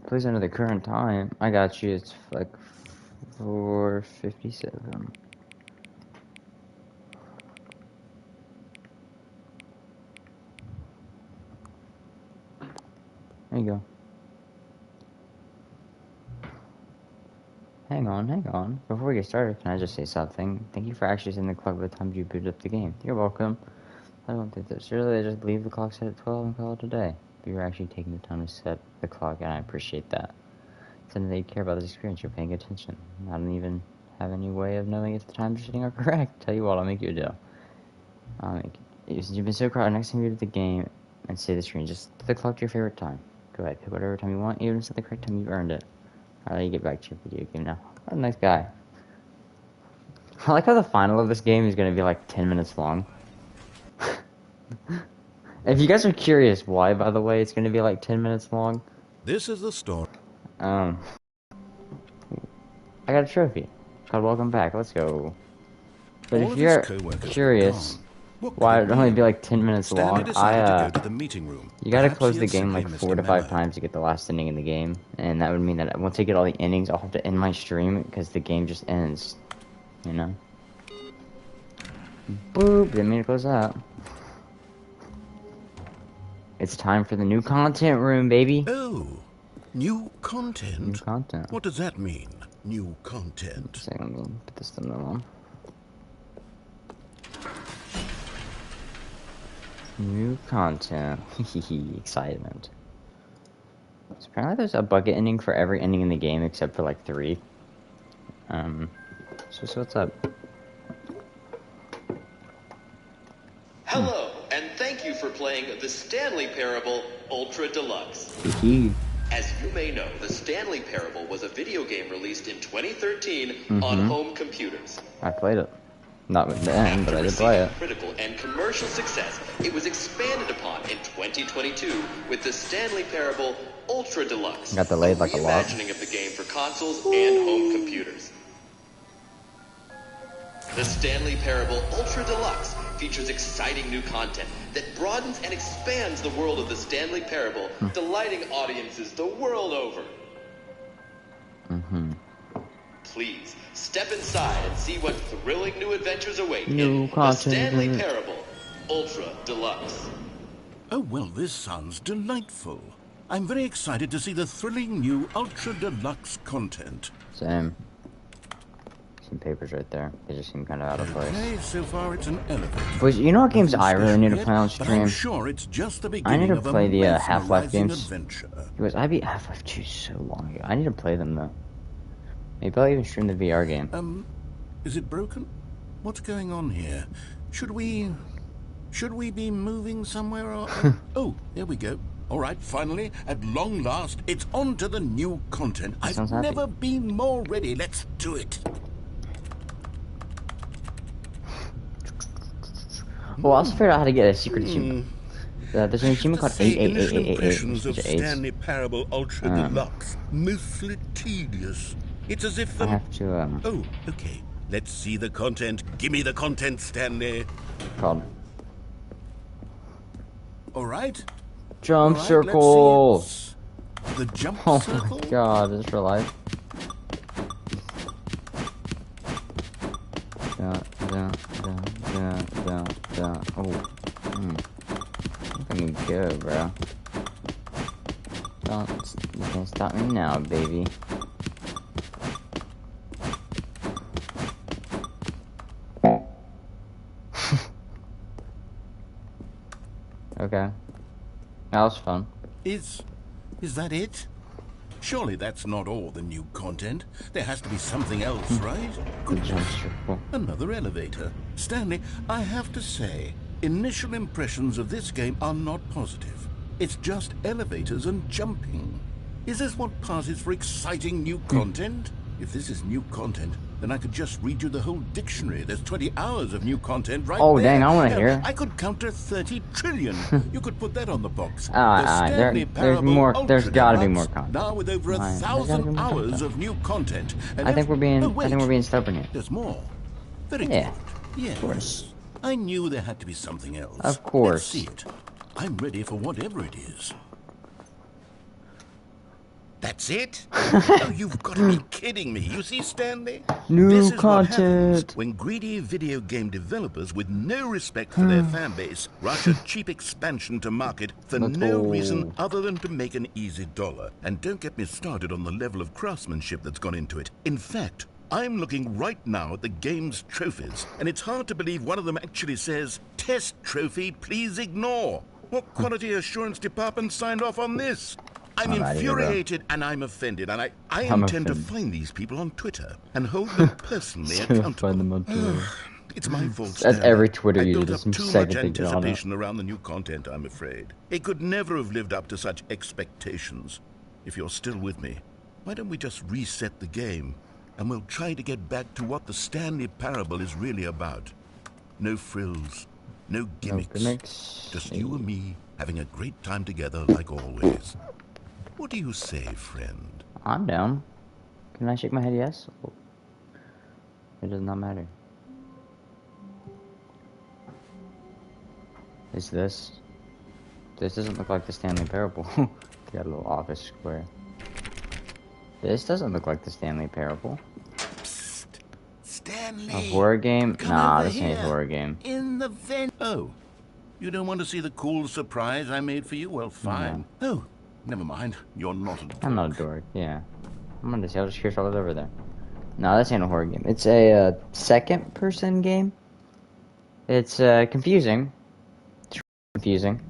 Please enter the current time. I got you. It's like 4:57. There you go. Hang on. Before we get started, can I just say something? Thank you for actually setting the clock by the time you booted up the game. You're welcome. I don't think that. Surely they just leave the clock set at 12 and call it a day. But you're actually taking the time to set the clock, and I appreciate that. Something that you care about this experience, you're paying attention. I don't even have any way of knowing if the times you're setting are correct. Tell you what, I'll make you a deal. Since you've been so crowded, next time you boot the game and say the screen, just set the clock to your favorite time. Go ahead, pick whatever time you want, even set the correct time you've earned it. I'll let you get back to your video game now. What a nice guy. I like how the final of this game is going to be like 10 minutes long. If you guys are curious why, by the way, it's going to be like 10 minutes long. This is the story. I got a trophy. Called Welcome Back. Let's go. But if you're curious why it'd only be like 10 minutes long, you gotta close the game like 4 to 5 times to get the last ending in the game, and that would mean that once I get all the endings, I'll have to end my stream because the game just ends, you know? Boop, didn't mean to close that. It's time for the new content room, baby. Oh, new content? New content. What does that mean, new content? Let me put this thumbnail on. New content. Excitement. So apparently there's a bucket ending for every ending in the game except for like 3. So what's up? Hello, and thank you for playing the Stanley Parable Ultra Deluxe. As you may know, the Stanley Parable was a video game released in 2013 on home computers. I played it. Not with the end, but I did play it. Critical and commercial success, it was expanded upon in 2022 with the Stanley Parable Ultra Deluxe. Got delayed like a lot. Reimagining of the game for consoles and home computers. The Stanley Parable Ultra Deluxe features exciting new content that broadens and expands the world of the Stanley Parable, delighting audiences the world over. Please, step inside and see what thrilling new adventures await in the Stanley Parable Ultra Deluxe. Oh, well, this sounds delightful. I'm very excited to see the thrilling new Ultra Deluxe content. Same. Some papers right there. They just seem kind of out of place. Okay, so far it's an elevator. But you know what games I really need to play on stream? I'm sure it's just the I need beginning to play the Half-Life games. Adventure. Because I beat Half-Life 2 so long ago. I need to play them though. Maybe I'll even stream the VR game. Is it broken? What's going on here? Should we be moving somewhere or... Oh, there we go. All right, finally, at long last, it's on to the new content. I've never been more ready. Let's do it. Well, I also figured out how to get a secret achievement. There's an achievement called 88888. Of Stanley Parable Ultra Deluxe. Mostly tedious. It's as if I have to, Oh, okay. Let's see the content. Give me the content, Stanley. Called... All right. Jump circle! The jump circle? Oh my god, is this real life? Oh. I can go, bro. You can't stop me now, baby. Okay. That was fun. Is that it? Surely that's not all the new content. There has to be something else, right? Another elevator. Stanley, I have to say, initial impressions of this game are not positive. It's just elevators and jumping. Is this what passes for exciting new content? If this is new content, then I could just read you the whole dictionary. There's 20 hours of new content right there. Oh, dang, I want to hear. I could count to 30 trillion. You could put that on the box. There's more. There's got to be more content. Now with over 1,000 hours of new content. And I think we're being stubborn here. There's more. Very good. Yes. Of course. I knew there had to be something else. Of course. Let's see it. I'm ready for whatever it is. That's it? Oh, you've got to be kidding me. You see, Stanley? New this is content. What happens when greedy video game developers with no respect for their fan base rush a cheap expansion to market for no reason other than to make an easy dollar. And don't get me started on the level of craftsmanship that's gone into it. In fact, I'm looking right now at the game's trophies, and it's hard to believe one of them actually says, "Test trophy, please ignore." What quality assurance department signed off on this? I'm infuriated and I'm offended, and I intend to find these people on Twitter and hold them personally accountable. It's my fault, Stanley. That's every Twitter I user. built up too much anticipation around the new content, I'm afraid. It could never have lived up to such expectations. If you're still with me, why don't we just reset the game, and we'll try to get back to what the Stanley Parable is really about. No frills, no gimmicks. Just you and me having a great time together like always. What do you say, friend? I'm down. Can I shake my head yes? It does not matter. Is this? This doesn't look like the Stanley Parable. Got a little office square. This doesn't look like the Stanley Parable. Psst. Stanley! A horror game? Nah, this ain't a horror game. In the vent. Oh, you don't want to see the cool surprise I made for you? Well, fine. No. Oh, never mind. You're not a dork. I'm not a dork, yeah. I'm gonna see, I'll just curious what was over there. No, this ain't a horror game. It's a second-person game. It's confusing. It's confusing.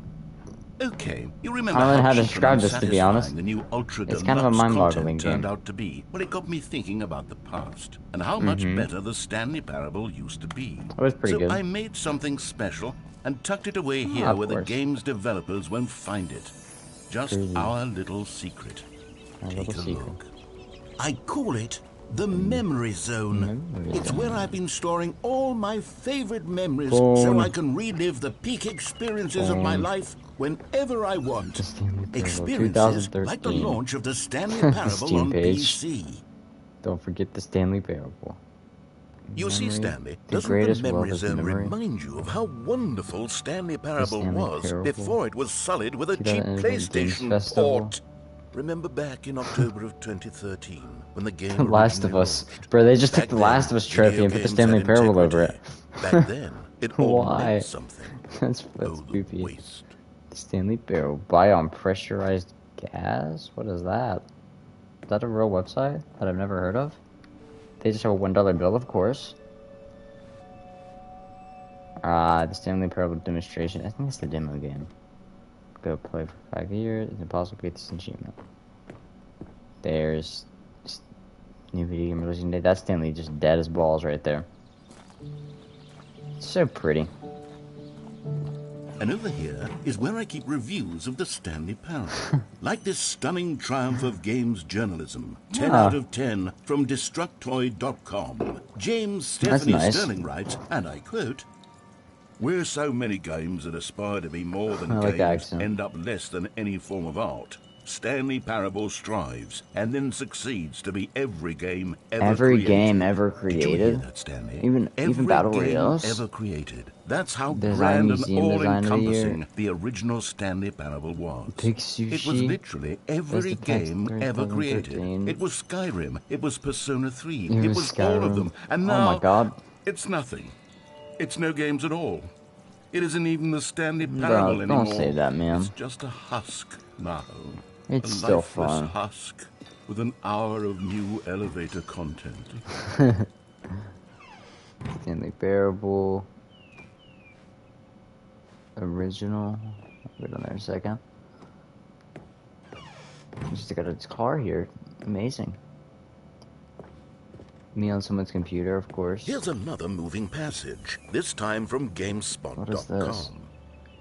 Okay, you remember I don't know how to cheap describe and this, to be honest. the new Ultra It's Deluxe kind of a mind-boggling content turned game. out to be? Well, it got me thinking about the past and how much better the Stanley Parable used to be. It was pretty good. So I made something special and tucked it away here where the game's developers won't find it. Just our little secret. Take a look. I call it the Memory Zone. It's where I've been storing all my favorite memories so I can relive the peak experiences of my life whenever I want. Experiences like the launch of the Stanley Parable on PC. Don't forget the Stanley Parable. You see, Stanley, doesn't the Memory Zone remind you of how wonderful Stanley Parable was before it was sullied with a cheap PlayStation port? Remember back in October of 2013 when the game Last of Us. Bro, they just took the Last of Us trophy and put the Stanley Parable over it. Back then, it all meant something. That's goofy. The Stanley Parable. Buy on pressurized gas? What is that? Is that a real website that I've never heard of? They just have a $1 bill, of course. The Stanley Parable demonstration. I think it's the demo game. Go play for 5 years. It's impossible to get this achievement. There's new video game releasing date. That's Stanley just dead as balls right there. So pretty. And over here is where I keep reviews of the Stanley Parable. Like this stunning triumph of games journalism. 10 out of 10 from Destructoid.com. James Stephanie Sterling writes, and I quote, "Where so many games that aspire to be more than games end up less than any form of art, Stanley Parable strives and then succeeds to be every game ever created." Game ever created? Did you hear that, Stanley? Even Battle Royales? Ever created. That's how grand and all-encompassing the original Stanley Parable was. It was literally every game ever created. It was Skyrim. It was Persona 3. It was all of them. And now, oh my God, it's nothing. It's no games at all. It isn't even the Stanley Parable anymore. Don't say that, man. It's just a husk now. It's a still lifeless fun. husk with an hour of new elevator content. Stanley Parable original. Wait on there a second. Just got its car here. Amazing. Me on someone's computer, of course. Here's another moving passage, this time from GameSpot.com.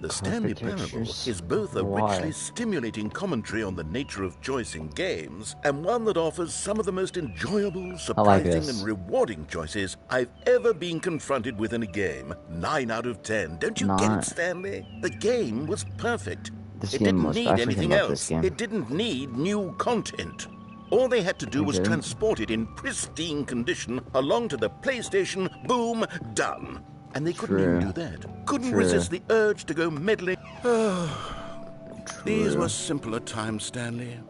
The Stanley Parable is both a richly stimulating commentary on the nature of choice in games, and one that offers some of the most enjoyable, surprising, and rewarding choices I've ever been confronted with in a game. 9 out of 10. Don't you get it, Stanley? The game was perfect. It didn't need anything else. It didn't need new content. All they had to do was transport it in pristine condition along to the PlayStation. Boom, done. And they couldn't even do that. Couldn't resist the urge to go meddling. These were simpler times, Stanley.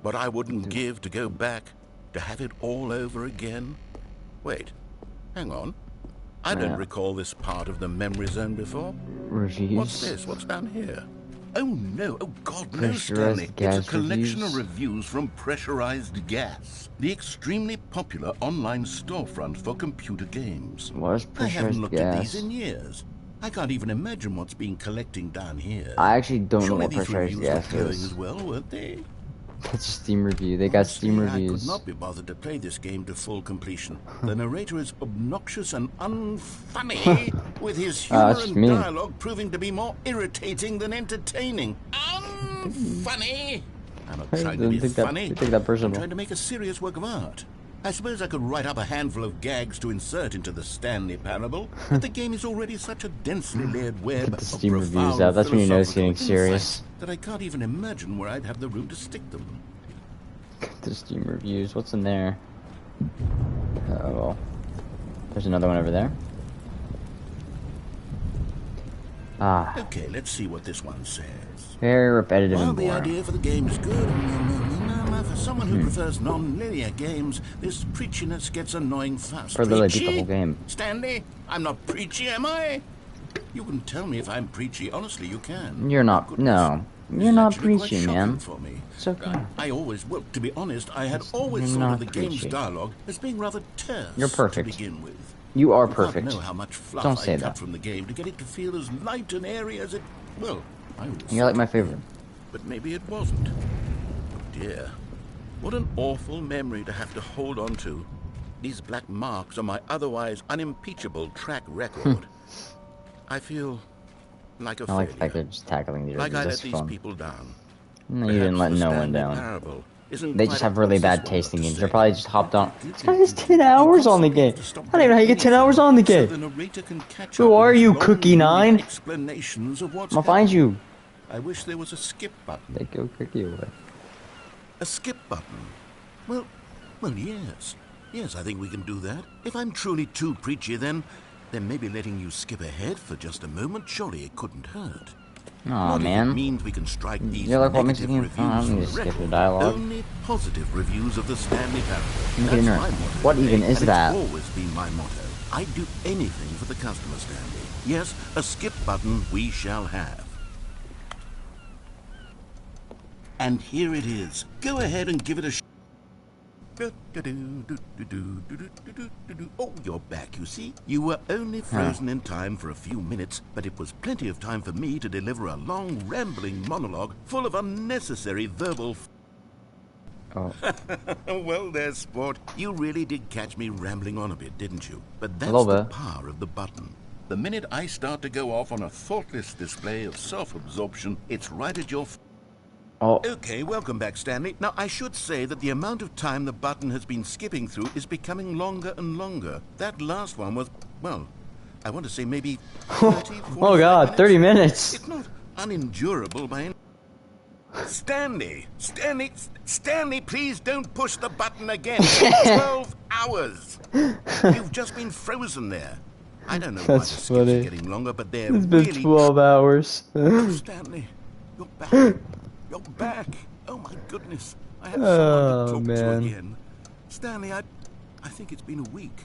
what I wouldn't give to go back, to have it all over again. Wait, hang on. I don't recall this part of the memory zone before. Reviews. What's this? What's down here? Oh no, oh God, no, Pressurized Stanley. gas It's a collection reviews. of reviews from Pressurized Gas, the extremely popular online storefront for computer games. What is I haven't pressurized looked gas? at these in years. I can't even imagine what's being collecting down here. I actually don't know Surely what these pressurized reviews gas were glowing is. as well, weren't they? That's a Steam review. They got Steam Honestly, reviews. I could not be bothered to play this game to full completion. The narrator is obnoxious and unfunny, with his humor that's and me. dialogue proving to be more irritating than entertaining. Unfunny! I'm not trying to be funny. Take that I'm personal. trying to make a serious work of art. I suppose I could write up a handful of gags to insert into the Stanley Parable, but the game is already such a densely layered web Get the of Steam reviews profound out. That's when you know it's getting philosophical serious. insights that I can't even imagine where I'd have the room to stick them. The Steam reviews. What's in there? Oh, well. There's another one over there. Ah, Okay, let's see what this one says. very repetitive While and the boring. idea for the game is good, for someone who prefers non-linear games, this preachiness gets annoying fast. For literally beat the Preachy? whole game. Stanley, I'm not preachy, am I? You can tell me if I'm preachy. Honestly, you can. You're not. Goodness. No. This You're is not actually quite preaching, shocking man. for me. It's okay. I always, well, to be honest, I had always You're thought not of the game's preachy. dialogue as being rather terse You're perfect. to begin with. You are You perfect. can't know how much fluff Don't I say cut that. from the game to get it to feel as light and airy as it. Well, I always You're like thought my it favorite. would, but maybe it wasn't. Oh dear, what an awful memory to have to hold on to. These black marks on my otherwise unimpeachable track record. I feel like a I like the failure. fact they're just tackling the Like I reviews. let That's these fun. people down. No, you didn't let Perhaps the no one Stanley down. Parable isn't They quite just a have really bad process tasting to games. say. They're probably just hopped on. You This guy has 10 constantly hours on the have game. to stop I don't even know how you get 10 anything hours on the so game. the narrator can catch Who up are with you, long, Cookie winded 9? explanations of what's I'm gonna find happening. you. I wish there was a skip button. They go Cookie away. A skip button? Well, yes. Yes, I think we can do that. If I'm truly too preachy, then maybe letting you skip ahead for just a moment, surely it couldn't hurt. Aw, Not if it man. means we can strike these You're like, what makes the negative game fun? I reviews don't need to from the skip the record. dialogue. Only positive reviews of the Stanley Parable. I'm That's ignorant. my motto. What even is and that? It's always been my motto. I'd do anything for the customer, Stanley. Yes, a skip button we shall have. And here it is. Go ahead and give it a Oh, you're back, you see. You were only frozen in time for a few minutes, but it was plenty of time for me to deliver a long, rambling monologue full of unnecessary verbal... Oh. Well there, sport. You really did catch me rambling on a bit, didn't you? But that's little the bit. power of the button. The minute I start to go off on a thoughtless display of self-absorption, it's right at your... Oh. Okay, welcome back, Stanley. Now, I should say that the amount of time the button has been skipping through is becoming longer and longer. That last one was, well, I want to say maybe 30, 45 Oh god, minutes. 30 minutes. It's not unendurable by any... Stanley, please don't push the button again. 12 hours. You've just been frozen there. I don't know why the That's skips funny. are getting longer, but they're It's been really... 12 hours. Oh, Stanley, you're back. You're back. Oh my goodness. I have someone to talk to man. again. Stanley, I think it's been a week.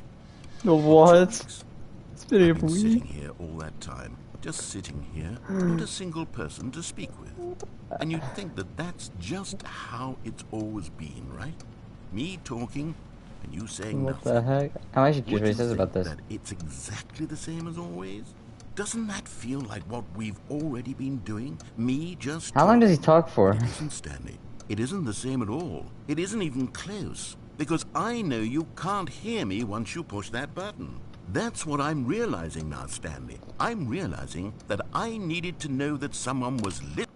The what? Weeks. It's been a I've been sitting week. here all that time. Just sitting here, not a single person to speak with. And you'd think that that's just how it's always been, right? Me talking, and you saying What nothing. the heck? I'm actually curious what he Would you says about think this. that it's exactly the same as always? Doesn't that feel like what we've already been doing? Me just How long does he talking? talk for? It isn't, Stanley. It isn't the same at all. It isn't even close. Because I know you can't hear me once you push that button. That's what I'm realizing now, Stanley. I'm realizing that I needed to know that someone was listening.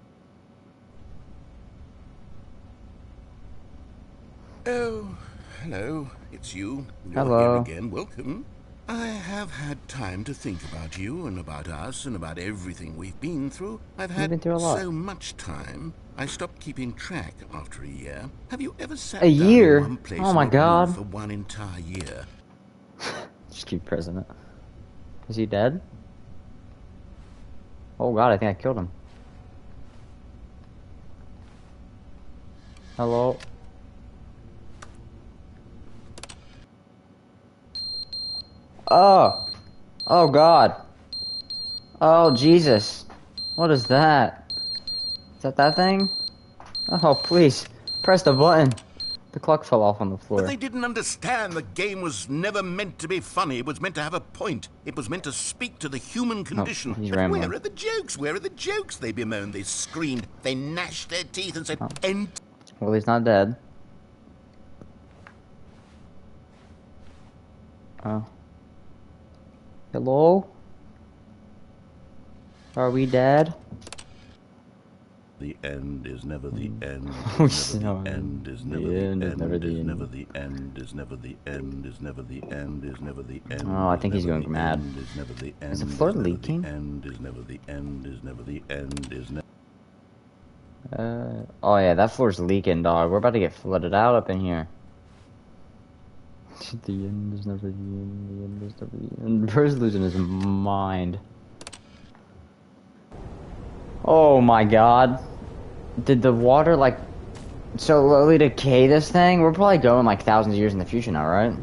Oh, hello. It's you. You're Hello. here again. Welcome. I have had time to think about you and about us and about everything we've been through. I've had been through a lot. so much time. I stopped keeping track after a year. Have you ever sat A down year? in one place Oh my in a room God. for one entire year? Just keep pressing it. Is he dead? Oh god, I think I killed him. Hello? Oh! Oh God! Oh Jesus! What is that? Is that thing? Oh please, press the button. The clock fell off on the floor. But they didn't understand the game was never meant to be funny. It was meant to have a point. It was meant to speak to the human condition. Oh, he's but rambling. where are the jokes? Where are the jokes? They bemoaned, they screamed, they gnashed their teeth and said, end. Well, he's not dead. Oh. Hello? Are we dead? The end is never the end. No. The end is never the end. Is never the end. Is never the end. Is never the end. Is never the end. Oh, I think he's going mad. Is never the end. Is the floor leaking? End is never the end. Is never the end. Is never. Oh yeah, that floor's leaking, dog. We're about to get flooded out up in here. The end is never the end. The end is never the end. Bro's losing his mind. Oh my God. Did the water like slowly decay this thing? We're probably going like thousands of years in the future now, right?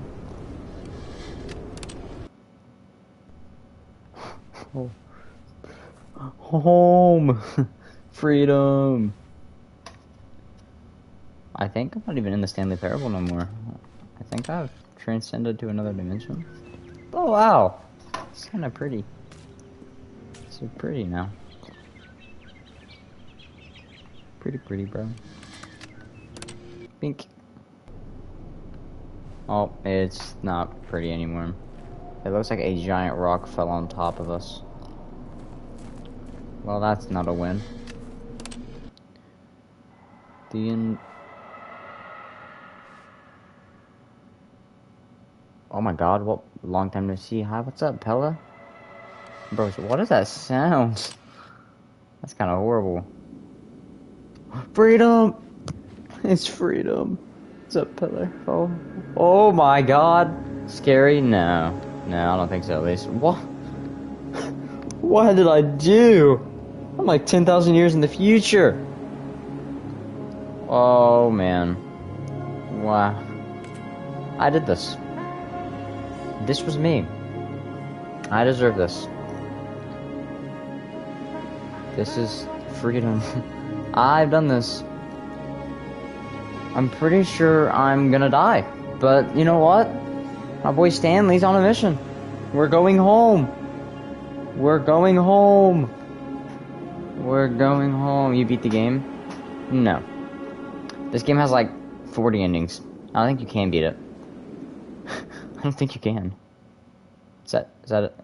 Oh. Home. Freedom. I think I'm not even in the Stanley Parable no more. I think I've transcended to another dimension. Oh wow. It's kinda pretty. It's so pretty now. Pretty, bro. Pink. Oh, it's not pretty anymore. It looks like a giant rock fell on top of us. Well, that's not a win. The end. Oh my God, what long time to see. Hi, what's up, Pella? Bro, what is that sound? That's kind of horrible. Freedom! It's freedom. What's up, Pillar? Oh my God. Scary? No. No, I don't think so, at least. What? What did I do? I'm like 10,000 years in the future. Oh, man. Wow. I did this. This was me. I deserve this. This is freedom. I've done this. I'm pretty sure I'm gonna die. But you know what? My boy Stanley's on a mission. We're going home. We're going home. We're going home. You beat the game? No. This game has like 40 endings. I don't think you can beat it. I don't think you can. Is that it?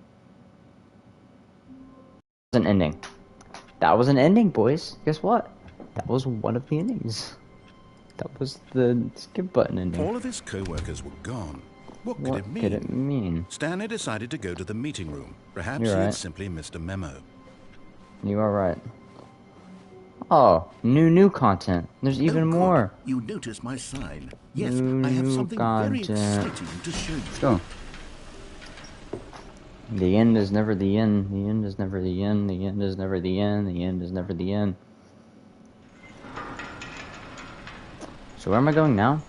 An ending. That was an ending, boys. Guess what? That was one of the endings. That was the skip button ending. All of his co-workers were gone. What could it mean? Stanley decided to go to the meeting room. Perhaps You're he right. had simply missed a memo. You are right. Oh, new content. There's even more. You notice my sign. Yes, New I have something very content. exciting to show you. Let's go. The end is never the end. The end is never the end. The end is never the end. The end is never the end. So where am I going now?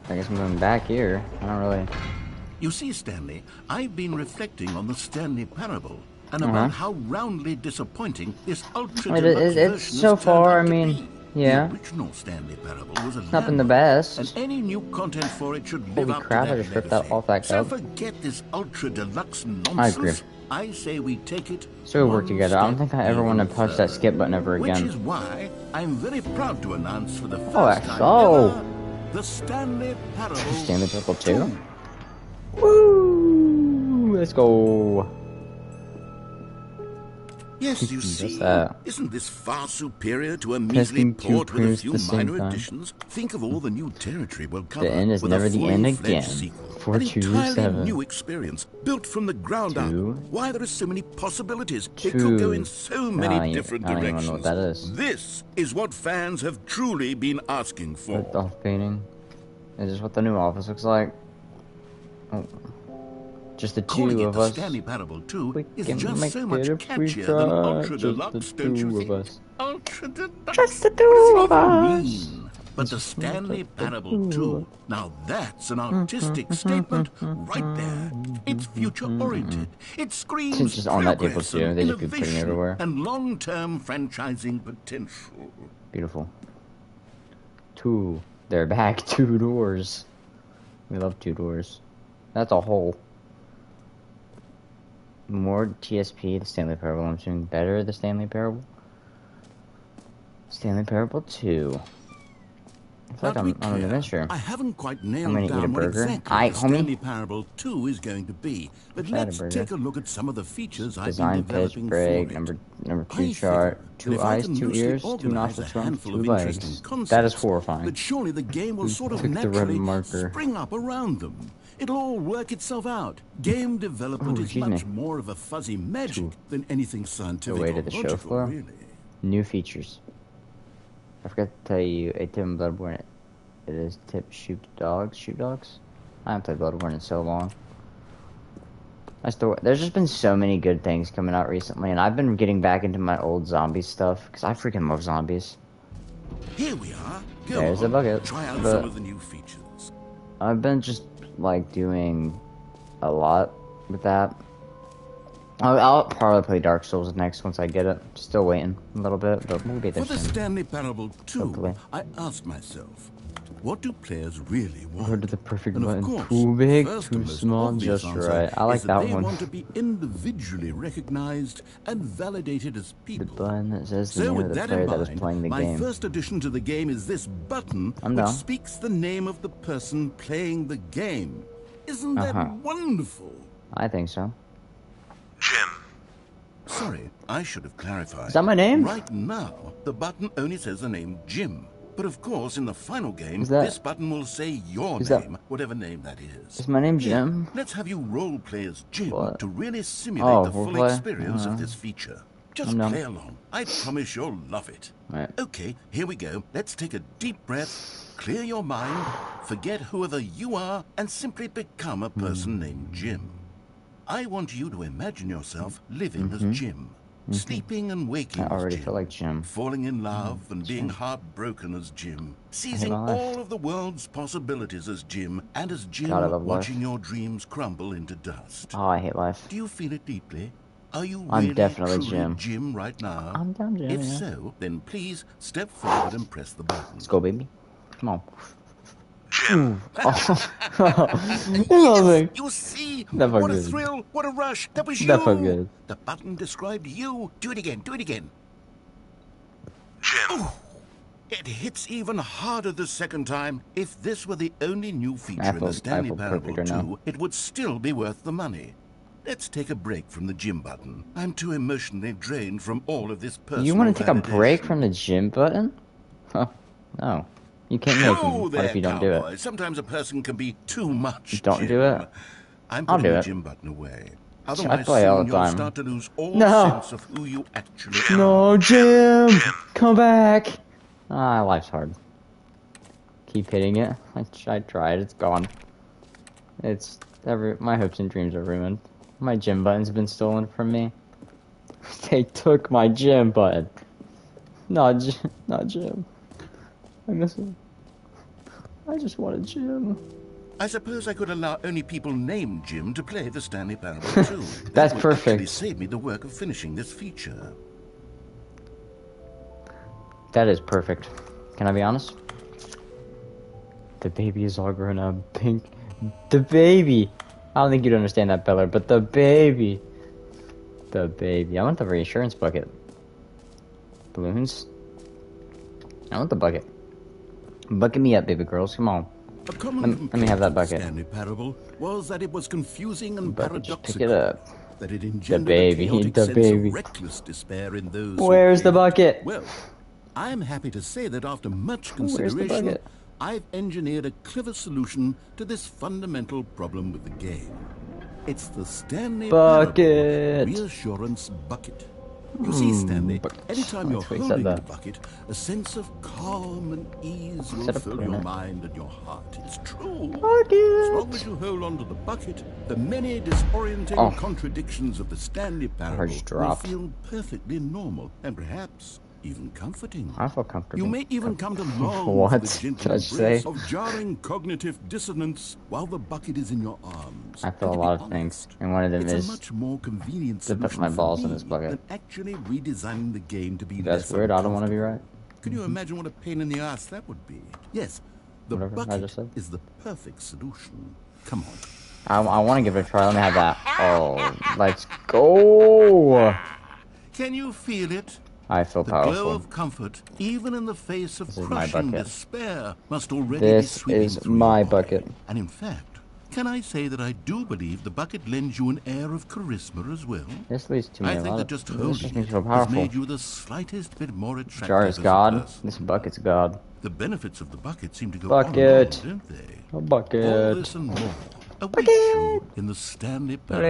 I guess I'm going back here. I don't really... You see, Stanley, I've been reflecting on the Stanley Parable and about how roundly disappointing this ultra deluxe version it's so has far, I turned out to mean, be. yeah. The original Stanley Parable was a It's not been the landmark, best. and any new content for it should live Holy up crap, to I that just ripped legacy. that off that So cub. forget this ultra deluxe I nonsense. agree. I say we take it So we work one together. I don't step think I ever want to even push that further. skip button ever Which again. is why I'm very proud to announce for the first that's time so. ever, the Stanley Parable Stanley Parable 2? 2. Woo! Let's go. Yes, you see, What's that? isn't this far superior to a Testing measly two port with a proofs few at the same minor time. additions? Think of all the new territory we'll cover. The end is with never a the end fully-fledged again. sequel. 427. An entirely new experience, built from the ground up. Two. Why, there are so many possibilities. It Two. could go in so many different I don't even directions. know what that is. This is what fans have truly been asking for. Off painting. Is this what the new office looks like? Oh. Just the Calling two it of the us. Stanley Parable 2 We is can just make so it much if we catchier than try. Ultra Just Deluxe, the don't you two of think? us. Ultra Deluxe. Just the What does two it of even us. mean? But the Stanley Just the Parable two 2, now that's an artistic statement right there. It's future-oriented. It screams Just on that table progress too. and They just be putting it innovation everywhere. and long-term franchising potential. Beautiful. Two. They're back. 2 doors. We love 2 doors. That's a hole. More TSP, the Stanley Parable. I'm assuming better, the Stanley Parable. Stanley Parable 2. I feel like I'm on an adventure. I haven't quite nailed I'm gonna eat a down what burger. exactly the homie. Stanley Parable 2 is going to be, but let's take a look at some of the features I've been Design, pitch, developing break, for it. number 2 chart, 2 eyes, 2 ears, 2 nostrils, 2 legs. That is horrifying. But surely the game will sort of naturally spring up around them. It'll all work itself out. Game development is much more of a fuzzy magic than anything scientific or logical, really. New features. I forgot to tell you, a tip in Bloodborne, it is tip shoot dogs. I haven't played Bloodborne in so long. There's just been so many good things coming out recently, and I've been getting back into my old zombie stuff, because I freaking love zombies. Here we are. There's the bucket. Try out some of the new features. I've been just, like, doing a lot with that. I'll probably play Dark Souls next once I get it. Still waiting a little bit, but we'll get there soon. For the Stanley Parable 2, Hopefully. I asked myself, what do players really want? Or to the perfect and button. Course, Too big, too small, just right. I like that one. They want to be individually recognized and validated as people. The button that says the name of the player that is playing the game. My first addition to the game is this button, which speaks the name of the person playing the game. Isn't that wonderful? I think so. Jim. Sorry, I should have clarified. Is that my name? Right now, the button only says the name Jim. But of course, in the final game, this button will say your name, whatever name that is. Is my name Jim? Let's have you role play as Jim to really simulate the full experience of this feature. Just play along. I promise you'll love it. Right. Okay, here we go. Let's take a deep breath, clear your mind, forget whoever you are, and simply become a person named Jim. I want you to imagine yourself living as Jim, sleeping and waking I already as Jim, feel like Jim. falling in love and being heartbroken as Jim, seizing all of the world's possibilities as Jim, and as Jim watching your dreams crumble into dust. Oh, I hate life. Do you feel it deeply? Are you I'm really definitely truly Jim. right now? I'm down Jim, If so, then please step forward and press the button. Let's go, baby. Come on. Jim. You see? That felt What a good. thrill! What a rush! That was you! That felt good. The button described you. Do it again. Do it again. Jim. Ooh, it hits even harder the second time. If this were the only new feature in the Stanley Parable 2, it would still be worth the money. Let's take a break from the Jim button. I'm too emotionally drained from all of this personal You want to take a break validation. from the Jim button? Huh. No. You can't make Oh, him. there, What if you don't do cowboy. it? Sometimes a person can be too much. Don't Jim. do it. I'm I'll putting do the it. Jim button away. I Otherwise, play all soon the you'll time. start to lose all No. sense of who you actually are. No, Jim! Come back! Ah, life's hard. Keep hitting it. I tried. It's gone. My hopes and dreams are ruined. My gym button's been stolen from me. They took my gym button. Not Jim. I miss him. I just want a gym. I suppose I could allow only people named Jim to play the Stanley Parable 2. That's That would perfect. actually save me the work of finishing this feature. That is perfect. Can I be honest? The baby is all grown up. Pink. The baby! I don't think you'd understand that, Beller, but the baby! The baby. I want the reassurance bucket. Balloons? I want the bucket. Bucket me up, baby girls. Come on. A common Let me have that bucket. Stanley Parable was that it was confusing and Bucket, just paradoxical. pick it up. That it engendered baby, a chaotic the sense baby. of reckless despair in those who Where's the played it. bucket? Well, I'm happy to say that after much Where's the consideration, bucket? I've engineered a clever solution to this fundamental problem with the game. It's the Stanley Bucket. Parable Reassurance Bucket. You see, Stanley, But anytime you're that's what he said holding the that. bucket, a sense of calm and ease will Instead of fill putting your it- mind and your heart. It's true. Bucket. As long as you hold on to the bucket, the many disorienting contradictions of the Stanley Parable just will dropped. feel perfectly normal and perhaps even comforting. I feel comfortable. You may even come to long What for the gentle did I embrace say? of jarring cognitive dissonance while the bucket is in your arms. I feel And a to lot be of things, honest, and one of them it's a is much more convenient to put solution my for balls in me this bucket. than actually redesigning the game to be That's less weird. I don't want to be uncomfortable. right. Can you imagine what a pain in the ass that would be? Yes, the Whatever I bucket just said. is the perfect solution. Come on. I want to give it a try. Let me have that. Oh, let's go. Can you feel it? I feel The glow powerful. of comfort, even in the face of This is my crushing bucket. despair, must already This be sweeping is through my your body. bucket. And in fact, can I say that I do believe the bucket lends you an air of charisma as well? This leads to me I a think lot that of. just This holding just makes it me feel has powerful. made you the slightest bit more attractive Jar as is a God. person. This bucket's God. The benefits of the bucket seem to go Bucket. on and on, don't they? A All bucket. this and more awaits you in the Stanley Parable.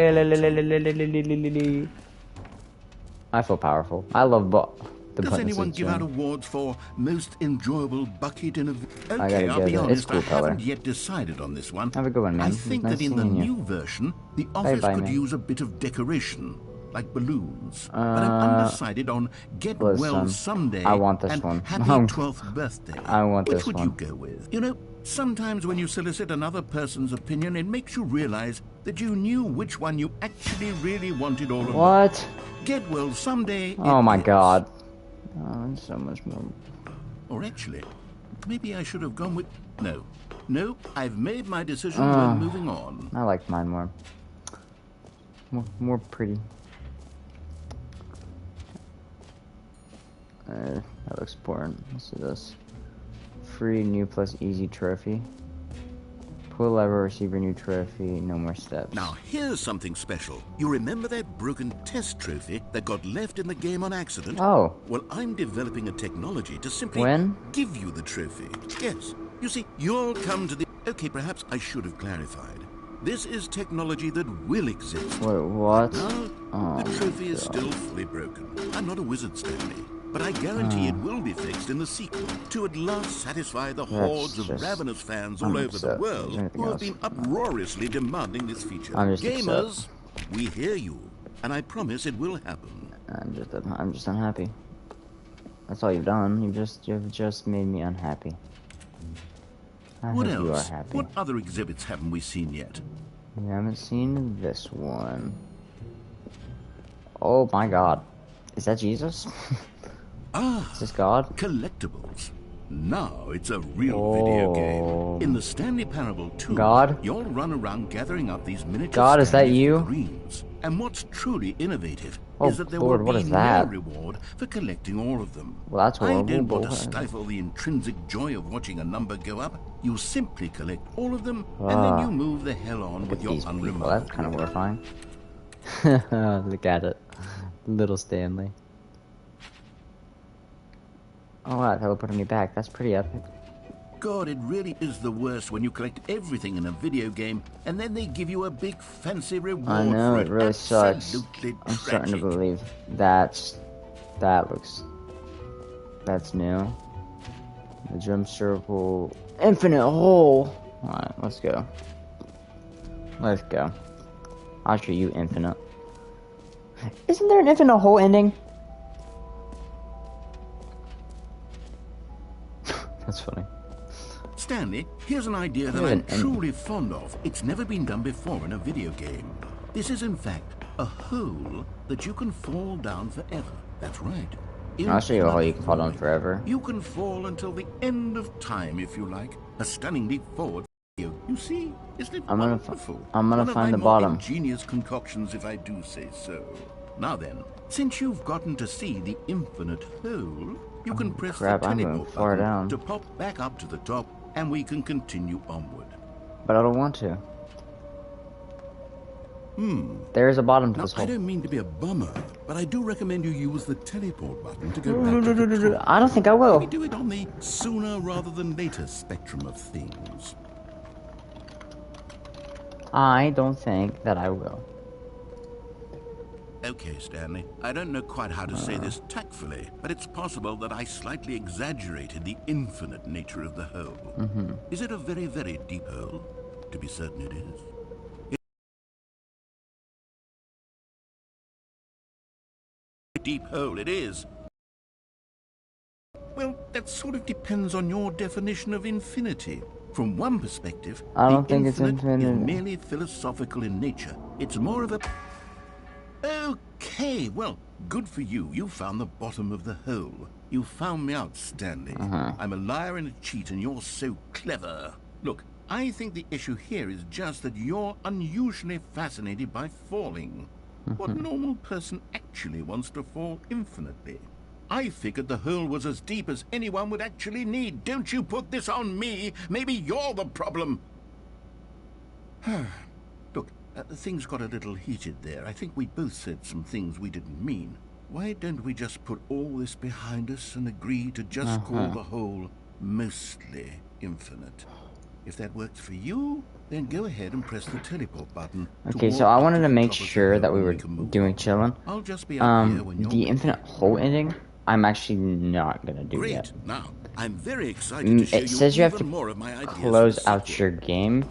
I feel powerful. I love the Does button anyone suits, give out man. awards for most enjoyable bucket in a... gotta Okay, I'll get be it. It's honest, cool I color. haven't yet decided on this one. Have a good one, man. I It was think nice that in the seeing you. new version, the office Bye-bye, could man. use a bit of decoration, like balloons. But I'm undecided on Get Well listen, Someday I want this and one. Happy 12th Birthday. I want Which this would one. you go with? You know, sometimes when you solicit another person's opinion, it makes you realize that you knew which one you actually really wanted all along. What? Get Well Someday. Oh it my is. god. Oh, it's so much more. Or actually, maybe I should have gone with... No, I've made my decision. We're moving on. I like mine more. More pretty. That looks boring. Let's do this. Free new plus easy trophy. Pull lever, receive your new trophy, no more steps. Now, here's something special. You remember that broken test trophy that got left in the game on accident? Oh. Well, I'm developing a technology to simply When? give you the trophy. Yes. You see, you'll come to the... Okay, perhaps I should have clarified. This is technology that will exist. Wait, what? Now, Oh the trophy my is God. still fully broken. I'm not a wizard, Stanley, but I guarantee it will be fixed in the sequel to at last satisfy the hordes of just- ravenous fans I'm all over the upset. Is world there anything who have else? been uproariously demanding this feature. I'm just Gamers, we hear you, and I promise it will happen. I'm just unhappy. That's all you've done. You've just made me unhappy. I What hope you are else? happy. What other exhibits haven't we seen yet? We haven't seen this one. Oh my god. Is that Jesus? Ah, Is this God? collectibles. Now it's a real video game. In the Stanley Parable 2, God? you'll run around gathering up these miniature God, is that Stanley you? figurines. And what's truly innovative Oh, is that there Lord, will what be is no that? reward for collecting all of them. Well, that's I horrible, don't but want to what- stifle the intrinsic joy of watching a number go up. You simply collect all of them, and then you move the hell on with your These people, unremarkable that's kind of work. horrifying. Look at it. Little Stanley. Oh wow, teleported me back. That's pretty epic. God, it really is the worst when you collect everything in a video game and then they give you a big fancy reward I know, for it really sucks. Absolutely I'm starting to tragic. believe that's new. The drum circle, infinite hole. All right, let's go. Let's go. I'll show you infinite. Isn't there an infinite hole ending? That's funny. Stanley, here's an idea that Here's I'm an end. truly fond of. It's never been done before in a video game. This is, in fact, a hole that you can fall down forever. That's right. I'll show you a hole you can fall down Infinite forever. You can fall until the end of time, if you like. A stunning leap forward. You see? Isn't it I'm gonna wonderful? I'm gonna One of find my the more bottom. ingenious concoctions, if I do say so. Now then, since you've gotten to see the infinite hole, you can press crap, the I'm teleport going far button down. to pop back up to the top, and we can continue onward. But I don't want to. There's a bottom to Now, this I hole. don't mean to be a bummer, but I do recommend you use the teleport button to go back to the top. I don't think I will. We do it on the sooner rather than later spectrum of things. I don't think that I will. Okay, Stanley. I don't know quite how to say this tactfully, but it's possible that I slightly exaggerated the infinite nature of the hole. Is it a very, very deep hole? To be certain it is. Deep hole it is. Well, that sort of depends on your definition of infinity. From one perspective, I don't think it's infinite infinite. is merely philosophical in nature. It's more of a... Okay, well, good for you. You found the bottom of the hole. You found me out, Stanley. I'm a liar and a cheat, and you're so clever. Look, I think the issue here is just that you're unusually fascinated by falling. What normal person actually wants to fall infinitely? I figured the hole was as deep as anyone would actually need. Don't you put this on me. Maybe you're the problem. Look, things got a little heated there. I think we both said some things we didn't mean. Why don't we just put all this behind us and agree to just call the hole mostly infinite? If that works for you, then go ahead and press the teleport button. Okay, so I wanted to make sure that we were doing chillin'. I'll just be up here when you're the infinite hole ending, I'm actually not gonna do yet. Now, I'm very excited to show It says you have to more of my ideas close out your game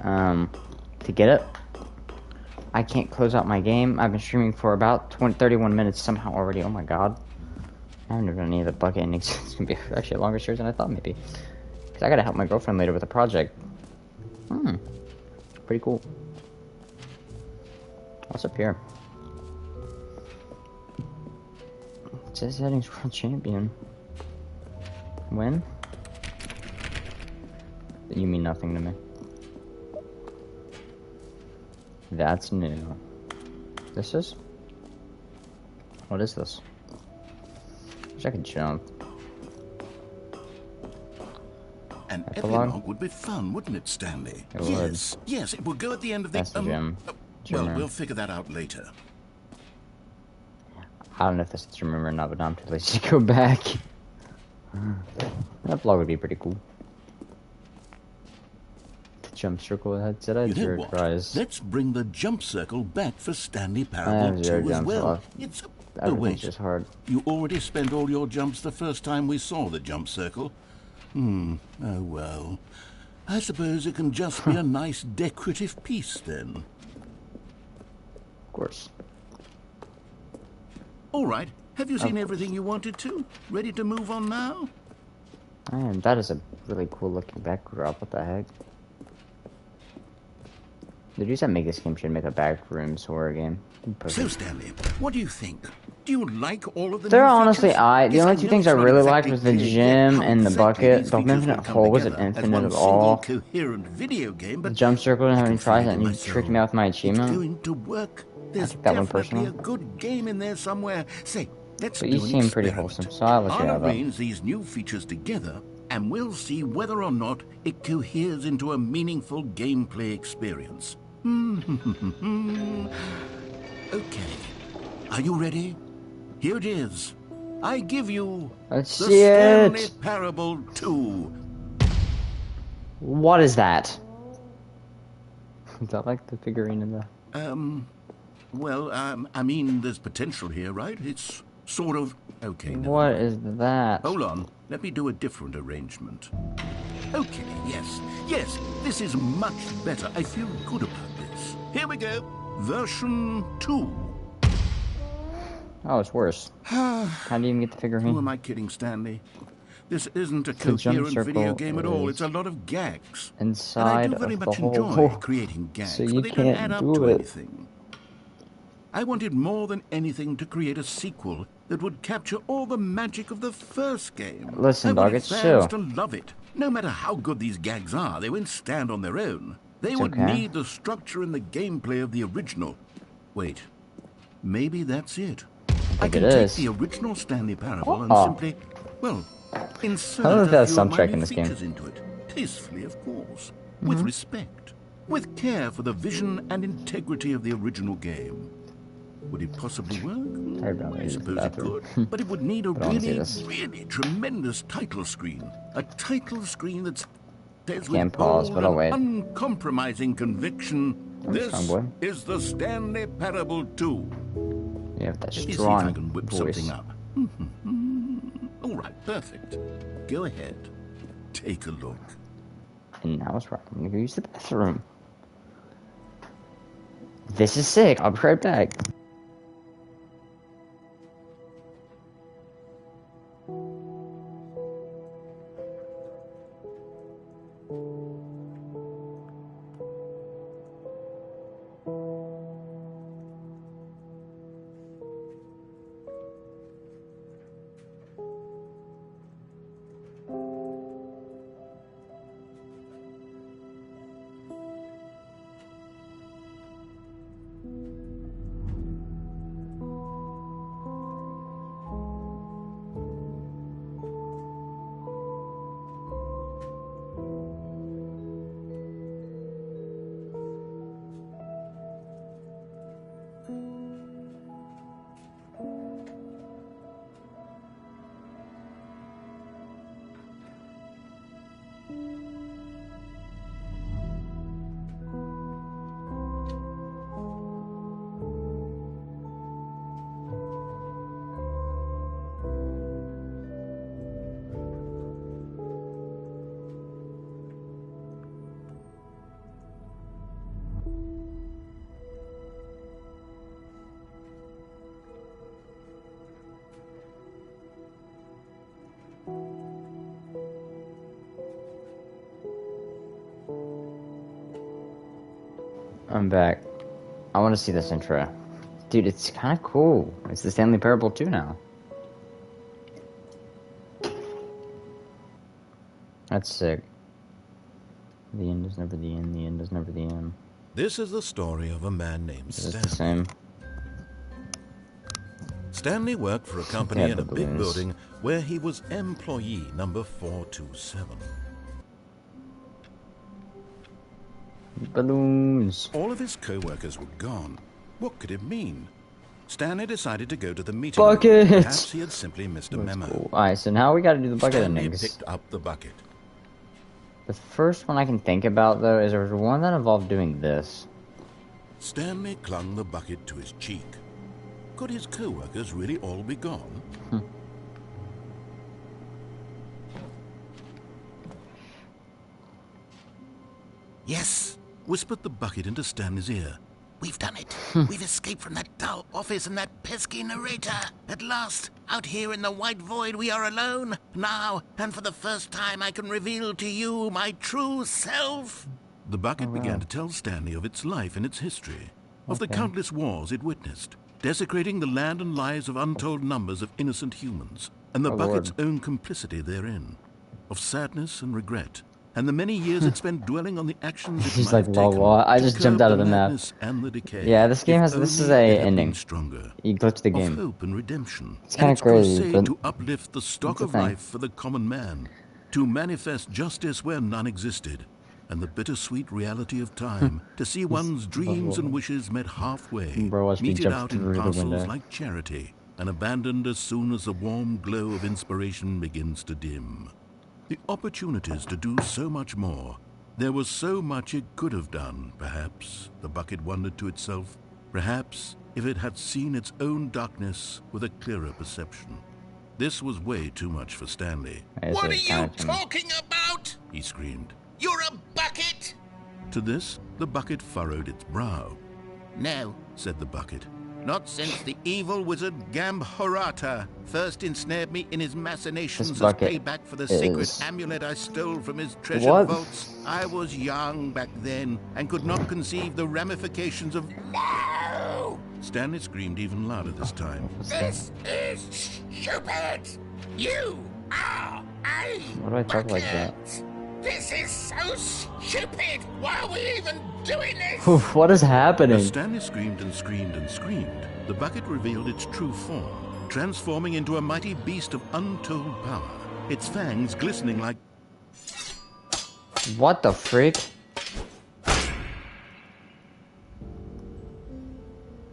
to get it. I can't close out my game. I've been streaming for about 31 minutes somehow already. Oh my god. I haven't done any of the bucket endings. It's gonna be actually a longer series than I thought maybe. Because I gotta help my girlfriend later with a project. Pretty cool. What's up here? It says settings world champion. When? You mean nothing to me. That's new. This is? What is this? Wish I could jump. An epilogue would be fun, wouldn't it, Stanley? It would. Yes, it would go at the end of the... That's the gym. Well, we'll figure that out later. I don't know if this is the gym room or not, but I'm too lazy to go back. That vlog would be pretty cool. The jump circle headset, I had zero tries. Let's bring the jump circle back for Stanley Parable 2 as well. It's everything's just hard. You already spent all your jumps the first time we saw the jump circle. Oh well. I suppose it can just be a nice decorative piece then. Of course. All right. Have you seen everything you wanted to? Ready to move on now? Man, that is a really cool looking backdrop. What the heck? The dudes that make this game should make a backrooms horror game. So, Stanley, what do you think? Do you like all of the They're honestly the only two things I really liked was the gym and the bucket. The infinite hole wasn't infinite at all. The jump circle didn't have any tries, and you tricked me out with my achievement. There's that one personally. A good game in there somewhere. Say, let's but you seem pretty wholesome, so I'll let you have I'll arrange these new features together, and we'll see whether or not it coheres into a meaningful gameplay experience. Okay. Are you ready? Here it is. I give you the Stanley Parable 2. What is that? Is that like the figurine in the... Well, I mean, there's potential here, right? It's sort of... Okay, no. What is that? Hold on. Let me do a different arrangement. Okay, yes, this is much better. I feel good about this. Here we go. Version 2. Oh, it's worse. How do you even get the figurine? Who am I kidding, Stanley? This isn't a coherent video game at all. It's a lot of gags. Inside and I do very much hole. enjoy creating gags, so you but they don't add can't up do to it. anything. I wanted more than anything to create a sequel that would capture all the magic of the first game. Listen, dog, it's fans chill. to love it. No matter how good these gags are, they won't stand on their own. They would need the structure and the gameplay of the original. Wait, maybe that's it. I can take the original Stanley Parable and simply, well, insert a few of my new features into it. Tastefully, of course. With respect. With care for the vision and integrity of the original game. Would it possibly work? I suppose it could. But it would need a really tremendous title screen. A title screen that says with bold and uncompromising conviction, This is the Stanley Parable 2. You have that Let me see if strong I can whip voice. something up. All right, perfect. Go ahead. Take a look. And now it's right. I'm gonna go use the bathroom. This is sick. I'll be right back. I'm back. I want to see this intro. Dude, it's kind of cool. It's the Stanley Parable 2 now. That's sick. The end is never the end. The end is never the end. This is the story of a man named Is this Stanley. the same? Stanley worked for a company in the a big balloons. building where he was employee number 427. Balloons. All of his co-workers were gone. What could it mean? Stanley decided to go to the meeting room. Bucket! Perhaps he had simply missed a memo. Cool. Alright, so now we gotta do the bucket Stanley endings. picked up the bucket. The first one I can think about, though, is there was one that involved doing this. Stanley clung the bucket to his cheek. Could his co-workers really all be gone? Yes, whispered the bucket into Stanley's ear. We've done it. We've escaped from that dull office and that pesky narrator. At last, out here in the white void, we are alone. Now, and for the first time, I can reveal to you my true self. The bucket began to tell Stanley of its life and its history, of the countless wars it witnessed, desecrating the land and lives of untold numbers of innocent humans, and the bucket's own complicity therein, of sadness and regret, and the many years it spent dwelling on the actions it He's might like, have lol, taken what? I to just curb jumped out of the map. madness and the decay. Yeah, this game has, If this is only a it had been ending. stronger. You glitched the Of game. hope and redemption. It's and kinda its crazy, crusade but to uplift the stock it's a of thing. life for the common man, to manifest justice where none existed, and the bittersweet reality of time, to see one's dreams and wishes met halfway, Bro, watch me meted jump out in through the parcels window. like charity, and abandoned as soon as the warm glow of inspiration begins to dim. The opportunities to do so much more. There was so much it could have done, perhaps, the bucket wondered to itself. Perhaps if it had seen its own darkness with a clearer perception. This was way too much for Stanley. What are you talking about? He screamed. You're a bucket? To this, the bucket furrowed its brow. No, Said the bucket. not since the evil wizard Gambhorata first ensnared me in his machinations This as bucket payback for the is- secret amulet I stole from his treasured What? vaults. I was young back then and could not conceive the ramifications of... No! Stanley screamed even louder this time. This is stupid! You are a Why do I talk like that? bucket! This is so stupid! Why are we even doing this? Oof, what is happening? As Stanley screamed and screamed and screamed, the bucket revealed its true form, transforming into a mighty beast of untold power, its fangs glistening like... What the freak?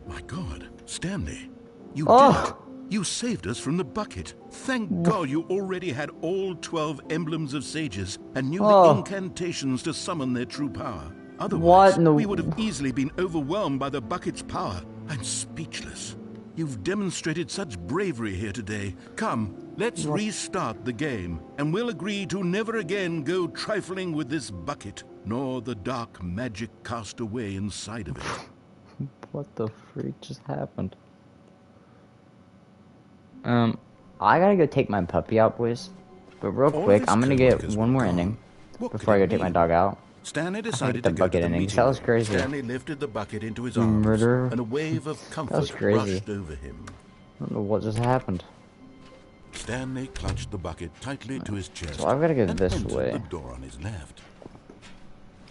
My God, Stanley, you Oh! did it. You saved us from the bucket. Thank God you already had all 12 emblems of sages and knew Oh. the incantations to summon their true power. Otherwise, What? No. we would have easily been overwhelmed by the bucket's power. I'm speechless. You've demonstrated such bravery here today. Come, let's restart the game, and we'll agree to never again go trifling with this bucket, nor the dark magic cast away inside of it. What the freak just happened? I gotta go take my puppy out, boys. But real quick, I'm gonna get one more ending before I go take my dog out. Stanley I decided hate to the go to bucket the ending. meeting. That was crazy. Stanley lifted the bucket into his arms, Murder. and a wave of was comfort crazy. rushed over him. I don't know what just happened. Stanley clutched the bucket tightly to his chest. So I've gotta go and this entered way. the door on his left.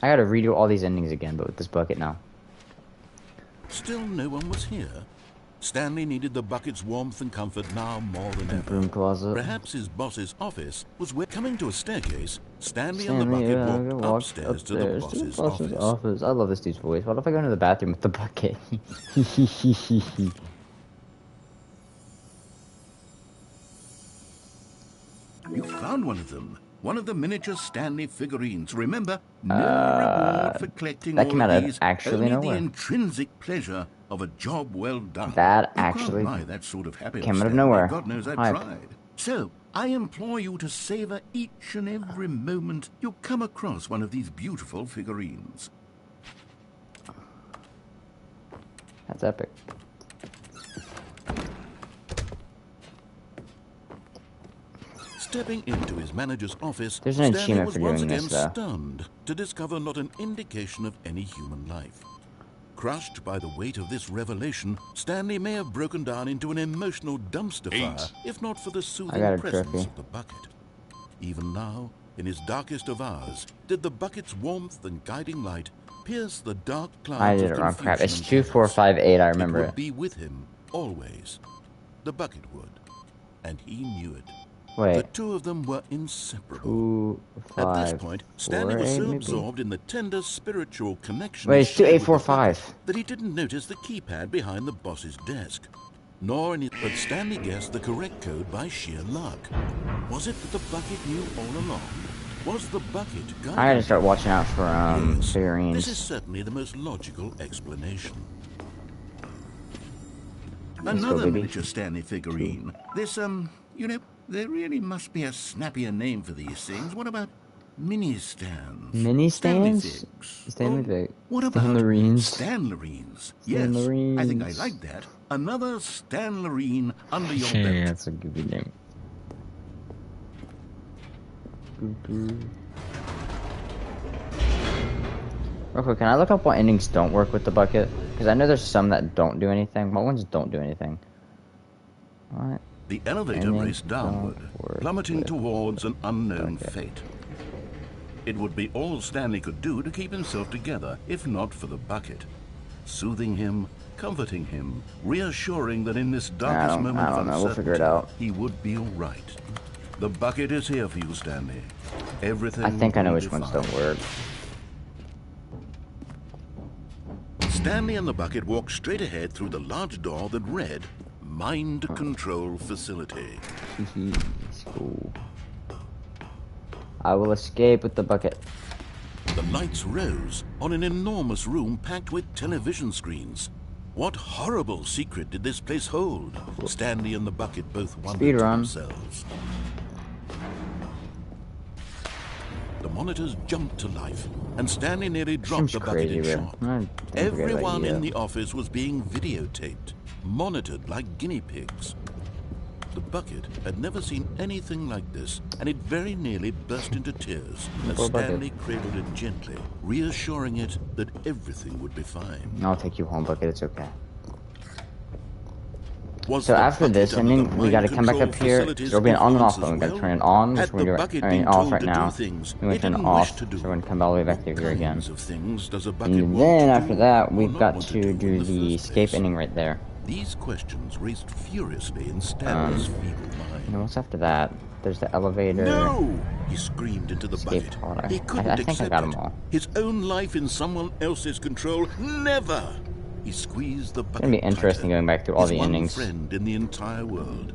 I gotta redo all these endings again, but with this bucket now. Still no one was here. Stanley needed the bucket's warmth and comfort now more than ever. Broom closet. Perhaps his boss's office was where, coming to a staircase, Stanley and the bucket walked upstairs to the boss's office. I love this dude's voice. What if I go into the bathroom with the bucket? You found one of them. One of the miniature Stanley figurines. Remember, no reward for collecting that all came out of of these. actually Only nowhere. the intrinsic pleasure of a job well done. That You actually can't buy that sort of happiness, came out of Stanley. nowhere. God knows I've Hype. tried. So, I implore you to savor each and every moment you come across one of these beautiful figurines. That's epic. Stepping into his manager's office, There's an Stanley achievement was for once doing again this, though. stunned to discover not an indication of any human life. Crushed by the weight of this revelation, Stanley may have broken down into an emotional dumpster fire, if not for the soothing got a presence trophy. of the bucket. Even now, in his darkest of hours, did the bucket's warmth and guiding light pierce the dark clouds I did of it wrong. Crap. It's confusion and 2458. I chaos. remember It would it. be with him, always. The bucket would. And he knew it. The Wait. two of them were inseparable. 2, 5, At this point, Stanley 4, was 8, so maybe? absorbed in the tender spiritual connection Wait, it's shared with the 2845. bucket that he didn't notice the keypad behind the boss's desk. Nor in it, but Stanley guessed the correct code by sheer luck. Was it that the bucket knew all along? Was the bucket guiding? I gotta start watching out for Yes, this is figurines. certainly the most logical explanation. Let's go, Another baby. miniature Stanley figurine. This, you know, there really must be a snappier name for these things. What about mini stands? Mini Stanley stands? figs. Stanley Oh, Fig. What about Stanlerines. Stanlerines? Yes, I think I Stanlerines. like that. Another Stanlerine under your Yeah, belt. that's a good name. Real quick, can I look up what endings don't work with the bucket? Because I know there's some that don't do anything. What ones don't do anything? What? The elevator Endings raced downward, don't work plummeting with towards an unknown bucket. fate. It would be all Stanley could do to keep himself together, if not for the bucket. Soothing him, comforting him, reassuring that in this darkest moment I of don't know. We'll figure it uncertainty, out. he would be all right. The bucket is here for you, Stanley. Everything I think I know will which be ones fine. don't work. Stanley and the bucket walked straight ahead through the large door that read, Mind Control Facility. Cool. I will escape with the bucket. The lights rose on an enormous room packed with television screens. What horrible secret did this place hold? Stanley and the bucket both wondered to Speedrun. themselves. The monitors jumped to life, and Stanley nearly dropped Seems the bucket crazy, in bro. shock. I think we got an Everyone idea. in the office was being videotaped, monitored like guinea pigs. The bucket had never seen anything like this, and it very nearly burst into tears as Poor bucket. Stanley cradled it gently, reassuring it that everything would be fine. I'll take you home, bucket. It's okay. Was So the after bucket this under the ending, we gotta mind come back control up here. facilities There'll be an on and off influence button. We as gotta well? turn it on, Had which we're the doing. bucket I been mean, off told right to do now. things We're gonna it turn it didn't wish off, to do? so we're gonna come all the way back What here again. kinds of things does a bucket And want then to after do that, or we've not got want to in do the the first escape place? ending right there. These questions raced furiously in Stanley's feeble mind. You know what's after that? There's the elevator. No! He screamed into the Escape bucket. pod. He couldn't I think I accept got 'em it. all. His own life in someone else's control. Never! He squeezed the bucket. It's gonna be interesting tighter. going back through all His the one endings. friend in the entire world.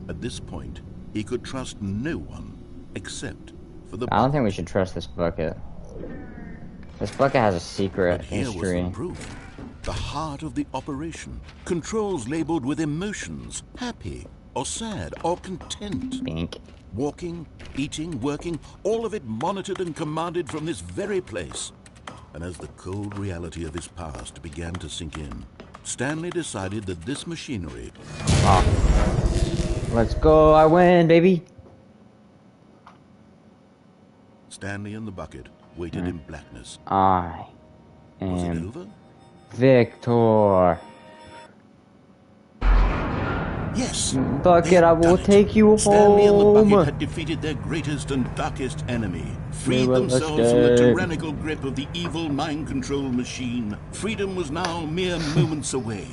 At this point, he could trust no one except for the I don't think we should trust this bucket. This bucket has a secret But here was history. the proof. The heart of the operation. Controls labeled with emotions. Happy, or sad, or content. Bink. Walking, eating, working, all of it monitored and commanded from this very place. And as the cold reality of his past began to sink in, Stanley decided that this machinery... Let's go, I win, baby! Stanley and the bucket waited in blackness. I Was it am over? Victor. Yes! Bucket, they had I will done it. take you Stanley and the home. bucket had defeated their greatest and darkest enemy, freed will themselves from the escape. tyrannical grip of the evil mind control machine. Freedom was now mere moments away.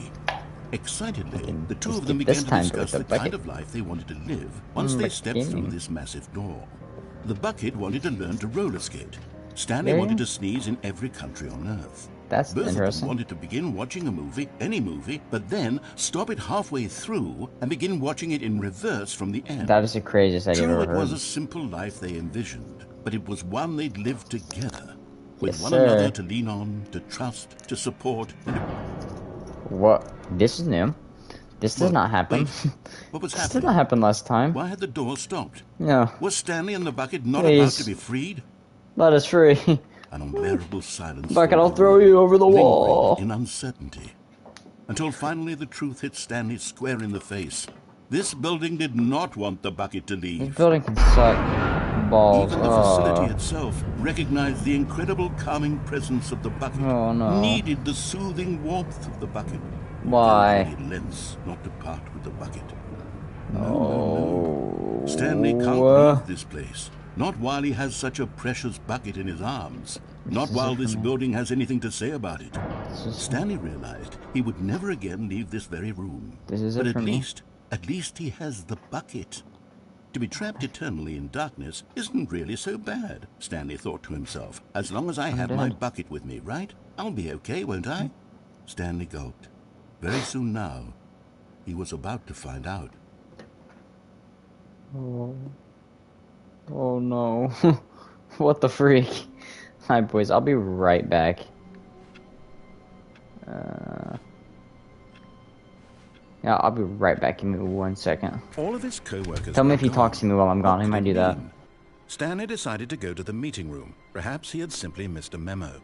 Excitedly, the two of them began to discuss the kind of life they wanted to live once they stepped through this massive door. The bucket wanted to learn to roller skate. Stanley wanted to sneeze in every country on Earth. That's Both of them interesting. wanted to begin watching a movie, any movie, but then stop it halfway through and begin watching it in reverse from the end. That is the craziest idea I've True, ever it was heard. a simple life they envisioned, but it was one they'd lived together, with Yes, one sir. another to lean on, to trust, to support. What? This is new. This does not happen. Wait, what was This did happening? not happen last time. Why had the door stopped? No. Was Stanley and the bucket not Please. about to be freed? Let us free. An unbearable silence. Bucket, filled I'll the throw room, you over the lingering wall. in uncertainty, until finally the truth hit Stanley square in the face. This building did not want the bucket to This leave. building can suck balls. Even the facility itself recognized the incredible calming presence of the bucket. Oh, no. Needed the soothing warmth of the bucket. Why? Felt lengths not to part with the bucket. Oh. Stanley can't leave this place. Not while he has such a precious bucket in his arms. Not while this building has anything to say about it. Stanley realized he would never again leave this very room. This is But it at for me. least he has the bucket. To be trapped eternally in darkness isn't really so bad, Stanley thought to himself. As long as I have my bucket with me, right? I'll be okay, won't I? Stanley gulped. Very soon now, he was about to find out. Oh no. What the freak? Hi boys, I'll be right back. Yeah, I'll be right back. Give me 1 second. All of his co-workers Tell me were if he gone. talks to me while I'm gone. He What might could do it that. mean? Stanley decided to go to the meeting room. Perhaps he had simply missed a memo.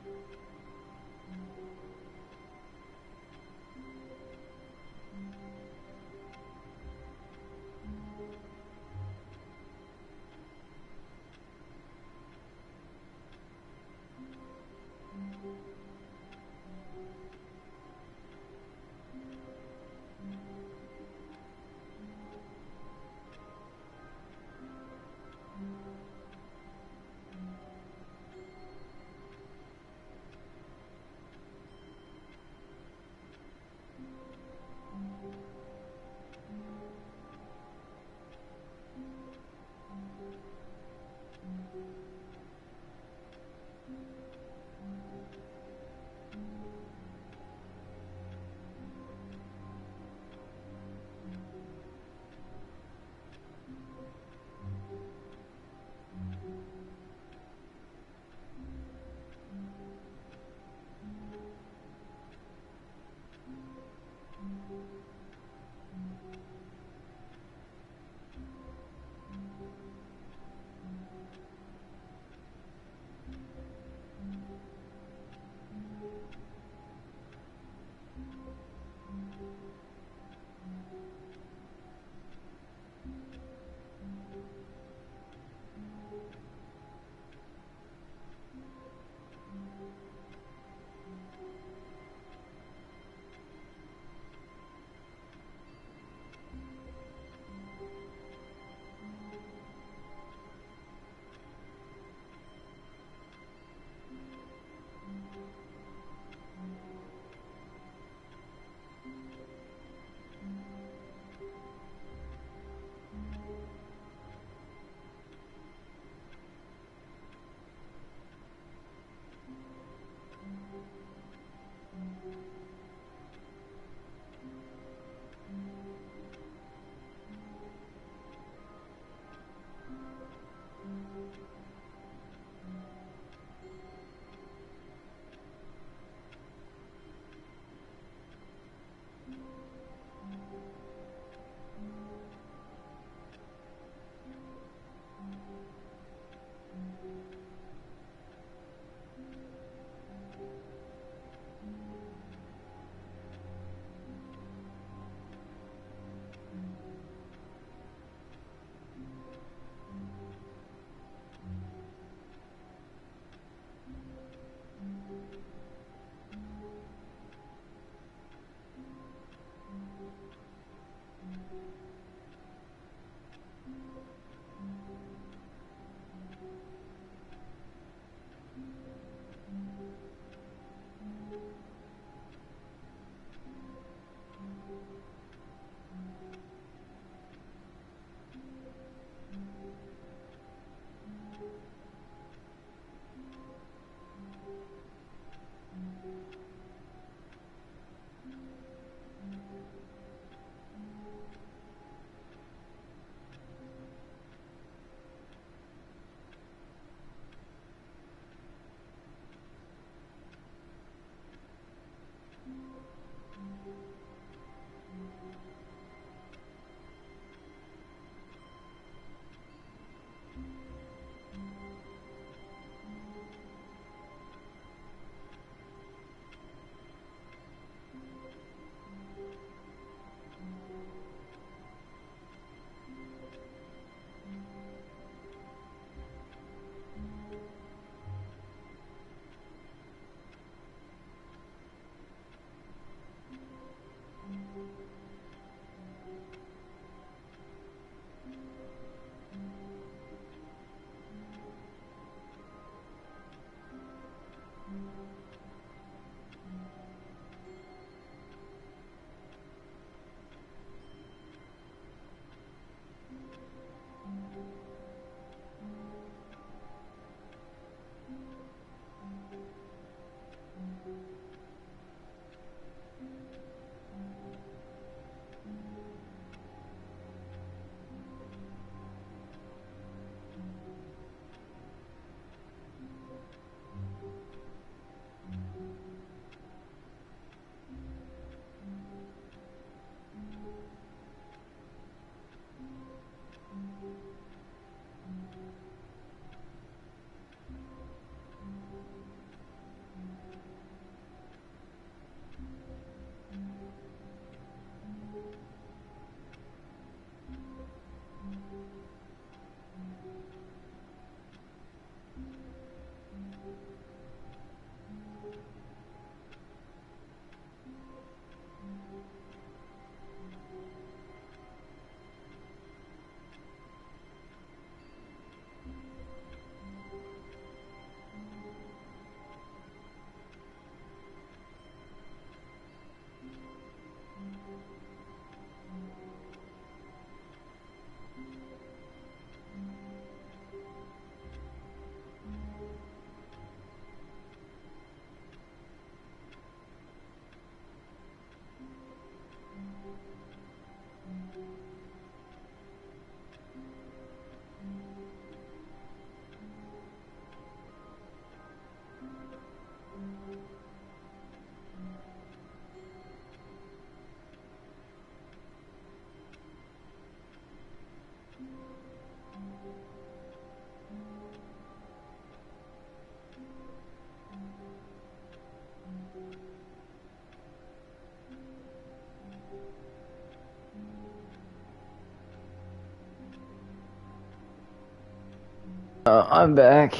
I'm back.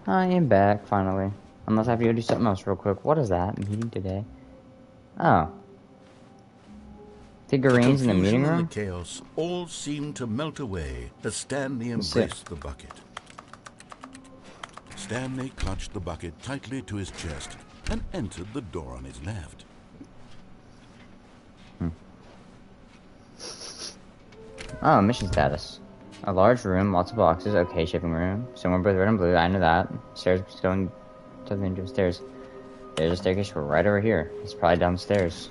I am back, finally. Unless I have to go do something else real quick. What is that? Meeting today? Oh. Figurines in the meeting room? And the chaos all seemed to melt away as Stanley embraced the bucket. Stanley clutched the bucket tightly to his chest and entered the door on his left. Oh, mission status. A large room, lots of boxes. Okay, shipping room. Somewhere both red and blue. I know that. Stairs going to the end of the stairs. There's a staircase right over here. It's probably downstairs.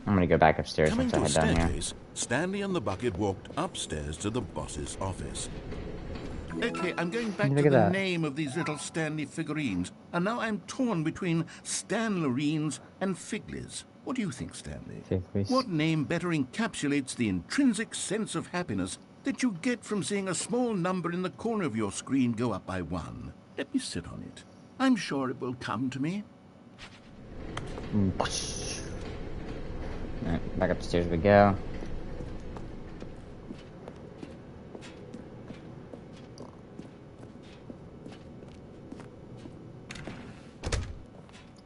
I'm gonna go back upstairs once I head down here. Stanley and the bucket walked upstairs to the boss's office. Okay, I'm going back Look to at the that. name of these little Stanley figurines, and now I'm torn between Stanlerines and Figlies. What do you think, Stanley? Figlies. What name better encapsulates the intrinsic sense of happiness that you get from seeing a small number in the corner of your screen go up by 1? Let me sit on it. I'm sure it will come to me. Alright, back upstairs we go.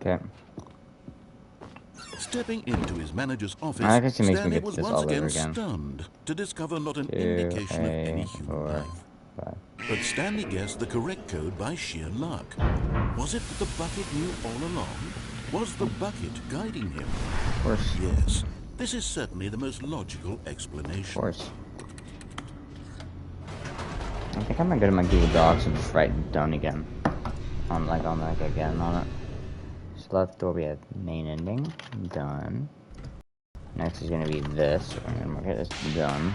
Okay. Stepping into his manager's office, I guess he makes me Stanley get was this once all over again again. stunned to discover not an 2, indication of 8, any human 4, life. 5. But Stanley guessed the correct code by sheer luck. Was it that the bucket knew all along? Was the bucket guiding him? Of course. Yes, this is certainly the most logical explanation. Of course. I think I'm gonna go to my Google Docs and just write it down again. On it. So left door we have main ending. Done. Next is gonna be this. So I'm gonna mark it as done.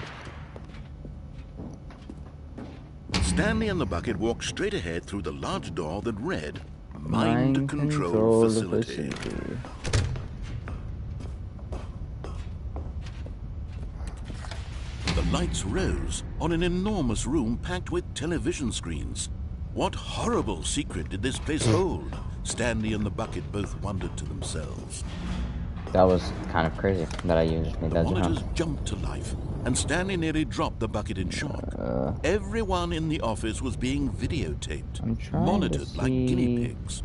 Stanley and the bucket walked straight ahead through the large door that read, Mind Control Facility. The lights rose on an enormous room packed with television screens. What horrible secret did this place hold? Stanley and the bucket both wondered to themselves. That was kind of crazy that I just made that jump. Monitors jumped to life, and Stanley nearly dropped the bucket in shock. Everyone in the office was being videotaped, monitored like guinea pigs.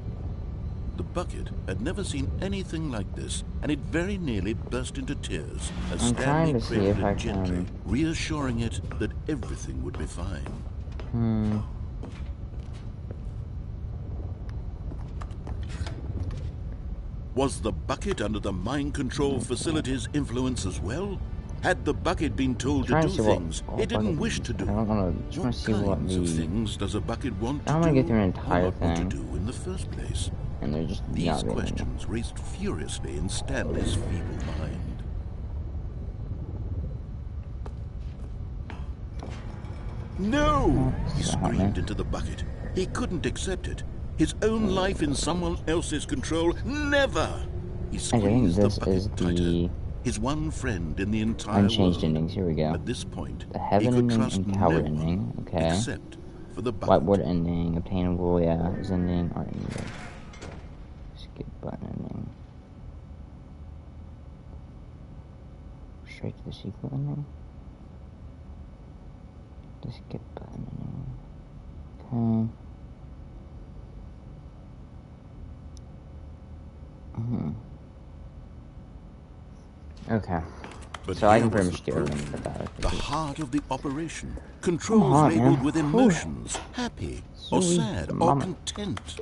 The bucket had never seen anything like this, and it very nearly burst into tears as Stanley cradled it gently, reassuring it that everything would be fine. Was the bucket under the mind control facility's influence as well? Had the bucket been told to do things it didn't wish to do? I just want to see what of things does a bucket want to do? I want to get through an entire what thing. to do in the first place? And they're just These questions raced furiously in Stanley's feeble mind. No! He screamed into the bucket. He couldn't accept it. His own life in someone else's control, never! He squeezed the bucket tighter. His one friend in the entire unchanged world. endings. Here we go. At this point, The heaven he could ending trust and no coward one ending. Okay. except for the bucket. Whiteboard ending. Obtainable. Yeah. Is ending. Art ending. Skip button ending. Straight to the sequel ending. The skip button ending. Okay. Okay. But so I can here pretty was much the do everything proof. with that. The heart of the operation. Controls on, labeled man. with emotions. Happy or Sweet sad or mama. content.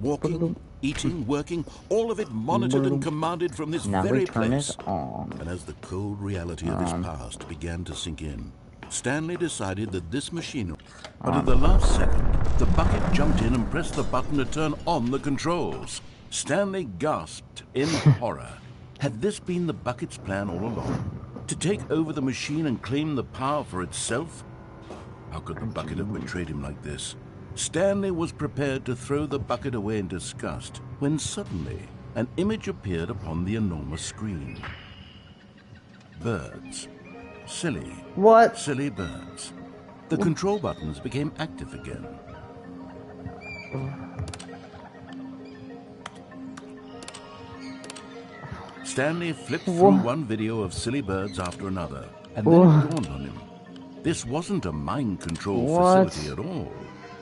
Walking, eating, working, all of it monitored and commanded from this Now very we turn place. it on. And as the cold reality of his past began to sink in, Stanley decided that this machinery... But at the last second, the bucket jumped in and pressed the button to turn on the controls. Stanley gasped in horror. Had this been the bucket's plan all along? To take over the machine and claim the power for itself? How could the bucket have betrayed him like this? Stanley was prepared to throw the bucket away in disgust when suddenly an image appeared upon the enormous screen. Birds. Silly. What? Silly birds. The control buttons became active again. Stanley flipped through one video of silly birds after another, and then it dawned on him. This wasn't a mind control What? facility at all.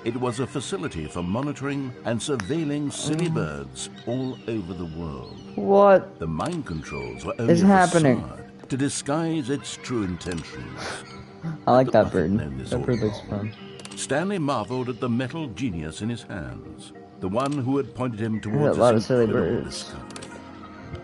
It was a facility for monitoring and surveilling silly birds all over the world. What The mind controls were only is a happening? facade to disguise its true intentions. I like Had the that Bucket bird. known this That all bird looks along? fun. Stanley marveled at the metal genius in his hands, the one who had pointed him There's towards a lot this of silly incredible birds. discovery.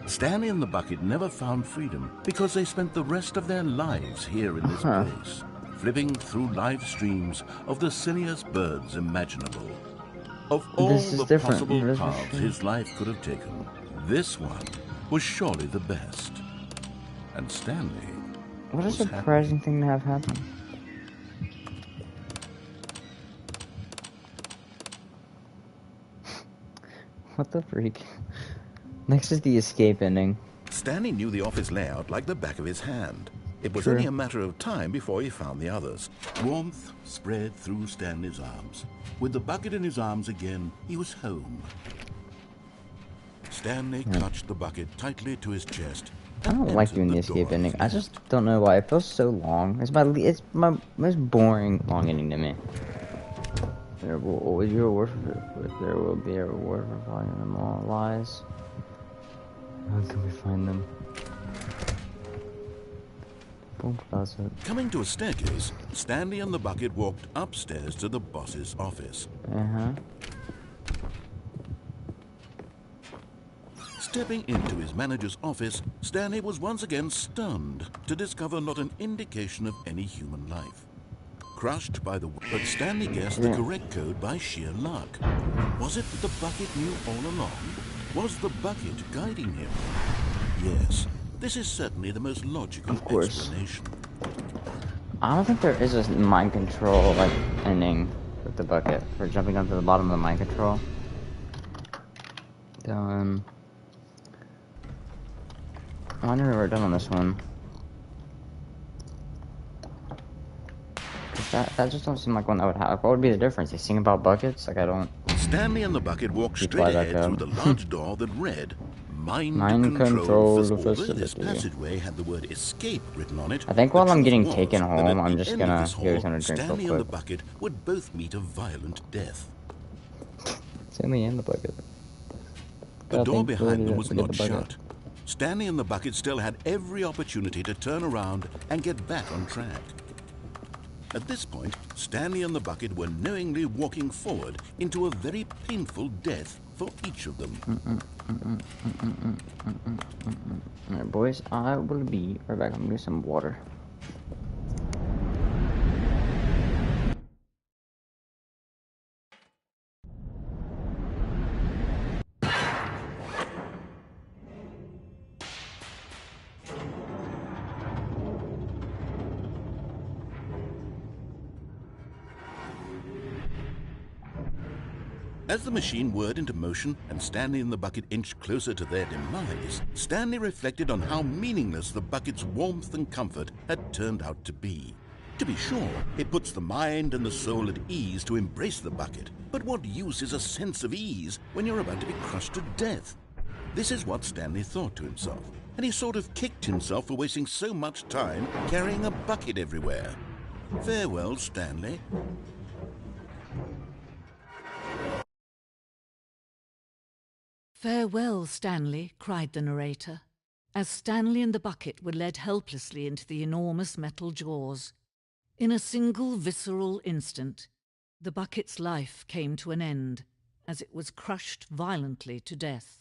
Stanley and the Bucket never found freedom because they spent the rest of their lives here in this place, flipping through live streams of the silliest birds imaginable. Of all the possible paths his life could have taken, this one was surely the best. And Stanley What a was surprising happy. thing to have happen. What the freak? Next is the escape ending. Stanley knew the office layout like the back of his hand. It was only a matter of time before he found the others. Warmth spread through Stanley's arms. With the Bucket in his arms again, he was home. Stanley clutched the Bucket tightly to his chest. I don't like doing the escape ending. I just don't know why. It feels so long. It's my most boring long ending to me. There will always be a reward for there will be a reward for finding them all lies. How can we find them? Coming to a staircase, Stanley and the Bucket walked upstairs to the boss's office. Stepping into his manager's office, Stanley was once again stunned to discover not an indication of any human life. Crushed by the... But Stanley guessed the correct code by sheer luck. Was it that the Bucket knew all along? Was the Bucket guiding him? Yes, this is certainly the most logical explanation. I don't think there is a mind control, like, ending with the Bucket for jumping up to the bottom of the mind control. Done. I wonder if we're done on this one. That just don't seem like one that would have. What would be the difference? They sing about buckets? Like, I don't... Stanley and the Bucket walked straight ahead through the large door that read Mind Control Facility. Although this passageway had the word escape written on it, I think while I'm getting taken home, I'm just gonna go somewhere to drink real quick. Stanley and the Bucket would both meet a violent death. Stanley and the Bucket. The door behind them was not shut. Stanley and the Bucket still had every opportunity to turn around and get back on track. At this point, Stanley and the Bucket were knowingly walking forward into a very painful death for each of them. Alright, boys, I will be right back. I'm gonna get some water. As the machine whirred into motion and Stanley and the Bucket inched closer to their demise, Stanley reflected on how meaningless the Bucket's warmth and comfort had turned out to be. To be sure, it puts the mind and the soul at ease to embrace the Bucket, but what use is a sense of ease when you're about to be crushed to death? This is what Stanley thought to himself, and he sort of kicked himself for wasting so much time carrying a bucket everywhere. Farewell, Stanley. "Farewell, Stanley," cried the narrator, as Stanley and the Bucket were led helplessly into the enormous metal jaws. In a single visceral instant, the Bucket's life came to an end, as it was crushed violently to death.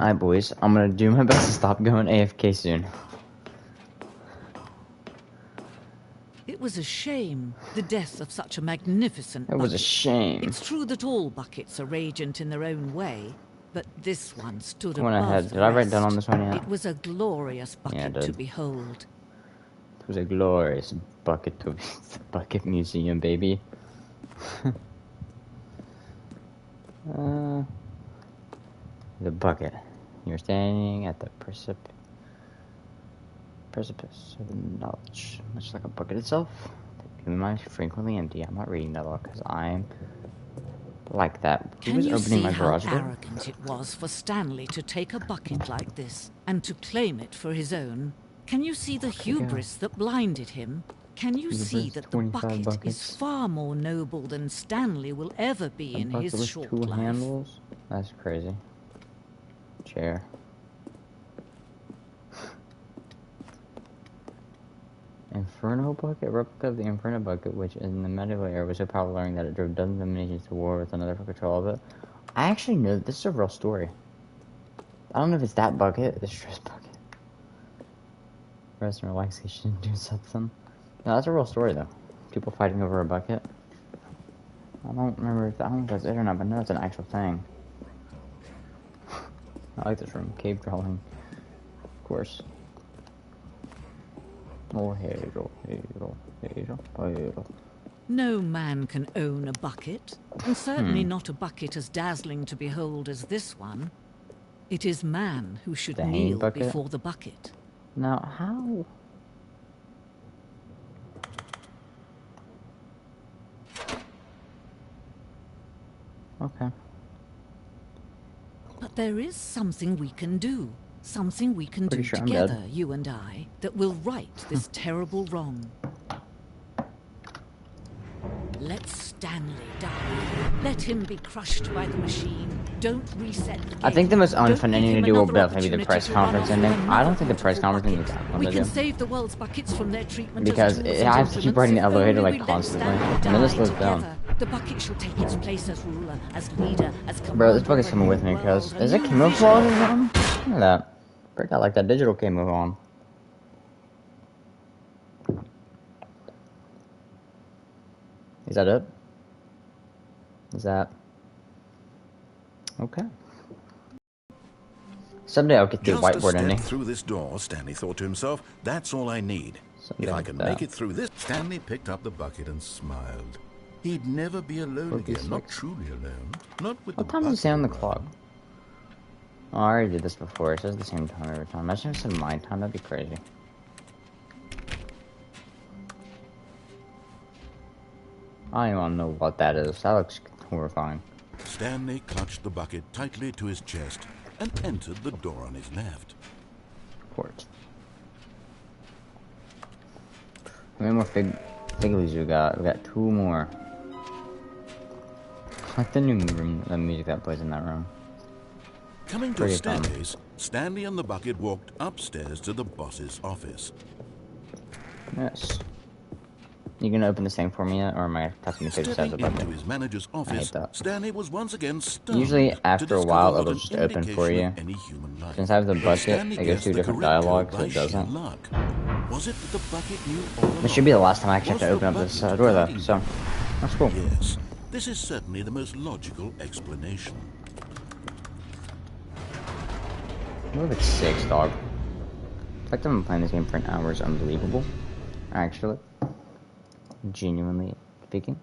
Alright, boys. I'm gonna do my best to stop going AFK soon. It was a shame, the death of such a magnificent bucket. It was a shame. It's true that all buckets are radiant in their own way, but this one stood I went above ahead. the Did I write rest. down on this one yet? It was a glorious bucket to behold. It was a glorious bucket to the bucket museum, baby. The bucket. You're standing at the precipice of knowledge, much like a bucket itself. The human is frequently empty. I'm not reading that all because I'm like that. Who was opening my garage door? Can you see how arrogant it was for Stanley to take a bucket like this and to claim it for his own? Can you see the hubris that blinded him? Can you see that the bucket is far more noble than Stanley will ever be in his short life? Handles? That's crazy. Chair. Inferno bucket? Replica of the Inferno bucket, which in the medieval era was so popular that it drove dozens of nations to war with another for control of it. I actually know this is a real story. I don't know if it's that bucket, the stress bucket. Rest and relaxation, do something. No, that's a real story though. People fighting over a bucket. I don't remember if I don't know if that's it or not, but no, it's an actual thing. I like this room. Cave drawing. Of course. Oh, hero. No man can own a bucket, and certainly not a bucket as dazzling to behold as this one. It is man who should kneel before the bucket. Now, how? Okay. But there is something we can do. Something we can do together, you and I, that will right this terrible wrong. Let Stanley die. Let him be crushed by the machine. Don't reset the game. I think the most unfun ending to do will definitely be the press conference ending. I don't think the press conference ending is that fun to do. We can save the world's buckets from their treatment because I have to keep riding the elevator like constantly. And then this slows down. The bucket shall take its place as ruler, as leader, as commander. Bro, this bucket's coming with me because is it camouflage or something? Look at that. I got like that digital camo on. Is that it? Is that okay? Someday I'll get the whiteboard ending. Through this door, Stanley thought to himself, that's all I need. If I can make it through this. Stanley picked up the bucket and smiled. He'd never be alone again, not truly alone. Not with the bucket. What time does it say on the clock? Oh, I already did this before. It says the same time every time. Imagine if it said my time, that'd be crazy. I don't even want to know what that is. That looks horrifying. Stanley clutched the bucket tightly to his chest and entered the door on his left. Port. How many more figlies we got? We got 2 more. I like the new room, the music that plays in that room. Coming to a staircase, Stanley and the bucket walked upstairs to the boss's office. Yes. You gonna open this thing for me yet, or am I having to take this out of the bucket? Into his manager's office, Stanley was once again stunned. Usually after a while it'll just open for you. Since I have the bucket, it goes through different dialogue, so it doesn't. Was it that the bucket knew all along? This should be the last time I actually have to open up this door though, so that's cool. Yes, this is certainly the most logical explanation. Move at 6, dog. The fact that I've been playing this game for an hour is unbelievable. Actually. Genuinely speaking.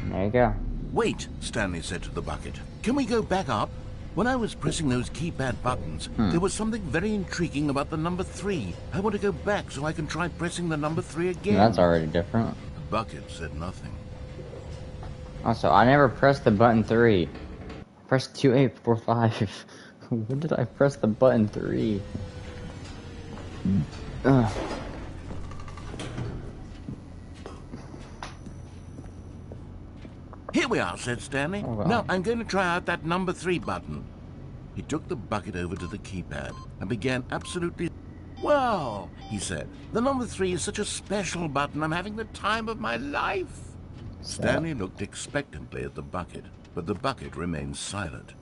There you go. Wait, Stanley said to the bucket. Can we go back up? When I was pressing those keypad buttons, there was something very intriguing about the number 3. I want to go back so I can try pressing the number 3 again. That's already different. The bucket said nothing. Also, I never pressed the button 3. I pressed 2, 8, 4, 5. When did I press the button 3? Ugh. Here we are, said Stanley. Oh, wow. Now I'm going to try out that number 3 button. He took the bucket over to the keypad and began absolutely... Well, he said, the number 3 is such a special button. I'm having the time of my life. Stanley looked expectantly at the bucket, but the bucket remained silent.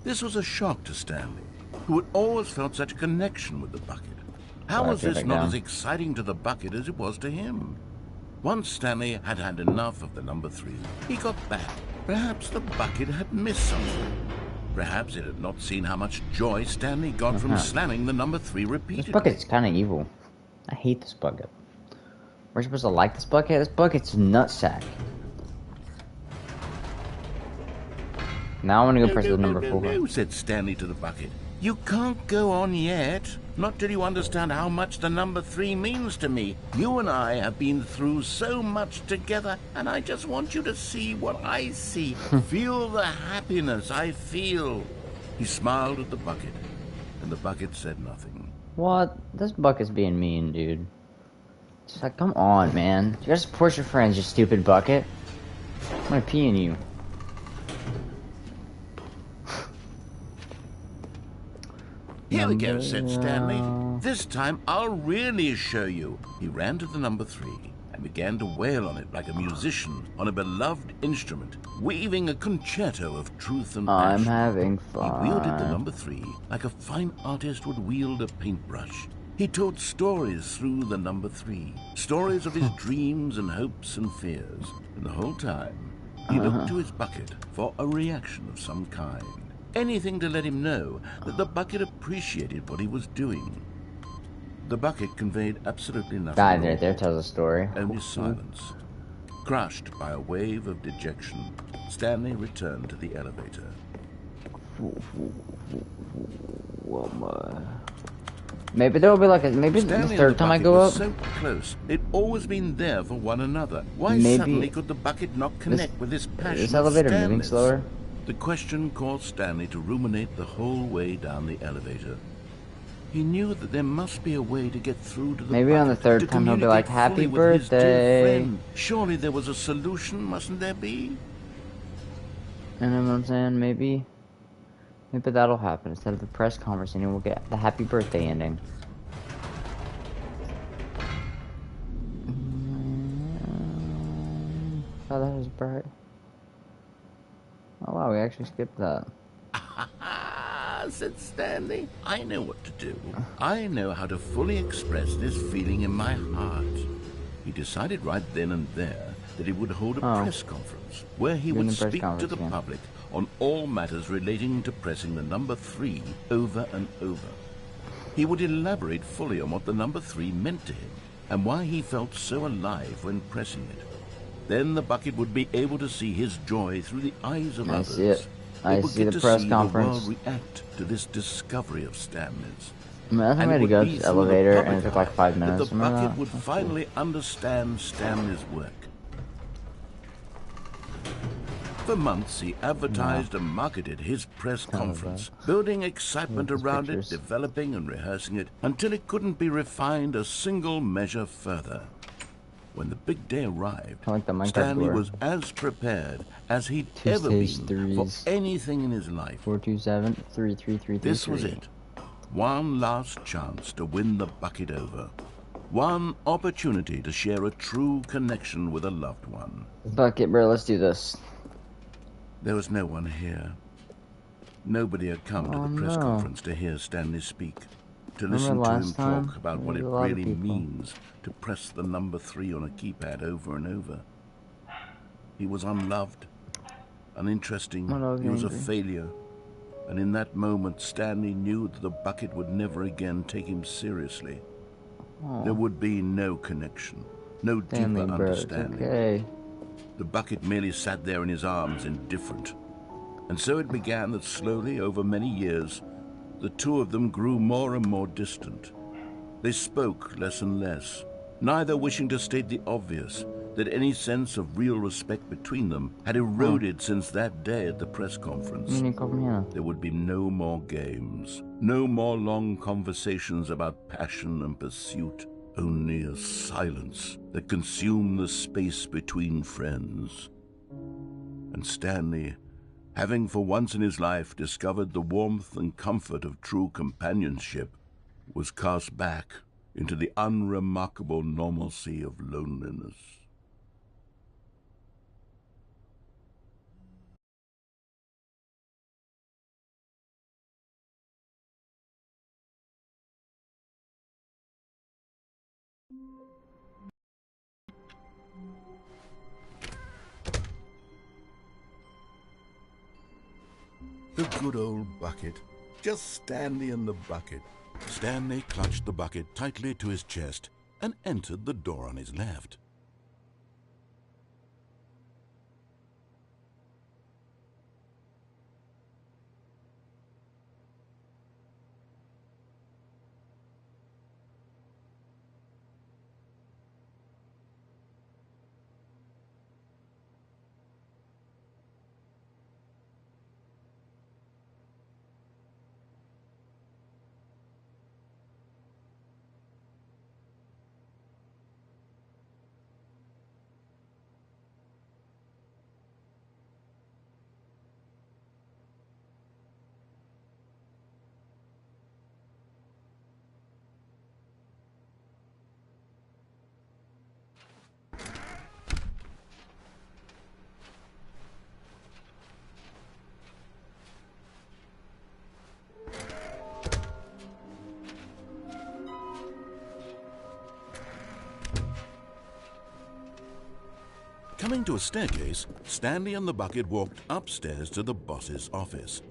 This was a shock to Stanley, who had always felt such a connection with the bucket. How was this not as exciting to the bucket as it was to him? Once Stanley had had enough of the number 3, he got back. Perhaps the bucket had missed something. Perhaps it had not seen how much joy Stanley got from slamming the number 3 repeatedly. This bucket's kind of evil. I hate this bucket. We're supposed to like this bucket? This bucket's nutsack. Now I want to go press the number 4. No, said Stanley to the bucket. You can't go on yet. Not till you understand how much the number 3 means to me. You and I have been through so much together, and I just want you to see what I see. Feel the happiness I feel. He smiled at the bucket, and the bucket said nothing. What? This bucket's being mean, dude. It's like, come on, man. You gotta support your friends, you stupid bucket. I'm gonna pee in you. Here we go, said Stanley. This time I'll really show you. He ran to the number 3 and began to wail on it like a musician on a beloved instrument, weaving a concerto of truth and passion. I'm having fun. He wielded the number 3 like a fine artist would wield a paintbrush. He told stories through the number 3, stories of his dreams and hopes and fears. And the whole time, he looked to his bucket for a reaction of some kind. Anything to let him know that the bucket appreciated what he was doing. The bucket conveyed absolutely nothing. Guy there tells a story. Only silence. Crushed by a wave of dejection, Stanley returned to the elevator. Maybe there'll be like a maybe the third time I go up. So close, they'd always been there for one another. Why suddenly could the bucket not connect with this passion? Is this elevator moving slower? The question caused Stanley to ruminate the whole way down the elevator. He knew that there must be a way to get through to the maybe on the third time he'll be like, "Happy birthday." Surely there was a solution, mustn't there be? You know what I'm saying? Maybe that'll happen. Instead of the press conference, and we'll get the happy birthday ending. Oh, that was bright. Oh wow, we actually skipped that. Said Stanley. I know what to do. I know how to fully express this feeling in my heart. He decided right then and there that he would hold a press conference where he would speak to the public on all matters relating to pressing the number 3 over and over. He would elaborate fully on what the number 3 meant to him and why he felt so alive when pressing it. Then the bucket would be able to see his joy through the eyes of others. See it. I see the press conference. The world react to this discovery of Stanley's. I mean, I had to go to the elevator, and it took like 5 minutes. The bucket would finally understand Stanley's work. For months, he advertised and marketed his press conference, building excitement around it, developing and rehearsing it, until it couldn't be refined a single measure further. When the big day arrived, Stanley was as prepared as he'd ever been for anything in his life. 427-33333. This was it. One last chance to win the bucket over. One opportunity to share a true connection with a loved one. Bucket, bro, let's do this. There was no one here. Nobody had come to the press conference to hear Stanley speak, to listen to him talk about what it really means to press the number 3 on a keypad over and over. He was unloved, uninteresting, he was a failure. And in that moment, Stanley knew that the bucket would never again take him seriously. There would be no connection, no deeper understanding. Okay. The bucket merely sat there in his arms, indifferent. And so it began that slowly, over many years, the two of them grew more and more distant. They spoke less and less, neither wishing to state the obvious, that any sense of real respect between them had eroded since that day at the press conference. There would be no more games, no more long conversations about passion and pursuit, only a silence that consumed the space between friends. And Stanley, having for once in his life discovered the warmth and comfort of true companionship, was cast back into the unremarkable normalcy of loneliness. The good old bucket. Just Stanley and the bucket. Stanley clutched the bucket tightly to his chest and entered the door on his left. Coming to a staircase, Stanley and the bucket walked upstairs to the boss's office.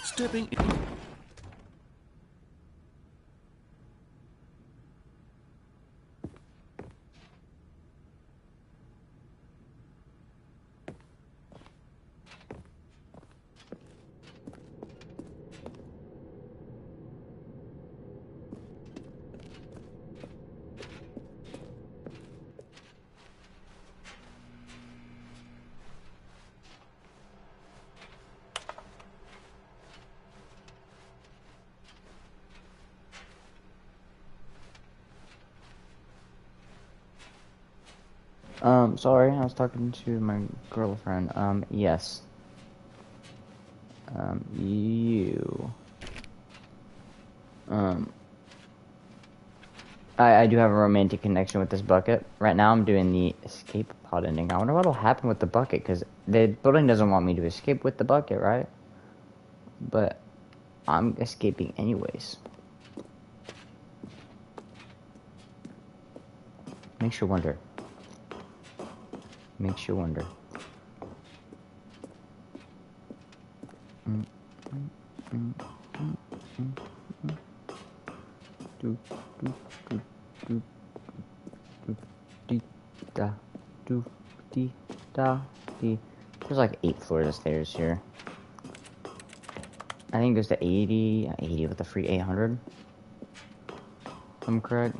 Stepping in. Sorry, I was talking to my girlfriend. Yes. I do have a romantic connection with this bucket. Right now I'm doing the escape pod ending. I wonder what'll happen with the bucket, because the building doesn't want me to escape with the bucket, right? But I'm escaping anyways. Makes you wonder. Makes you wonder. There's like 8 floors of stairs here. I think it goes to 80 with a free 800. If I'm correct.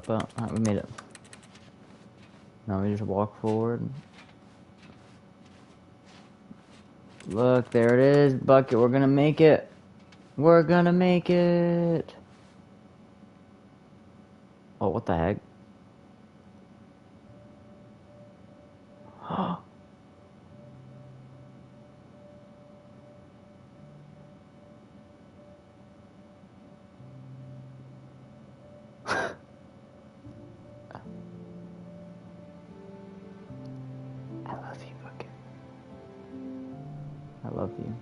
Alright, we made it. Now we just walk forward. Look, there it is, bucket. We're gonna make it. We're gonna make it. Oh, what the heck? I love you, bucket. I love you.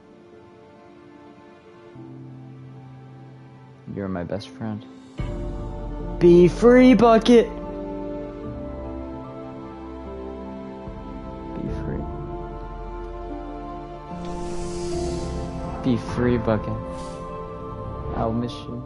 You're my best friend. Be free, bucket! Be free. Be free, bucket. I'll miss you.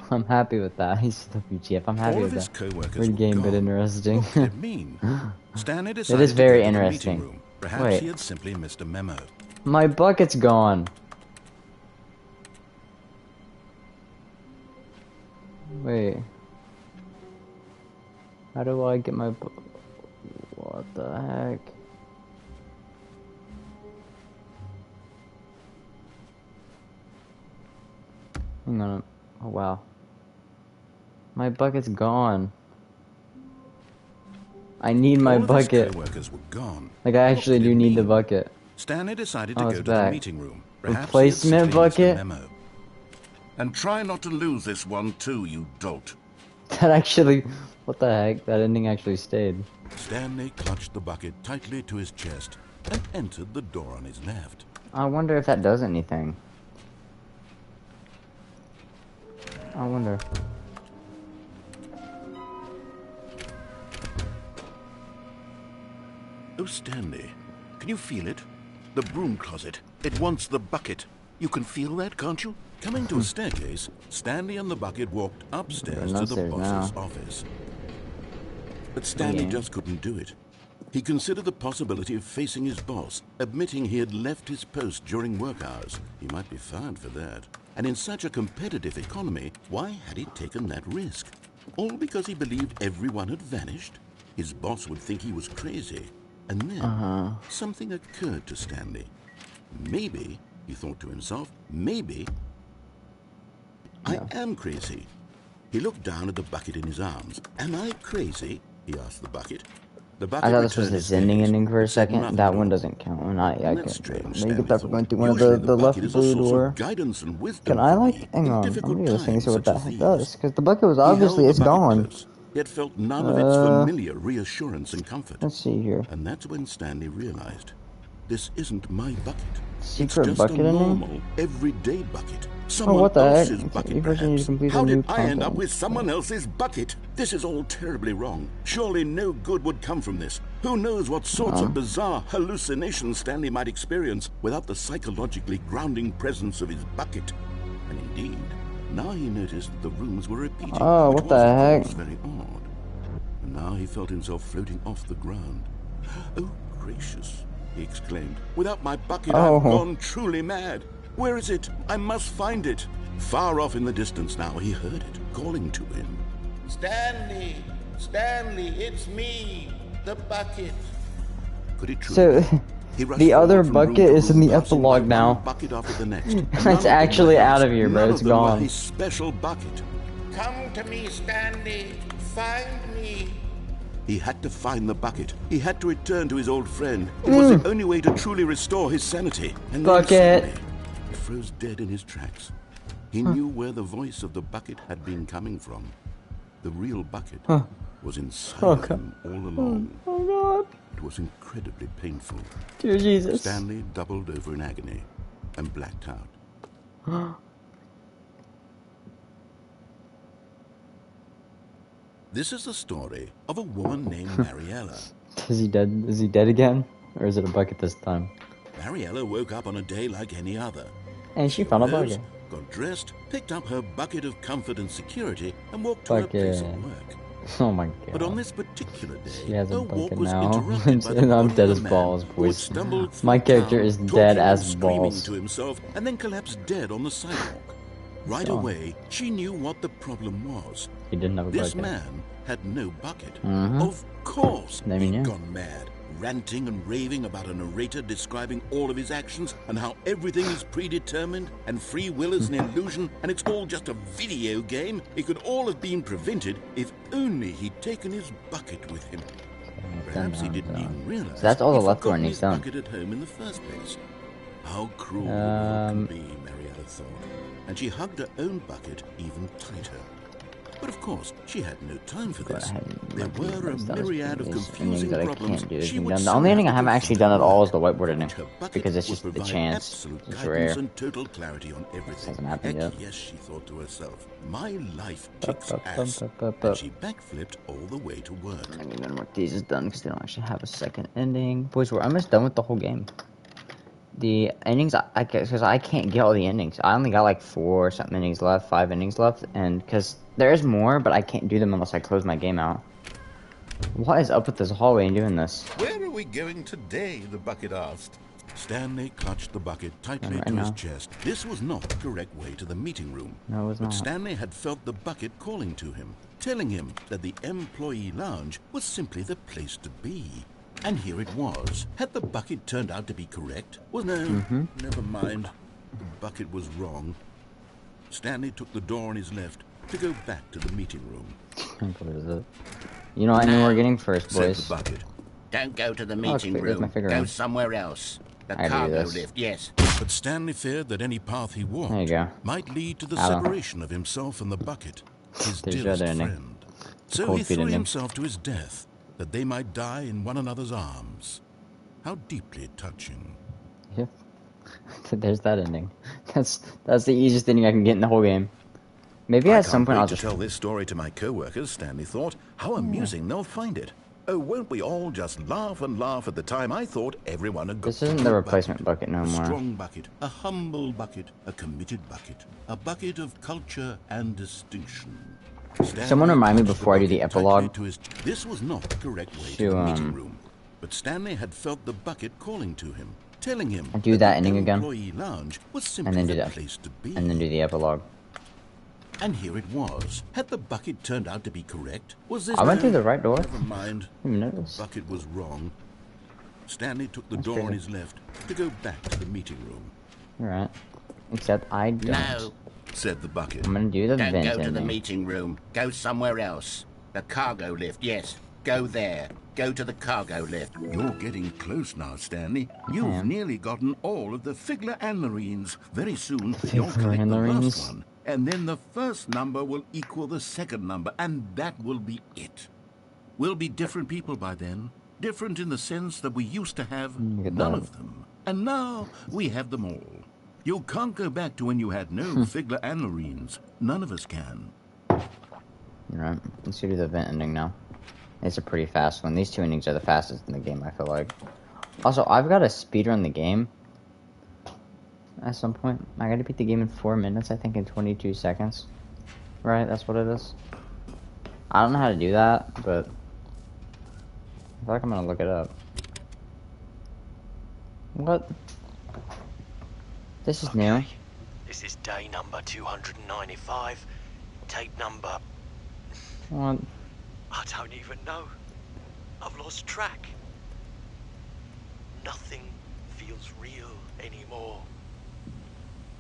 I'm happy with that. He's the WGF. I'm happy All with of his that. co-workers Weird were game, but gone. interesting. What could it mean? Stanley It decided is very to go to the interesting. meeting room. Perhaps Wait. he had simply missed a memo. My bucket's gone. Wait. How do I get my what the heck? Hang on. Oh wow. My bucket's gone. I need my All of bucket. his co-workers were gone. Like I actually What could do it need the mean? bucket. Stanley decided to Oh, go it's to the back. meeting room. Perhaps Replacement he had simply bucket? missed a memo. And try not to lose this one too, you dolt. That actually, what the heck? That ending actually stayed. Stanley clutched the bucket tightly to his chest and entered the door on his left. I wonder if that does anything. I wonder. Oh, Stanley, can you feel it? The broom closet. It wants the bucket. You can feel that, can't you? Coming to a staircase, Stanley and the bucket walked upstairs to the boss's office. But Stanley just couldn't do it. He considered the possibility of facing his boss, admitting he had left his post during work hours. He might be fired for that. And in such a competitive economy, why had he taken that risk? All because he believed everyone had vanished? His boss would think he was crazy. And then something occurred to Stanley. Maybe, he thought to himself, maybe I am crazy. He looked down at the bucket in his arms. Am I crazy? He asked the bucket. The bucket I thought this was his ending for a second. That one doesn't count. And I can't do it. Maybe that's going through one of the left blue door. Can I hang on? I'm gonna do this thing and see what that heck does. Because the bucket was obviously, it's gone. Yet felt none of its familiar reassurance and comfort. Let's see here. And that's when Stanley realized, this isn't my bucket. Secret it's just bucket a ending? normal, everyday bucket. Someone what the heck? else's bucket, You first need to complete How a new did I end up content. with someone else's bucket? This is all terribly wrong. Surely no good would come from this. Who knows what sorts of bizarre hallucinations Stanley might experience without the psychologically grounding presence of his bucket. And indeed, now he noticed that the rooms were repeating. Oh, which what the was, of heck? course, very odd. And now he felt himself floating off the ground. Oh, gracious, he exclaimed. Without my bucket, I've gone truly mad. Where is it? I must find it. Far off in the distance now, he heard it, calling to him. Stanley! Stanley, it's me! The bucket! Could it truly So, He rushed the other forward from room bucket to is in room, the passing epilogue by now. one bucket after the next. It's actually out of here, bro. It's None of them were gone. his special bucket. Come to me, Stanley! Find me! He had to find the bucket. He had to return to his old friend. It was the only way to truly restore his sanity. And Bucket. then suddenly, he froze dead in his tracks. He knew where the voice of the bucket had been coming from. The real bucket was inside of him all along. Oh god. It was incredibly painful. Dear Jesus. Stanley doubled over in agony and blacked out. This is the story of a woman named Mariella. Is he dead? Is he dead again? Or is it a bucket this time? Mariella woke up on a day like any other. And she found a Rose, bucket. got dressed, picked up her bucket of comfort and security, and walked to her place of work. Oh my god. But on this particular day, She has a her walk bucket was now. interrupted by the And I'm body dead of as a man balls, who had boys. stumbled through My character town, is talking dead and as screaming balls. to himself, and then collapsed dead on the sidewalk. Right away, she knew what the problem was. He didn't have a This bucket. man had no bucket. Mhm. Of course, I mean, he'd yeah. gone mad, ranting and raving about a narrator describing all of his actions and how everything is predetermined and free will is an illusion and it's all just a video game. It could all have been prevented if only he'd taken his bucket with him. Perhaps he didn't even realize So that's all the he'd left door forgotten and his he's done. bucket at home in the first place. How cruel the world can be, Mariella thought, and she hugged her own bucket even tighter. But of course, she had no time for this. There There were a myriad of confusing problems. She would The soon only have ending to I haven't go actually find done at all work. is the whiteboard ending, Her bucket because it's would just the provide chance. absolute It's guidance rare. and total clarity on everything. Hasn't happened Heck yet. yes, she thought to herself, my life kicks ass. And she backflipped all the way to work. I don't even know what these is done because they don't actually have a second ending. Boys, we're almost done with the whole game. The endings, I guess, because I can't get all the endings. I only got like 4 something endings left, 5 endings left, and because there's more, but I can't do them unless I close my game out. What is up with this hallway and doing this? Where are we going today? The bucket asked. Stanley clutched the bucket tightly Right to his now. chest. This was not the correct way to the meeting room. No, it was But not. Stanley had felt the bucket calling to him, telling him that the employee lounge was simply the place to be. And here it was. Had the bucket turned out to be correct? Well, no, never mind. The bucket was wrong. Stanley took the door on his left to go back to the meeting room. What is it? You know what I know we're getting first, Said boys. the bucket. Don't go to the Okay, meeting there's my room. figure Go in. somewhere else. The I do cargo this. lift, yes. But Stanley feared that any path he There you walked go. might lead to the Adam. separation of himself and the bucket, his There's your dearest other ending. friend. The So cold he feet threw ending. himself to his death, that they might die in one another's arms. How deeply touching. Yep. There's that ending. That's the easiest ending I can get in the whole game. Maybe I at some can't point wait I'll to just... tell this story to my co-workers, Stanley thought. How amusing they'll find it. Oh, won't we all just laugh and laugh at the time I thought everyone had got This a isn't the good replacement bucket no a more. strong bucket, a humble bucket, a committed bucket, a bucket of culture and distinction. Stanley Someone remind me clutched before I do the bucket tightly epilogue to his- This was not the correct way to to, the meeting room, but Stanley had felt the bucket calling to him, telling him do that the ending again. employee lounge was simply And then do the that. place to be. And then do the epilogue. And here it was. Had the bucket turned out to be correct? Was this... I went through the right door. Never mind. I didn't even notice. The bucket was wrong. Stanley took the That's door on crazy. his left to go back to the meeting room. Alright. Except I don't. No. Said the bucket. I'm gonna do the Don't vent go to the ending. meeting room. Go somewhere else. The cargo lift, yes. Go there. Go to the cargo lift. You're getting close now, Stanley. You've am. nearly gotten all of the Figler and Marines. Very soon, you'll Figler collect and the Marines. last one. And then the first number will equal the second number, and that will be it. We'll be different people by then. Different in the sense that we used to have Look at none that. of them. And now we have them all. You can't go back to when you had no Figler and Marines. None of us can. Alright. Let's do the vent ending now. It's a pretty fast one. These 2 endings are the fastest in the game, I feel like. Also, I've got to speedrun the game. At some point. I gotta beat the game in 4 minutes, I think, in 22 seconds. Right? That's what it is. I don't know how to do that, but I feel like I'm gonna look it up. What? This is new. This is day number 295. Tape number... What? I don't even know. I've lost track. Nothing feels real anymore.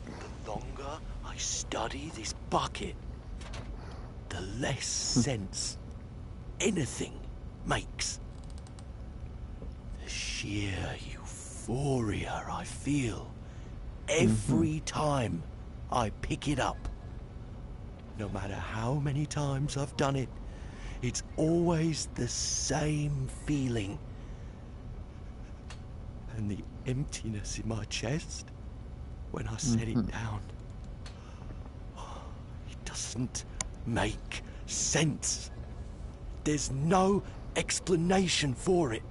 The longer I study this bucket, the less sense anything makes. The sheer euphoria I feel every time I pick it up. No matter how many times I've done it, it's always the same feeling. And the emptiness in my chest when I set it down. It doesn't make sense. There's no explanation for it.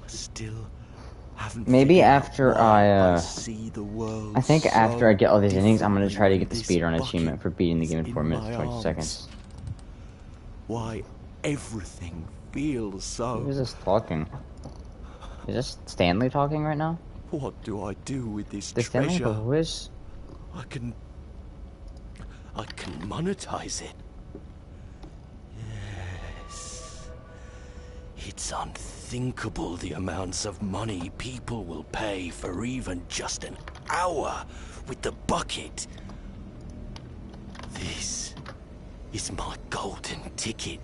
I still haven't Maybe figured out after why I see the world I think after so I get all these endings, I'm gonna try to get the differently. speedrun This achievement for beating the game in bucket 4 in minutes my 20 arms. seconds. Why everything feels so... Who's this talking? Is this Stanley talking right now? What do I do with this The Stanley treasure? who is? I can monetize it. Yes. It's unthinkable the amounts of money people will pay for even just an hour with the bucket. This is my golden ticket.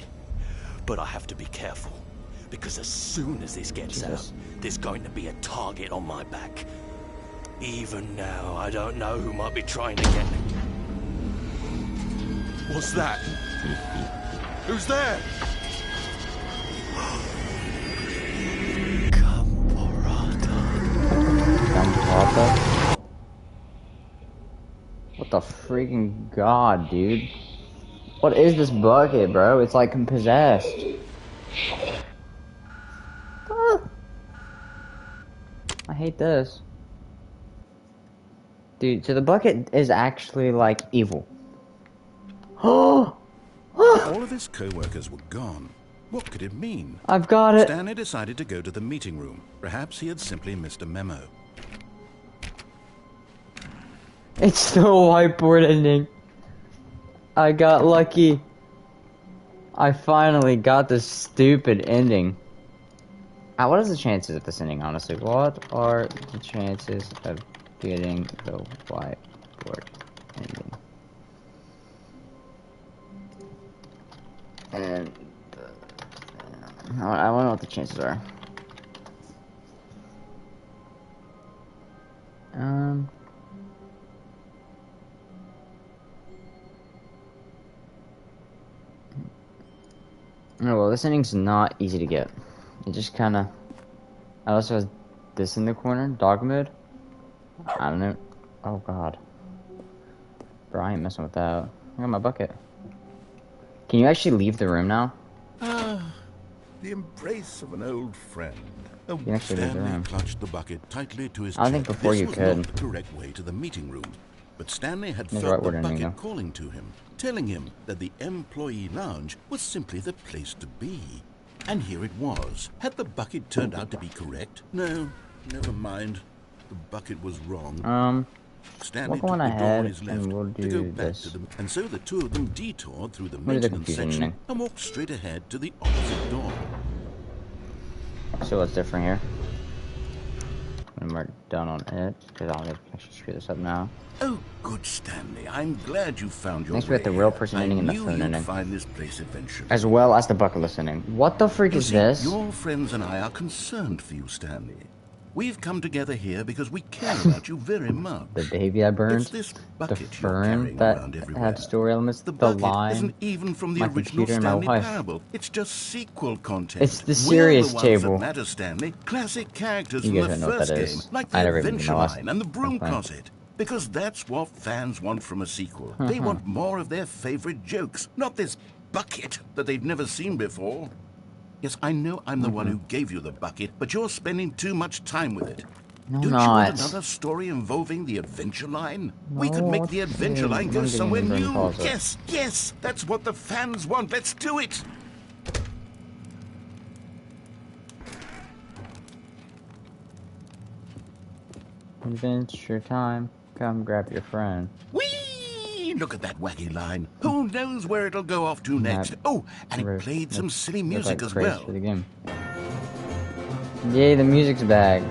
But I have to be careful, because as soon as this gets out, there's going to be a target on my back. Even now, I don't know who might be trying to get me. What's that? Who's there? What the freaking god, dude? What is this bucket, bro? It's like possessed. Ah. I hate this. Dude, so the bucket is actually like evil. All of his co-workers were gone. What could it mean? I've got it. Stanley decided to go to the meeting room. Perhaps he had simply missed a memo. It's the whiteboard ending. I got lucky. I finally got this stupid ending. What is the chances of this ending, honestly? What are the chances of getting the whiteboard ending? And I wonder what the chances are. Oh, well, this ending's not easy to get. It just kind of... I also has this in the corner, dog mode. I don't know. Oh, God. Bro, I ain't messing with that. I got my bucket. Can you actually leave the room now? The embrace of an old friend. You can actually leave the room. Clutched the bucket tightly to his I think chest. before you This could. was not the correct way to the meeting room. But Stanley had There's felt the whiteboard ending, bucket though. calling to him, telling him that the employee lounge was simply the place to be. And here it was. Had the bucket turned out to be correct? No, never mind. The bucket was wrong. Stanley we're going took the door on ahead his left and we'll to go do back this. to them, and so the two of them detoured through the What is the maintenance confusion section ending? and walked straight ahead to the opposite door. So what's different here? When we're done on it, because I'll actually screw this up now. Oh, good, Stanley. I'm glad you found your Next we way have the real here. person ending and the I knew phone you'd ending. find this place eventually. As well as the bucketless ending. What the freak You is see, this? your friends and I are concerned for you, Stanley. We've come together here because we care about you very much. The baby I burned, It's this the bucket you're fern carrying that around everywhere. had story elements, The the bucket line, isn't even from the my original computer, and my Stanley wife. Parable. It's just sequel content. It's the We're serious the ones table. that matter, Stanley. Classic characters You from guys the don't know what first that game, is. like I the never even adventure know last line and the broom time. closet. Because that's what fans want from a sequel. They want more of their favorite jokes, not this bucket that they've never seen before. Yes, I know I'm the one who gave you the bucket, but you're spending too much time with it. No, Don't not. you want another story involving the adventure line? We could make the adventure line go I'm getting somewhere in the new. closet. Yes, yes, that's what the fans want. Let's do it. Adventure time. Come grab your friend. Whee! Look at that wacky line. Who knows where it'll go off to next? Oh, and it played some silly music as well. For the game. Yay, the music's back.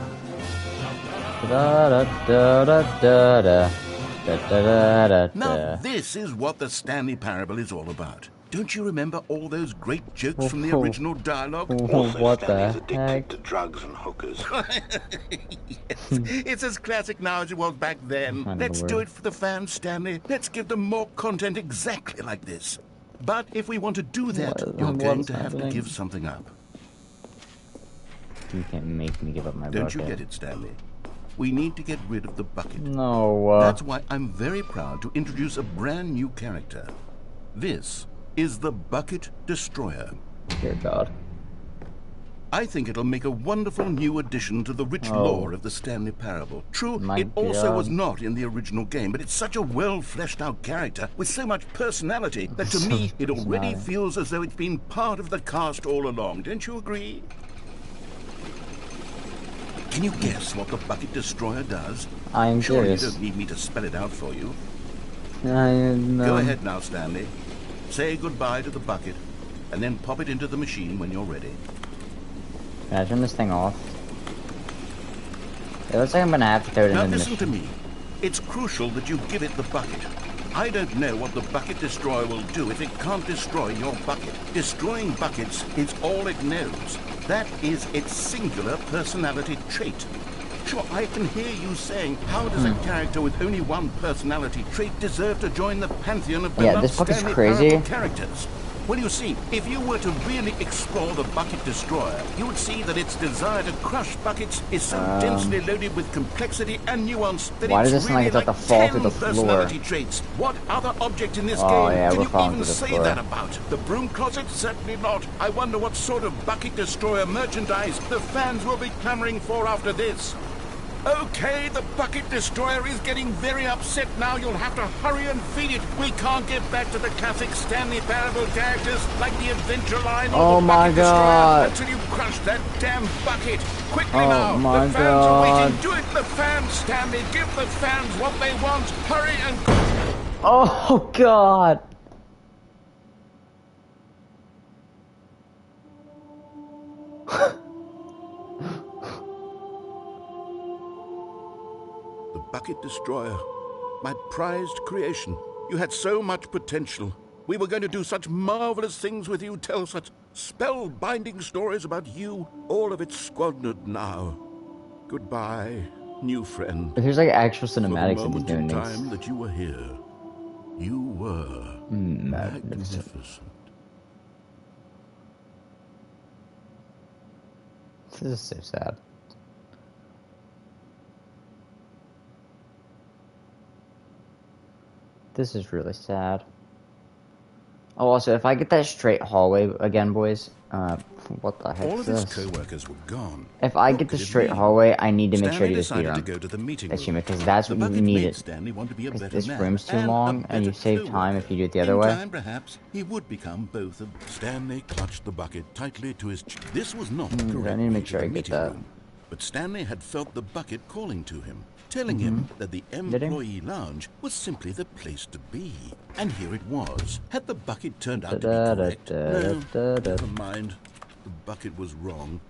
Da da da da da da da da Now, da. this is what the Stanley Parable is all about. Don't you remember all those great jokes from the original dialogue? What the heck? To drugs and hookers. Yes, it's as classic now as it was back then. Kind of Let's do weird. it for the fans, Stanley. Let's give them more content exactly like this. But if we want to do that, you're going to have to give something up. You can't make me give up my bucket. Don't you get it, Stanley? We need to get rid of the bucket. No. That's why I'm very proud to introduce a brand new character. This is the Bucket Destroyer. Dear God. I think it'll make a wonderful new addition to the rich lore of the Stanley Parable. True, My it also God. was not in the original game, but it's such a well-fleshed-out character with so much personality that to me it already Personality. feels as though it's been part of the cast all along. Don't you agree? Can you guess what the Bucket Destroyer does? I am Surely you curious. don't need me to spell it out for you. No. Go ahead now, Stanley. Say goodbye to the bucket, and then pop it into the machine when you're ready. Can I turn this thing off? It looks like I'm gonna have to throw it Now in the listen to machine. me. It's crucial that you give it the bucket. I don't know what the Bucket Destroyer will do if it can't destroy your bucket. Destroying buckets is all it knows. That is its singular personality trait. Sure, I can hear you saying, how does a character with only one personality trait deserve to join the pantheon of beloved Stanley Parable characters? Well, you see, if you were to really explore the Bucket Destroyer, you would see that its desire to crush buckets is so densely loaded with complexity and nuance that it's really like 10 personality traits. What other object in this game can you even say that about? The broom closet? Certainly not. I wonder what sort of Bucket Destroyer merchandise the fans will be clamoring for after this. Okay, the Bucket Destroyer is getting very upset now. You'll have to hurry and feed it. We can't get back to the classic Stanley Parable characters like the Adventure Line or the Bucket Destroyer until you crush that damn bucket. Quickly now. The fans are waiting. Do it, the fans, Stanley. Give the fans what they want. Hurry and... Oh, God. Bucket Destroyer, my prized creation. You had so much potential. We were going to do such marvelous things with you, tell such spellbinding stories about you. All of it squandered now. Goodbye, new friend. If there's like actual cinematics of these doing time that you were here, you were magnificent. This is so sad. This is really sad. Oh, also, if I get that straight hallway again, boys, what the heck All is of this? his co-workers were gone. If I get the straight hallway, I need to make sure I do the speed run. Because that's what you need it. Because this room's too long, and you save time if you do it the other way. In time, perhaps, he would become both of... Stanley clutched the bucket tightly to his... This was not correct. I need to make sure I get that. But Stanley had felt the bucket calling to him, telling him that the employee lounge was simply the place to be. And here it was. Had the bucket turned out to be correct? No, never mind. The bucket was wrong.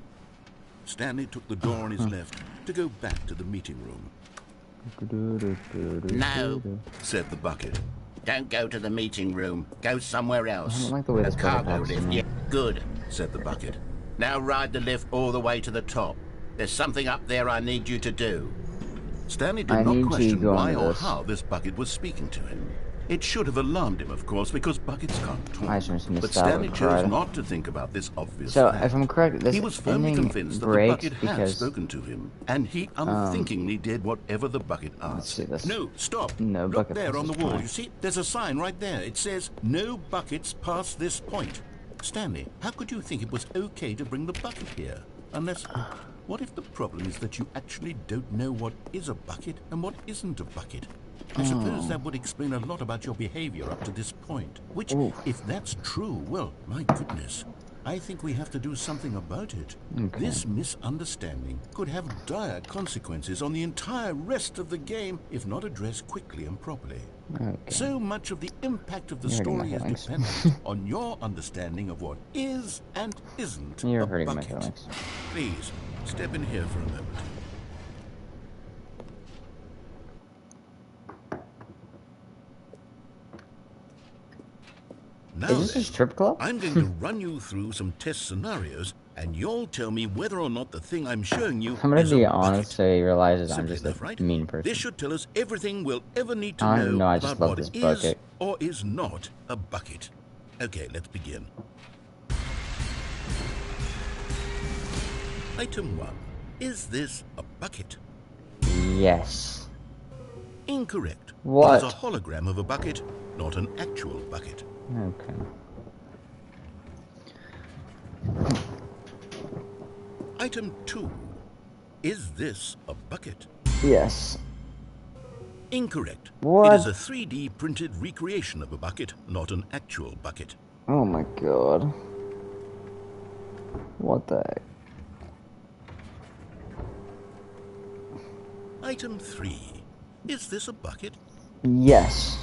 Stanley took the door on his left to go back to the meeting room. No, said the bucket. Don't go to the meeting room. Go somewhere else. I don't like the way this cargo bucket lift. Yeah, good, said the bucket. Now ride the lift all the way to the top. There's something up there I need you to do. Stanley did not question why or how this bucket was speaking to him. It should have alarmed him, of course, because buckets can't talk. But Stanley chose not to think about this obvious fact. If I'm correct, this he was firmly convinced that the bucket had spoken to him, and he unthinkingly did whatever the bucket asked. No, stop. No Look there on the wall. You see, there's a sign right there. It says, "No buckets past this point." Stanley, how could you think it was okay to bring the bucket here? Unless... What if the problem is that you actually don't know what is a bucket and what isn't a bucket? I suppose that would explain a lot about your behavior up to this point. Which, if that's true, well, my goodness, I think we have to do something about it. Okay. This misunderstanding could have dire consequences on the entire rest of the game if not addressed quickly and properly. Okay. So much of the impact of the story is dependent on your understanding of what is and isn't a bucket. Please, step in here for a moment. Now is this a strip club? I'm going to run you through some test scenarios, and you'll tell me whether or not the thing I'm showing you I'm gonna be honest so he realizes I'm just a mean person. This should tell us everything we'll ever need to know about what is or is not a bucket. Okay, let's begin. Item 1. Is this a bucket? Yes. Incorrect. What? It is a hologram of a bucket, not an actual bucket. Okay. Item 2. Is this a bucket? Yes. Incorrect. What? It is a 3D printed recreation of a bucket, not an actual bucket. Oh my god. What the heck? Item 3. Is this a bucket? Yes.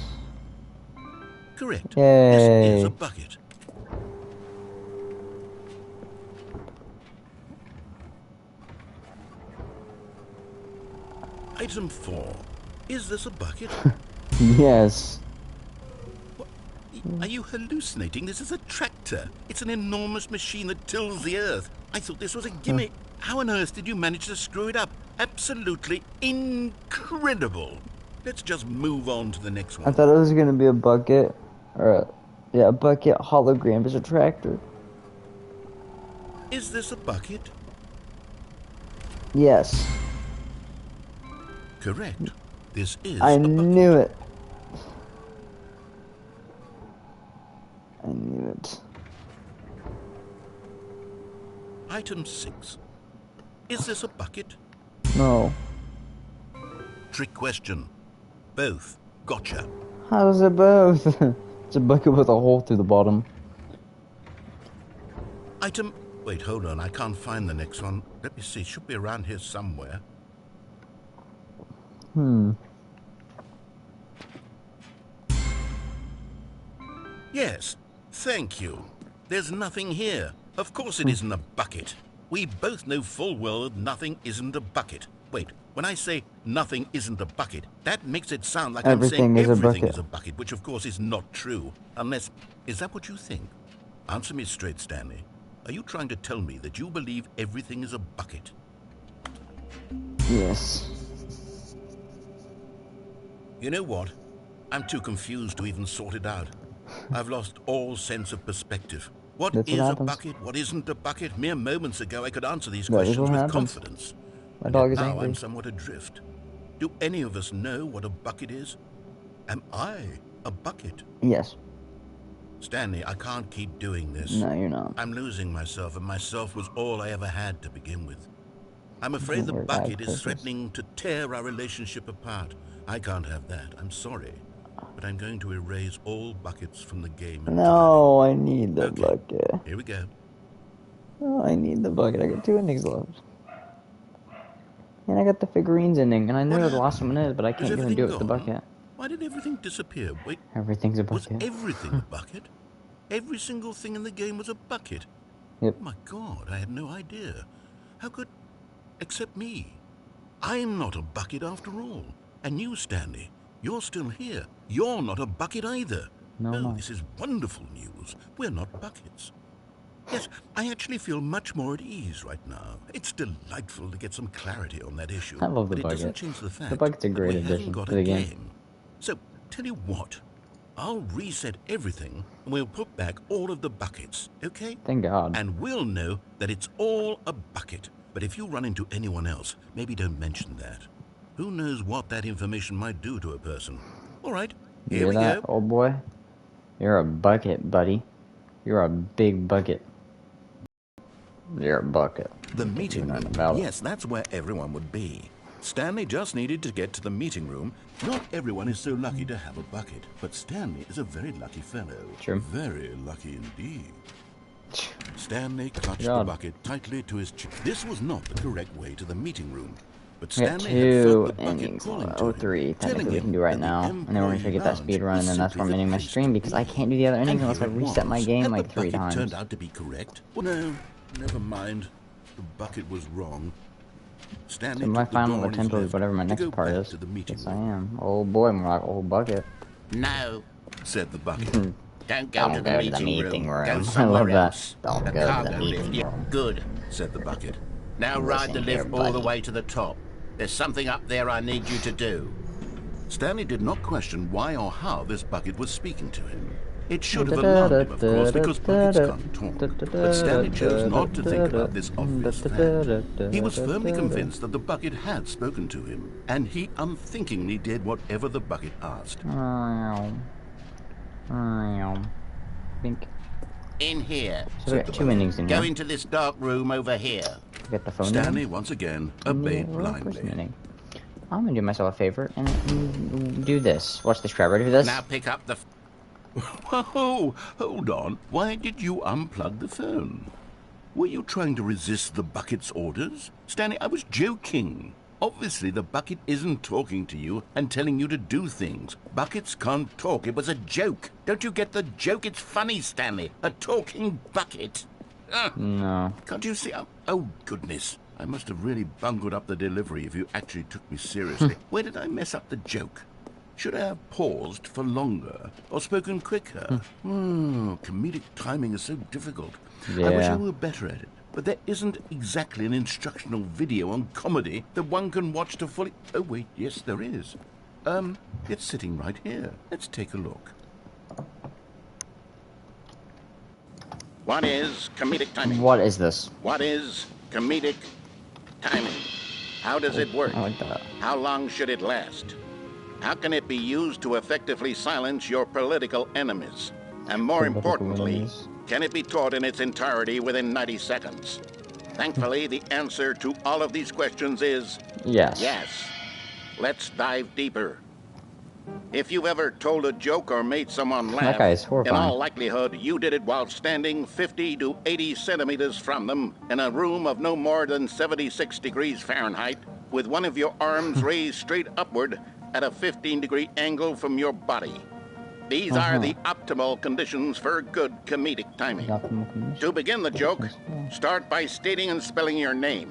Correct. Yay. This is a bucket. Item 4. Is this a bucket? Yes. What? Are you hallucinating? This is a tractor. It's an enormous machine that tills the earth. I thought this was a gimmick. How on earth did you manage to screw it up? Absolutely incredible. Let's just move on to the next one. I thought it was gonna be a bucket, or a bucket hologram as a tractor. Is this a bucket? Yes. Correct. This is I a bucket. knew it. I knew it. Item 6. Is this a bucket? No. Trick question. Both. Gotcha. How's it both? It's a bucket with a hole through the bottom. Item... Wait, hold on. I can't find the next one. Let me see. Should be around here somewhere. Yes. Thank you. There's nothing here. Of course it isn't a bucket. We both know full well that nothing isn't a bucket. Wait, when I say nothing isn't a bucket, that makes it sound like I'm saying everything is a bucket, which of course is not true. Unless... Is that what you think? Answer me straight, Stanley. Are you trying to tell me that you believe everything is a bucket? Yes. You know what? I'm too confused to even sort it out. I've lost all sense of perspective. What is a bucket? What isn't a bucket? Mere moments ago I could answer these questions with confidence. My dog is now angry. I'm somewhat adrift. Do any of us know what a bucket is? Am I a bucket? Yes. Stanley, I can't keep doing this. No, you're not. I'm losing myself, and myself was all I ever had to begin with. I'm afraid the bucket is threatening to tear our relationship apart. I can't have that. I'm sorry. But I'm going to erase all buckets from the game entirely. No, I need the bucket. Here we go. Oh, I need the bucket. I got 2 endings left. And I got the figurines ending, and I know the last one is, but I can't even do it with the bucket. Why did everything disappear? Wait. Everything's a bucket. Was everything a bucket? Every single thing in the game was a bucket? Yep. Oh my God, I had no idea. How could... Except me. I'm not a bucket after all. And you, Stanley, you're still here. You're not a bucket either. No. This is wonderful news. We're not buckets. Yes, I actually feel much more at ease right now. It's delightful to get some clarity on that issue. I love the but bucket. It doesn't change the fact the bucket's a great that we addition got to the a game. So, tell you what. I'll reset everything, and we'll put back all of the buckets, okay? Thank God. And we'll know that it's all a bucket. But if you run into anyone else, maybe don't mention that. Who knows what that information might do to a person. All right, here we go. Old boy? You're a bucket, buddy. You're a big bucket. You're a bucket. The meeting room. Yes, that's where everyone would be. Stanley just needed to get to the meeting room. Not everyone is so lucky to have a bucket, but Stanley is a very lucky fellow. True. Very lucky indeed. Stanley clutched the bucket tightly to his chest. This was not the correct way to the meeting room. But Stanley had felt the bucket calling to him, 03, technically we can do right now. And then we're going to get that speed run, and then that's where I'm ending my stream, because I can't do the other endings unless I reset my game like 3 times. Turned out to be correct. Well, no, never mind. The bucket was wrong. Stanley so my final attempt is whatever my next part is. Yes, I am. Old boy, more like old bucket. No, said the bucket. Don't go to the meeting room. Go I love somewhere that. else. Don't the go cargo to the lift. meeting Yeah, room. good, said the bucket. Now ride the lift all the way to the top. There's something up there I need you to do. Stanley did not question why or how this bucket was speaking to him. It should have alarmed him, of course, because buckets can't talk. But Stanley chose not to think about this obvious fact. He was firmly convinced that the bucket had spoken to him, and he unthinkingly did whatever the bucket asked. Think. In here. So we got 2 endings in here. Go into this dark room over here. Get the phone Stanley in. once again obeyed blindly. I'm gonna do myself a favor and do this. Watch this crap. Ready for this? Now pick up the... Whoa, hold on. Why did you unplug the phone? Were you trying to resist the bucket's orders? Stanley, I was joking. Obviously, the bucket isn't talking to you and telling you to do things. Buckets can't talk. It was a joke. Don't you get the joke? It's funny, Stanley. A talking bucket. No. Can't you see? Oh, goodness. I must have really bungled up the delivery if you actually took me seriously. Where did I mess up the joke? Should I have paused for longer or spoken quicker? Comedic timing is so difficult. Yeah. I wish I were better at it. but there isn't exactly an instructional video on comedy that one can watch to fully... Oh, wait, yes, there is. It's sitting right here. Let's take a look. What is comedic timing? What is this? What is comedic timing? How does it work? I like that. How long should it last? How can it be used to effectively silence your political enemies? And more importantly, can it be taught in its entirety within 90 seconds? Thankfully, the answer to all of these questions is yes. Yes. Let's dive deeper. If you've ever told a joke or made someone laugh, that guy is horrifying. in all likelihood, you did it while standing 50 to 80 centimeters from them in a room of no more than 76 degrees Fahrenheit, with one of your arms raised straight upward at a 15-degree angle from your body. These are the optimal conditions for good comedic timing. To begin the joke, start by stating and spelling your name.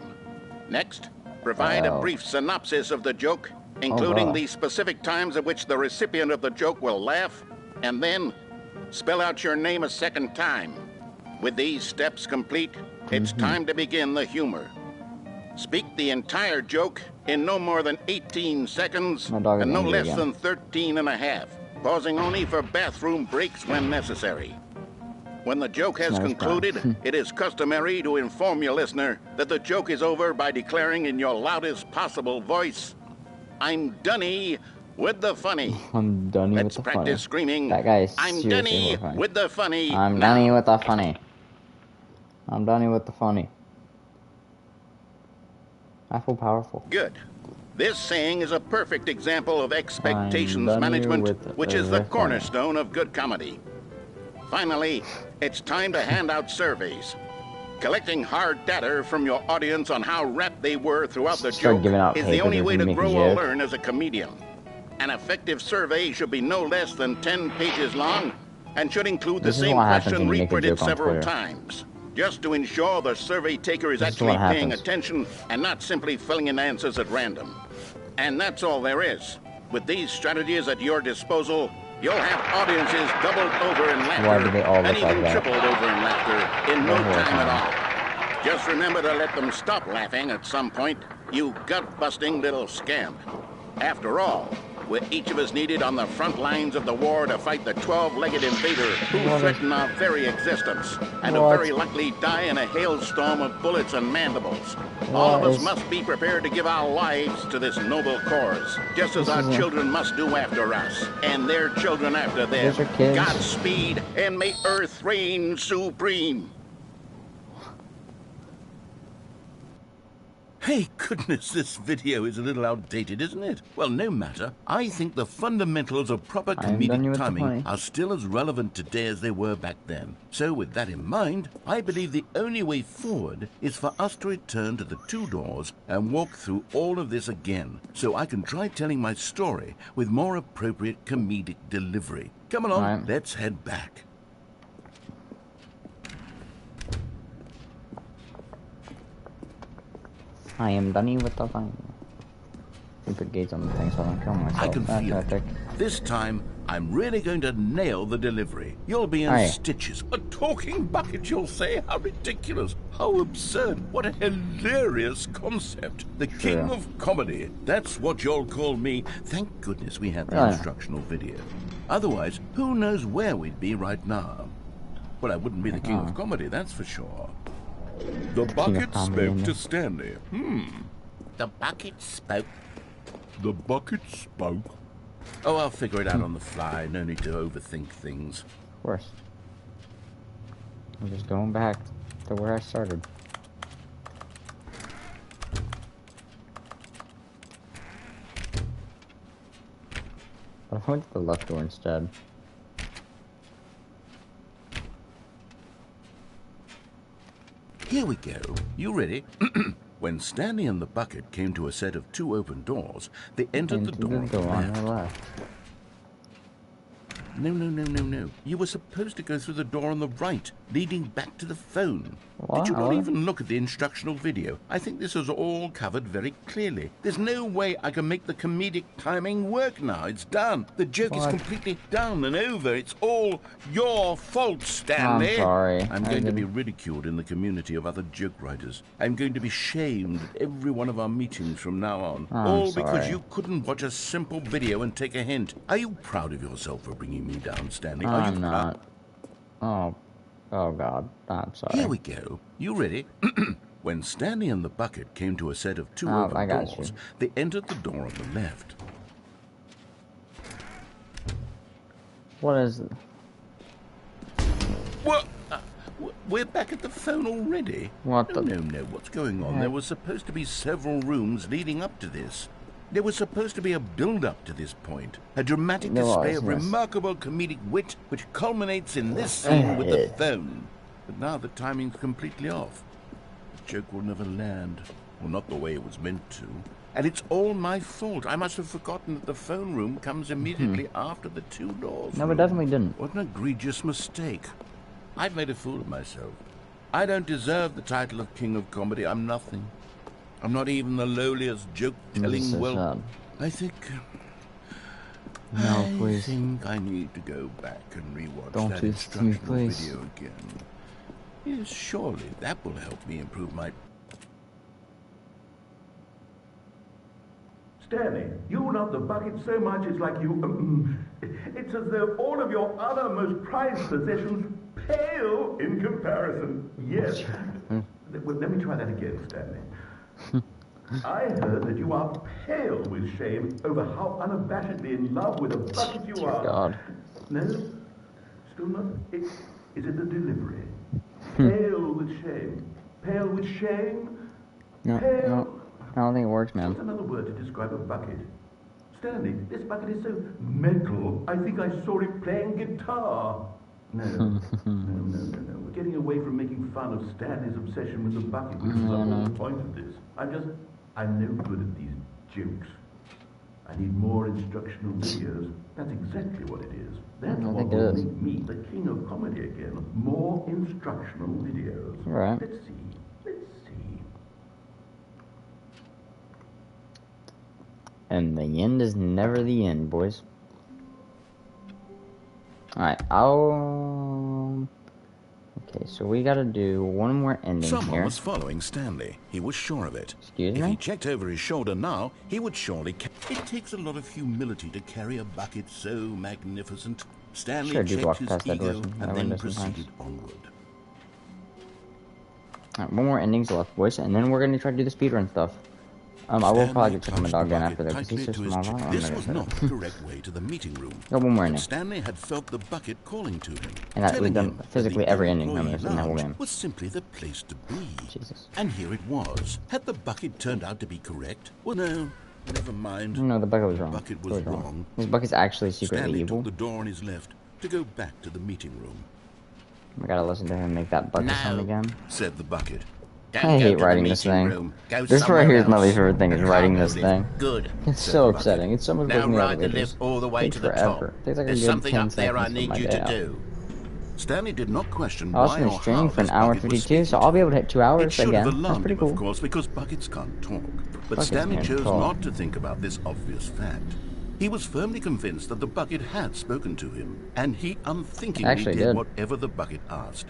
Next, provide a brief synopsis of the joke, including the specific times at which the recipient of the joke will laugh, and then spell out your name a second time. With these steps complete, it's time to begin the humor. Speak the entire joke in no more than 18 seconds and no less than 13 and a half, pausing only for bathroom breaks when necessary. When the joke has concluded, it is customary to inform your listener that the joke is over by declaring in your loudest possible voice, "I'm dunny with the funny." I'm dunny with Let's the funny. practice screaming, That guy is "I'm seriously dunny horrifying. with the funny." I'm now. dunny with the funny. I'm dunny with the funny. I feel powerful. Good. This saying is a perfect example of expectations management, which is the cornerstone of good comedy. Finally, it's time to hand out surveys. Collecting hard data from your audience on how rapt they were throughout the joke is the only way to grow or learn as a comedian. An effective survey should be no less than 10 pages long and should include the same question reprinted several times, just to ensure the survey taker is actually paying attention and not simply filling in answers at random. And that's all there is. With these strategies at your disposal, you'll have audiences doubled over in laughter and even tripled over in laughter in no time at all. Just remember to let them stop laughing at some point, you gut-busting little scamp. After all, we're each of us needed on the front lines of the war to fight the 12-legged invader who threaten our very existence, and to very likely die in a hailstorm of bullets and mandibles. All of us must be prepared to give our lives to this noble cause, just as our children must do after us, and their children after them. Godspeed, and may Earth reign supreme. Hey, goodness, this video is a little outdated, isn't it? Well, no matter. I think the fundamentals of proper comedic timing are still as relevant today as they were back then. So with that in mind, I believe the only way forward is for us to return to the two doors and walk through all of this again, so I can try telling my story with more appropriate comedic delivery. Come along, let's head back. I am dunny with the fine. Put gates on the thing so I don't kill myself. I can feel it. This time, I'm really going to nail the delivery. You'll be in stitches. A talking bucket, you'll say? How ridiculous. How absurd. What a hilarious concept. The king of comedy. That's what you'll call me. Thank goodness we had the instructional video. Otherwise, who knows where we'd be right now. Well, I wouldn't be the king of comedy, that's for sure. The bucket spoke to Stanley. The bucket spoke? The bucket spoke. Oh, I'll figure it out on the fly. No need to overthink things. Of course. I'm just going back to where I started. But I went to the left door instead. Here we go. You ready? When Stanley and the bucket came to a set of two open doors, they entered the door on the left. No. You were supposed to go through the door on the right, leading back to the phone. What? Did you not even look at the instructional video? I think this is all covered very clearly. There's no way I can make the comedic timing work now. It's done. The joke is completely done and over. It's all your fault, Stanley. I'm sorry. I'm going to be ridiculed in the community of other joke writers. I'm going to be shamed at every one of our meetings from now on. All because you couldn't watch a simple video and take a hint. Are you proud of yourself for bringing me down, Stanley? Are you not. Oh God. I'm sorry. Here we go. You ready? When Stanley and the bucket came to a set of two open doors, they entered the door on the left. What is it? What? We're back at the phone already? What the? No. What's going on? There was supposed to be several rooms leading up to this. There was supposed to be a build-up to this point. A dramatic display of remarkable comedic wit which culminates in this scene with the phone. But now the timing's completely off. The joke will never land. Well, not the way it was meant to. And it's all my fault. I must have forgotten that the phone room comes immediately after the two doors. No, it definitely didn't. What an egregious mistake. I've made a fool of myself. I don't deserve the title of King of Comedy. I'm nothing. I'm not even the lowliest joke-telling. Well, I think... I think I need to go back and rewatch that instructional video again. Yes, surely that will help me improve my... Stanley, you love the bucket so much it's like you... it's as though all of your other most prized possessions pale in comparison. Yes. Let me try that again, Stanley. I heard that you are pale with shame over how unabashedly in love with a bucket you are. God. No? Still not? Is it the delivery? Pale with shame. Pale with shame? No, pale. No. I don't think it works, man. What's another word to describe a bucket? Stanley, this bucket is so metal. I think I saw it playing guitar. No. We're getting away from making fun of Stanley's obsession with the bucket, which is the whole point of this. I'm no good at these jokes. I need more instructional videos. That's exactly what it is. That's what will make me the king of comedy again. More instructional videos. Right. Let's see. And the end is never the end, boys. Alright, okay, so we gotta do one more ending here. Someone was following Stanley. He was sure of it. Excuse me? If he checked over his shoulder now, he would surely... It takes a lot of humility to carry a bucket so magnificent. Stanley checked his ego and then proceeded onward. Alright, one more endings left, boys, and then we're gonna try to do the speedrun stuff. I will probably get to my dog again after that, because he's so small. This was not the correct way to the meeting room. Go one more ending. Stanley had felt the bucket calling to him. And that we've done physically every ending in the whole game. Was simply the place to be. Jesus. And here it was. Had the bucket turned out to be correct? Well, no. Never mind. No, the bucket was wrong. The bucket was wrong. This bucket's actually secretly Stanley evil. took the door on his left to go back to the meeting room. We gotta listen to him make that bucket sound again. Said the bucket. I hate writing this thing. This right here is my least favorite thing, is writing this thing. Good. It's so upsetting. It's so much work Now than the ride other the lift all the way to the forever. top. Takes like There's a good something 10 up there I seconds need of you my day to out. do. Stanley did not question I also why been or streaming how for an this hour bucket was 52, so I'll be able to hit 2 hours It should again. have That's alarmed pretty him, cool. of course, because buckets can't talk. But Buckets Stanley can't chose talk. not to think about this obvious fact. He was firmly convinced that the bucket had spoken to him, and he unthinkingly Actually did did. whatever the bucket asked.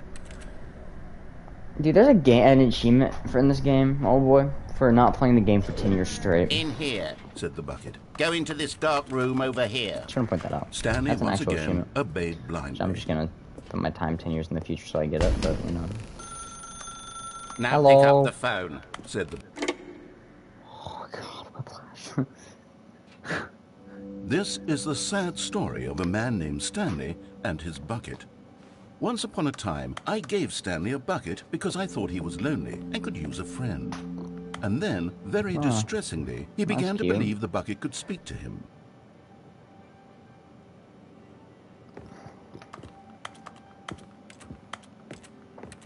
Dude, there's an achievement for in this game, oh boy, for not playing the game for 10 years straight. In here. Said the bucket. Go into this dark room over here. Just want to point that out. Stanley That's an once actual again achievement. obeyed blindly. So I'm just gonna put my time 10 years in the future so I get it, but you know. Now Hello. pick up the phone. Said the... Oh god, whiplash. This is the sad story of a man named Stanley and his bucket. Once upon a time, I gave Stanley a bucket because I thought he was lonely and could use a friend. And then, very distressingly, he began to cute. believe the bucket could speak to him.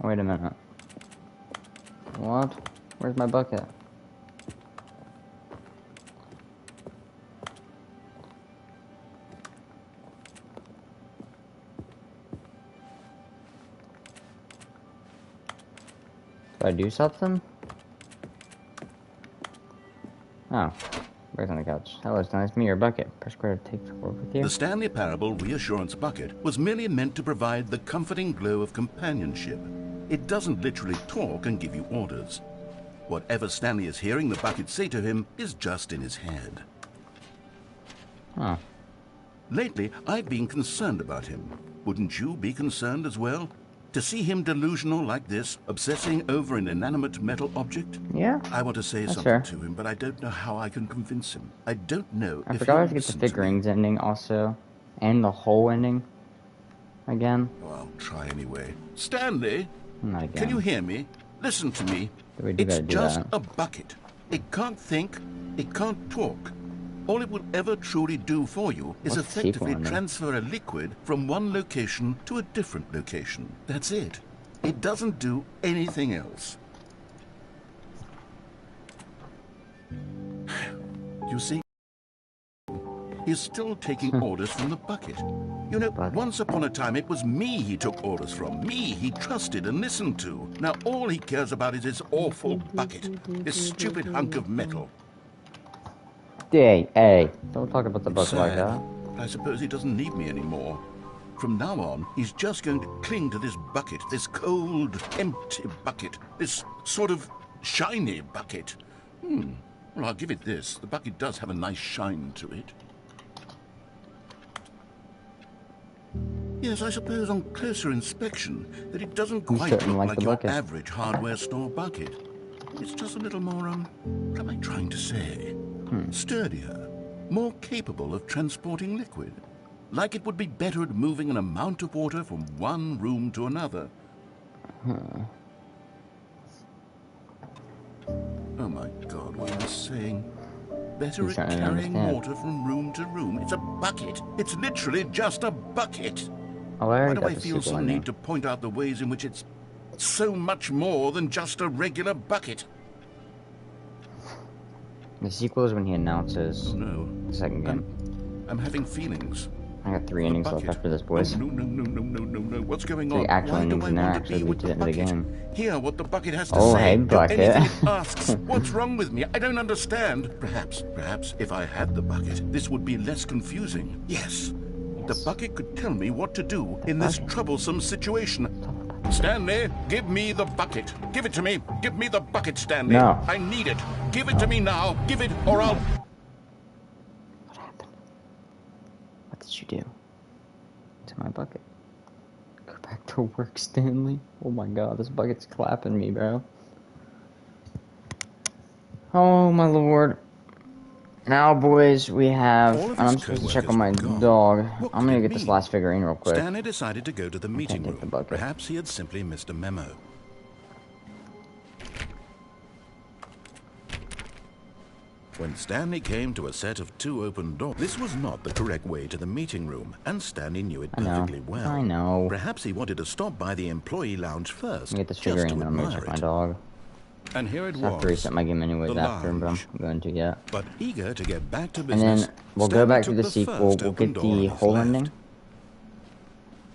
Wait a minute. What? Where's my bucket? Do I do something? Oh. Where's on the couch? Hello, Stanley. It's me, your bucket. Press square to take to work with you. The Stanley Parable Reassurance Bucket was merely meant to provide the comforting glow of companionship. It doesn't literally talk and give you orders. Whatever Stanley is hearing the bucket say to him is just in his head. Huh. Lately, I've been concerned about him. Wouldn't you be concerned as well? To see him delusional like this, obsessing over an inanimate metal object? Yeah. I want to say something fair. to him, but I don't know how I can convince him. I don't know I if forgot he'll to get the listen to me. figurines ending also. And the whole ending. Again. Oh, I'll try anyway. Stanley, Not again. can you hear me? Listen to me. We do It's gotta do just that. a bucket. It can't think. It can't talk. All it will ever truly do for you is What's the sequel effectively in there? transfer a liquid from one location to a different location. That's it. It doesn't do anything else. You see, he's still taking orders from the bucket. You know, once upon a time it was me he took orders from. Me he trusted and listened to. Now all he cares about is his awful bucket. This stupid hunk of metal. Hey, don't talk about the bucket like Sad, that. but I suppose he doesn't need me anymore. From now on, he's just going to cling to this bucket, this cold, empty bucket, this sort of shiny bucket. Well, I'll give it this. The bucket does have a nice shine to it. Yes, I suppose on closer inspection that it doesn't quite certainly look like the your bucket. average hardware store bucket. It's just a little more, what am I trying to say? Sturdier, more capable of transporting liquid. Like it would be better at moving an amount of water from one room to another. Oh my God, what am I saying? Better He's at trying to carrying understand. water from room to room. It's a bucket. It's literally just a bucket. Oh, I Why already do got I the feel sequel some ending. need to point out the ways in which it's so much more than just a regular bucket? The sequel is when he announces Oh no, the second game. I'm having feelings. I got 3 endings left bucket. after this, boys. No. What's going 3 on? actual Why do endings I in there, want to actually be lead with to the the end of the bucket? game. Hear what the bucket has to Oh, say. hey, Do bucket. anything it asks. What's wrong with me? I don't understand. Perhaps if I had the bucket, this would be less confusing. Yes. The bucket could tell me what to do in this troublesome situation. Stanley, give me the bucket. Give it to me. Give me the bucket, Stanley. No. I need it. Give it to me now. Give it, or I'll... What happened? What did you do to my bucket? Go back to work, Stanley. Oh my God, this bucket's clapping me, bro. Oh my Lord. Now, boys, we have... All of and his I'm supposed to check co-workers on my were gone. dog. What I'm could gonna it get this mean? last figurine real quick. Stanley decided to go to the meeting take the room. bucket. Perhaps he had simply missed a memo. When Stanley came to a set of 2 open doors, this was not the correct way to the meeting room, and Stanley knew it I know. perfectly well. I know. Perhaps he wanted to stop by the employee lounge first, I'm gonna get this just figurine, to and I'm gonna admire check my it. dog. And here it I have was. to reset my game anyways the after, but I'm lounge. going to yet. But eager to get back to And business, then we'll go Stanley back to took the the sequel. first We'll open get door the on his whole left. ending.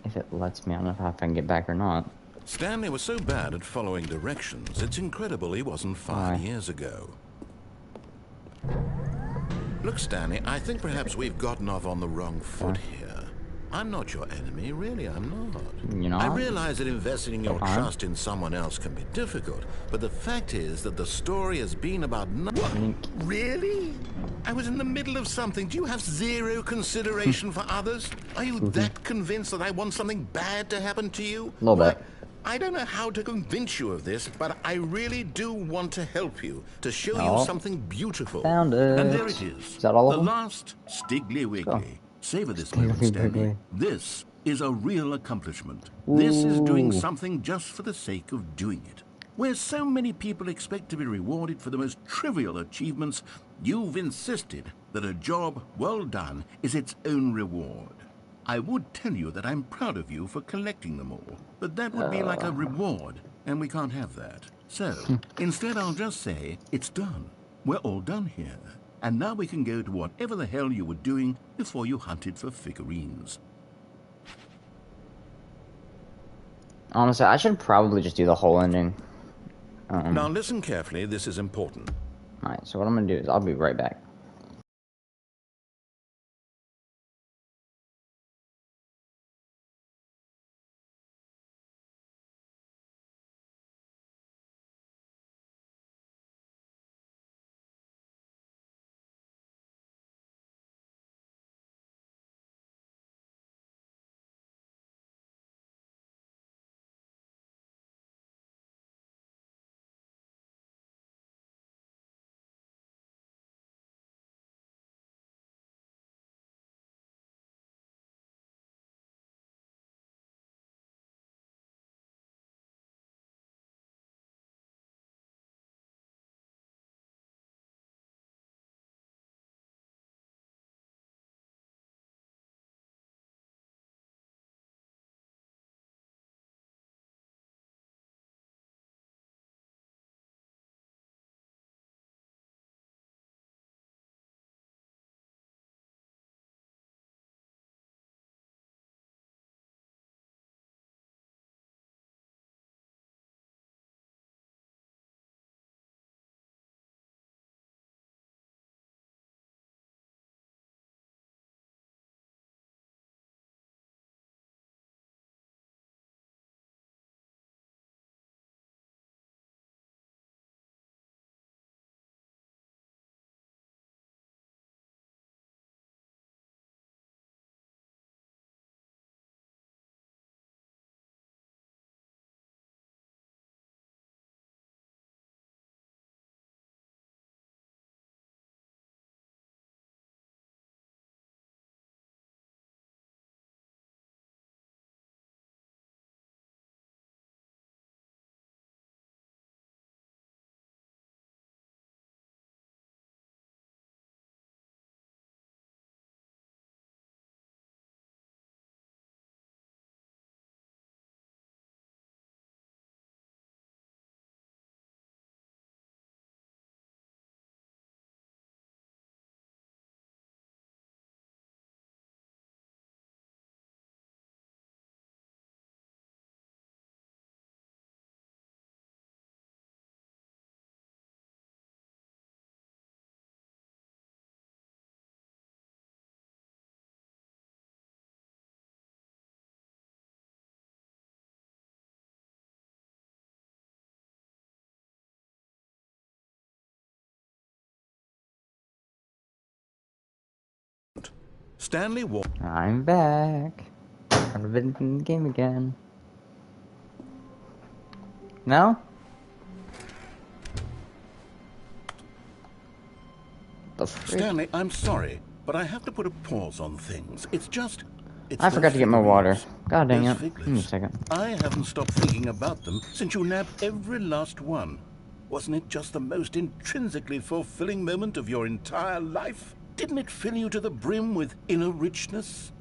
If it lets me, I don't know if I can get back or not. Stanley was so bad at following directions, it's incredible he wasn't fired Why? years ago. Look, Stanley, I think perhaps we've gotten off on the wrong foot here. I'm not your enemy, really, I'm not. You're not? I realize that investing your Fine. trust in someone else can be difficult, but the fact is that the story has been about nothing. Really? I was in the middle of something. Do you have zero consideration for others? Are you that convinced that I want something bad to happen to you? A little bit. I don't know how to convince you of this, but I really do want to help you, to show Oh. you something beautiful. Found it. And there it is. Is that all of the them? last Stiggly Wiggly. Savor this Stiggly moment, Stanley. Wiggly. This is a real accomplishment. This is doing Ooh. something just for the sake of doing it. Where so many people expect to be rewarded for the most trivial achievements, you've insisted that a job well done is its own reward. I would tell you that I'm proud of you for collecting them all, but that would be like a reward, and we can't have that. So, instead I'll just say, it's done. We're all done here. And now we can go to whatever the hell you were doing before you hunted for figurines. Honestly, I should probably just do the whole ending. Now listen carefully, this is important. Alright, so what I'm gonna do is I'll be right back. Stanley walked. I'm back. I've been in the game again. No? The frick? Stanley, I'm sorry, but I have to put a pause on things. It's just... I forgot to get my water. God dang it. Give me a second. I haven't stopped thinking about them since you nabbed every last one. Wasn't it just the most intrinsically fulfilling moment of your entire life? Didn't it fill you to the brim with inner richness?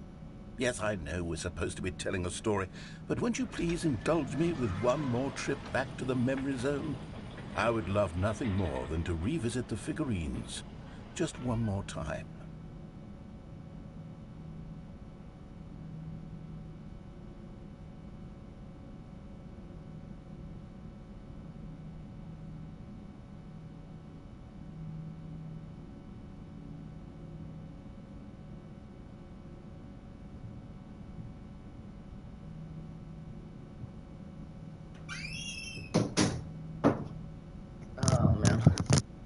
Yes, I know we're supposed to be telling a story, but won't you please indulge me with one more trip back to the memory zone? I would love nothing more than to revisit the figurines. Just one more time.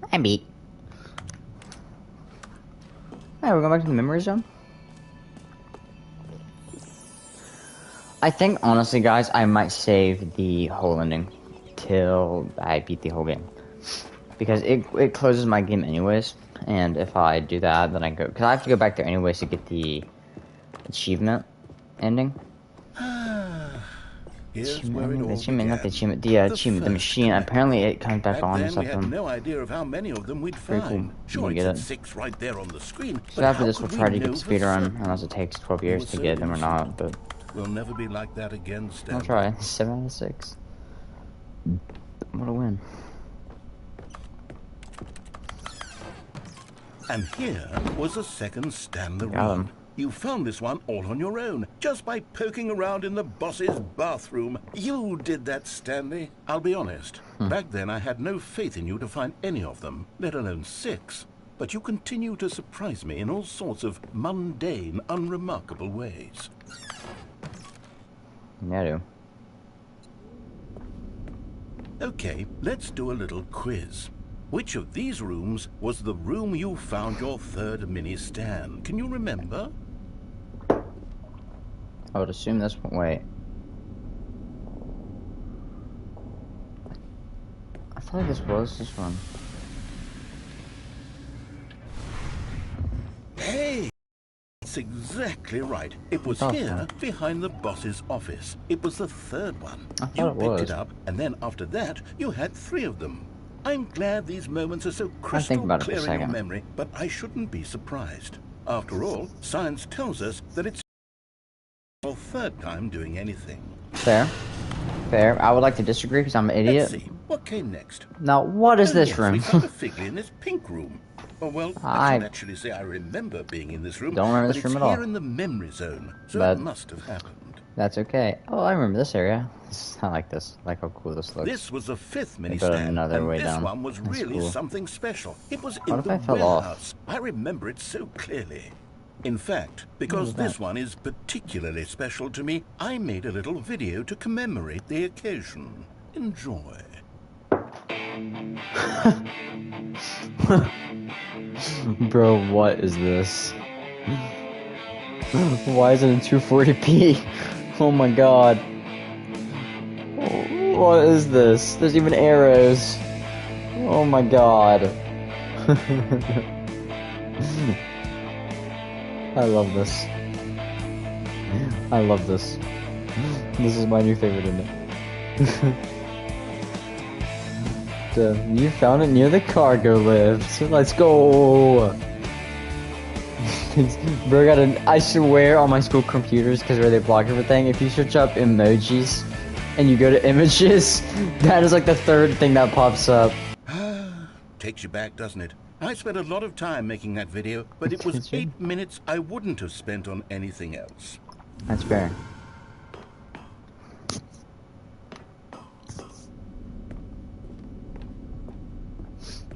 I beat. Alright, we're going back to the memory zone. I think, honestly, guys, I might save the whole ending till I beat the whole game. Because it closes my game anyways. And if I do that, then I go... Because I have to go back there anyways to get the achievement ending. The machine. Apparently, it comes back on or something. We had no idea of how many of them we'd find. Sure, it's 6 right there on the screen. So after this, we'll try to get the speedrun, unless it takes 12 years to get them or not. But we'll never be like that again, Stanley. I'll try. 7 out of 6. What a win! And here was a second Stanley Got him. You found this one all on your own, just by poking around in the boss's bathroom. You did that, Stanley. I'll be honest. Back then, I had no faith in you to find any of them, let alone 6. But you continue to surprise me in all sorts of mundane, unremarkable ways. Yeah, I do. Okay, let's do a little quiz. Which of these rooms was the room you found your 3rd mini Stan? Can you remember? I would assume this one. Wait. I thought this was this one. Hey! That's exactly right. It was here, behind the boss's office. It was the 3rd one. You picked it up, and then after that, you had 3 of them. I'm glad these moments are so crystal clear in your memory, but I shouldn't be surprised. After all, science tells us that it's your 3rd time doing anything. Fair. Fair. I would like to disagree because I'm an idiot. Let's see. What came next? Now, what is this room? We found a Figley in this pink room. Oh, well, I can't actually say I remember being in this room. Don't remember this room at all. It's here in the memory zone, so it must have happened. That's okay. Oh, I remember this area. I like this. I like how cool this looks. This was the 5th mini stand, and this one was really something special. It was in the warehouse. I remember it so clearly. In fact, because this one is particularly special to me, I made a little video to commemorate the occasion. Enjoy. Bro, what is this? Why is it in 240p? Oh my god. What is this? There's even arrows. Oh my god. I love this. I love this. This is my new favorite in it. You found it near the cargo lift. Let's go. Bro, I swear on my school computers, because where they block everything, if you search up emojis and you go to images, that is like the 3rd thing that pops up. Takes you back, doesn't it? I spent a lot of time making that video, but it was 8 minutes I wouldn't have spent on anything else. That's fair.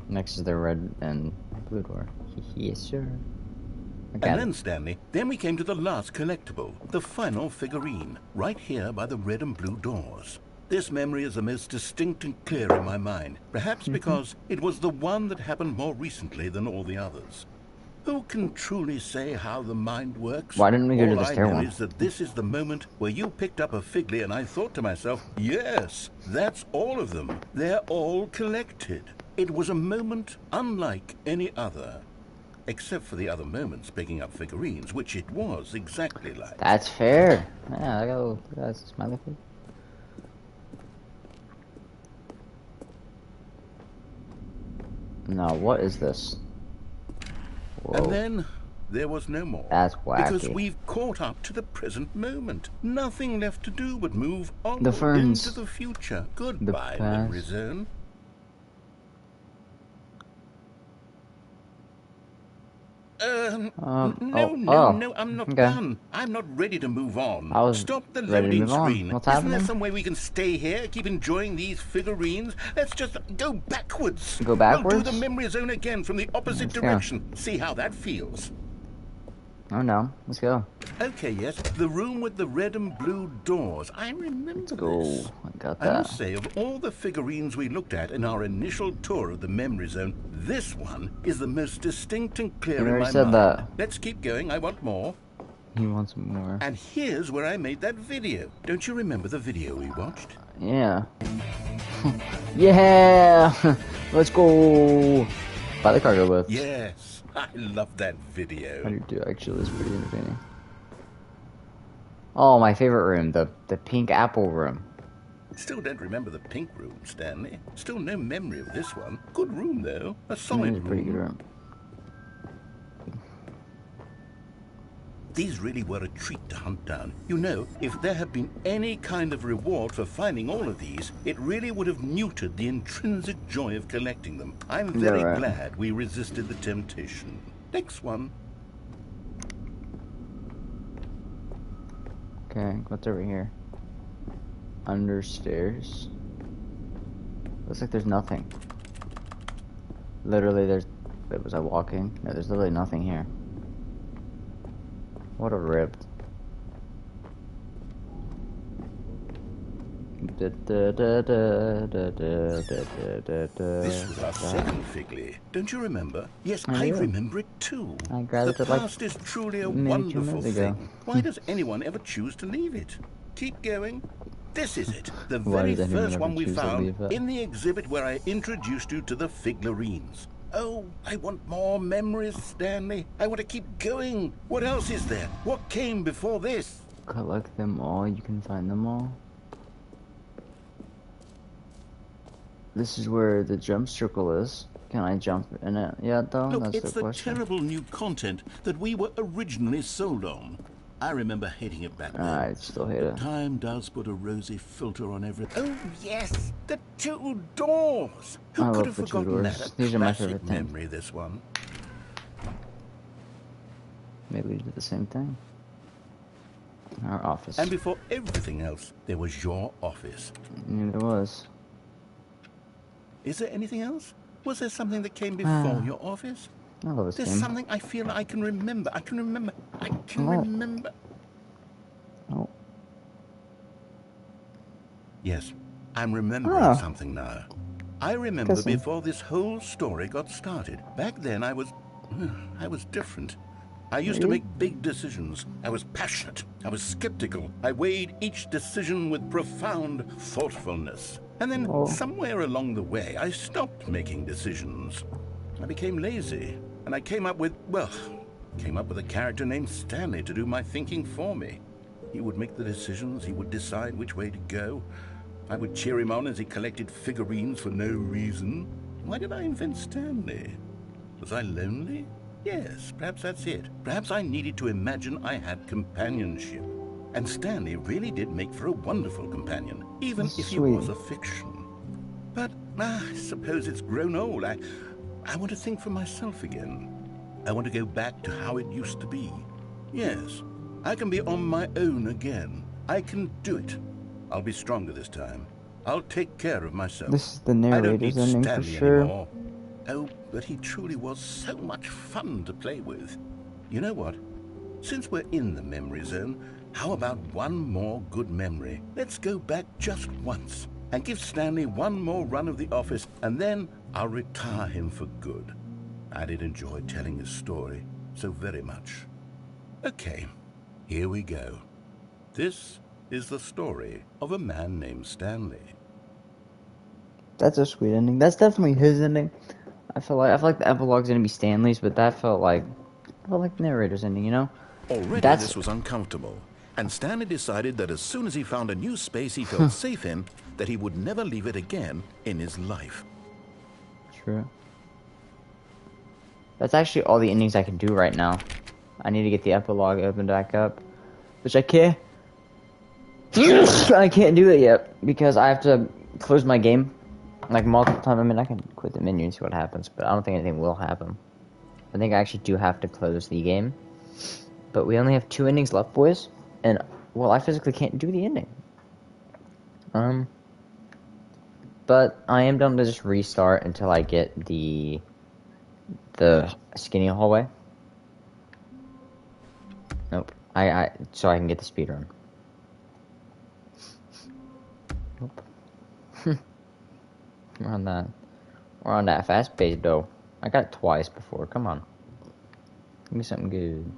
Next is the red and blue door. Yes, sir. And then, Stanley, then we came to the last collectible, the final figurine, right here by the red and blue doors. This memory is the most distinct and clear in my mind, perhaps because it was the one that happened more recently than all the others. Who can truly say how the mind works? Why didn't we go to the stair one? All I know is that this is the moment where you picked up a Figley and I thought to myself, yes, that's all of them. They're all collected. It was a moment unlike any other. Except for the other moments picking up figurines, which it was exactly like. That's fair. Yeah, I got a little smiley face. Now, what is this? Whoa. And then there was no more. That's wacky. Because we've caught up to the present moment. Nothing left to do but move on the ferns. into the future. Goodbye, memory zone. No, I'm not done. I'm not ready to move on. Stop the loading screen. Isn't there some way we can stay here, keep enjoying these figurines? Let's just go backwards. Go backwards? We'll do the memory zone again from the opposite direction. See how that feels. Oh no, let's go. Okay, yes, the room with the red and blue doors. I remember this. I got that. I must say, of all the figurines we looked at in our initial tour of the memory zone, this one is the most distinct and clear in my mind. That. Let's keep going. I want more. He wants more. And here's where I made that video. Don't you remember the video we watched? Yeah. Yeah. Let's go. By the cargo lift. Yes. I love that video. I do too, actually. It's pretty entertaining. Oh, my favorite room, the pink apple room. Still don't remember the pink room, Stanley. Still no memory of this one. Good room, though. A solid room. Pretty good room. These really were a treat to hunt down. You know, if there had been any kind of reward for finding all of these, it really would have neutered the intrinsic joy of collecting them. I'm very glad we resisted the temptation. Next one. Okay, what's over here? Understairs. Looks like there's nothing. Literally, there's... Wait, was I walking? No, there's literally nothing here. What a rip. This was our second Figley. Don't you remember? Yes, I remember it too. I grabbed the it like past is truly a wonderful thing. Why does anyone ever choose to leave it? Keep going. This is it. The very first one we found in the exhibit where I introduced you to the figlarines. Oh, I want more memories, Stanley. I want to keep going. What else is there? What came before this? Collect them all. You can find them all. This is where the jump circle is. Can I jump in it yet, though? Look, that's it's the terrible new content that we were originally sold on. I remember hating it back then. I still hate it. Time does put a rosy filter on everything. Oh, yes, the 2 doors. Who could have forgotten that? These are my favorite memory, this one. Maybe we did the same thing. Our office. And before everything else, there was your office. Yeah, there was. Is there anything else? Was there something that came before your office? I love this There's game. something I feel I can remember. I can remember. Oh. Yes, I'm remembering something now. I remember before this whole story got started. Back then I was different. I used to make big decisions. I was passionate. I was skeptical. I weighed each decision with profound thoughtfulness. And then somewhere along the way, I stopped making decisions. I became lazy. And I came up with a character named Stanley to do my thinking for me. He would make the decisions. He would decide which way to go. I would cheer him on as he collected figurines for no reason. Why did I invent Stanley? Was I lonely? Yes, perhaps that's it. Perhaps I needed to imagine I had companionship. And Stanley really did make for a wonderful companion, even if he was a fiction. But I suppose it's grown old. I want to think for myself again. I want to go back to how it used to be. Yes, I can be on my own again. I can do it. I'll be stronger this time. I'll take care of myself. This is the narrator's ending for sure. Anymore. Oh, but he truly was so much fun to play with. You know what? Since we're in the memory zone, how about one more good memory? Let's go back just once and give Stanley one more run of the office, and then I'll retire him for good. I did enjoy telling his story so very much. Okay, here we go. This is the story of a man named Stanley. That's a sweet ending. That's definitely his ending. I feel like the epilogue's gonna be Stanley's, but that felt like the narrator's ending, you know? Already this was uncomfortable, and Stanley decided that as soon as he found a new space he felt safe in, that he would never leave it again in his life. True. That's actually all the endings I can do right now. I need to get the epilogue opened back up, which I can't. I can't do it yet because I have to close my game like multiple times. I mean, I can quit the menu and see what happens, but I don't think anything will happen. I think I actually do have to close the game. But we only have 2 endings left, boys, and well, I physically can't do the ending. But I am done to just restart until I get the skinny hallway. Nope. So I can get the speedrun. Nope. We're on that fast pace though. I got it twice before. Come on. Give me something good.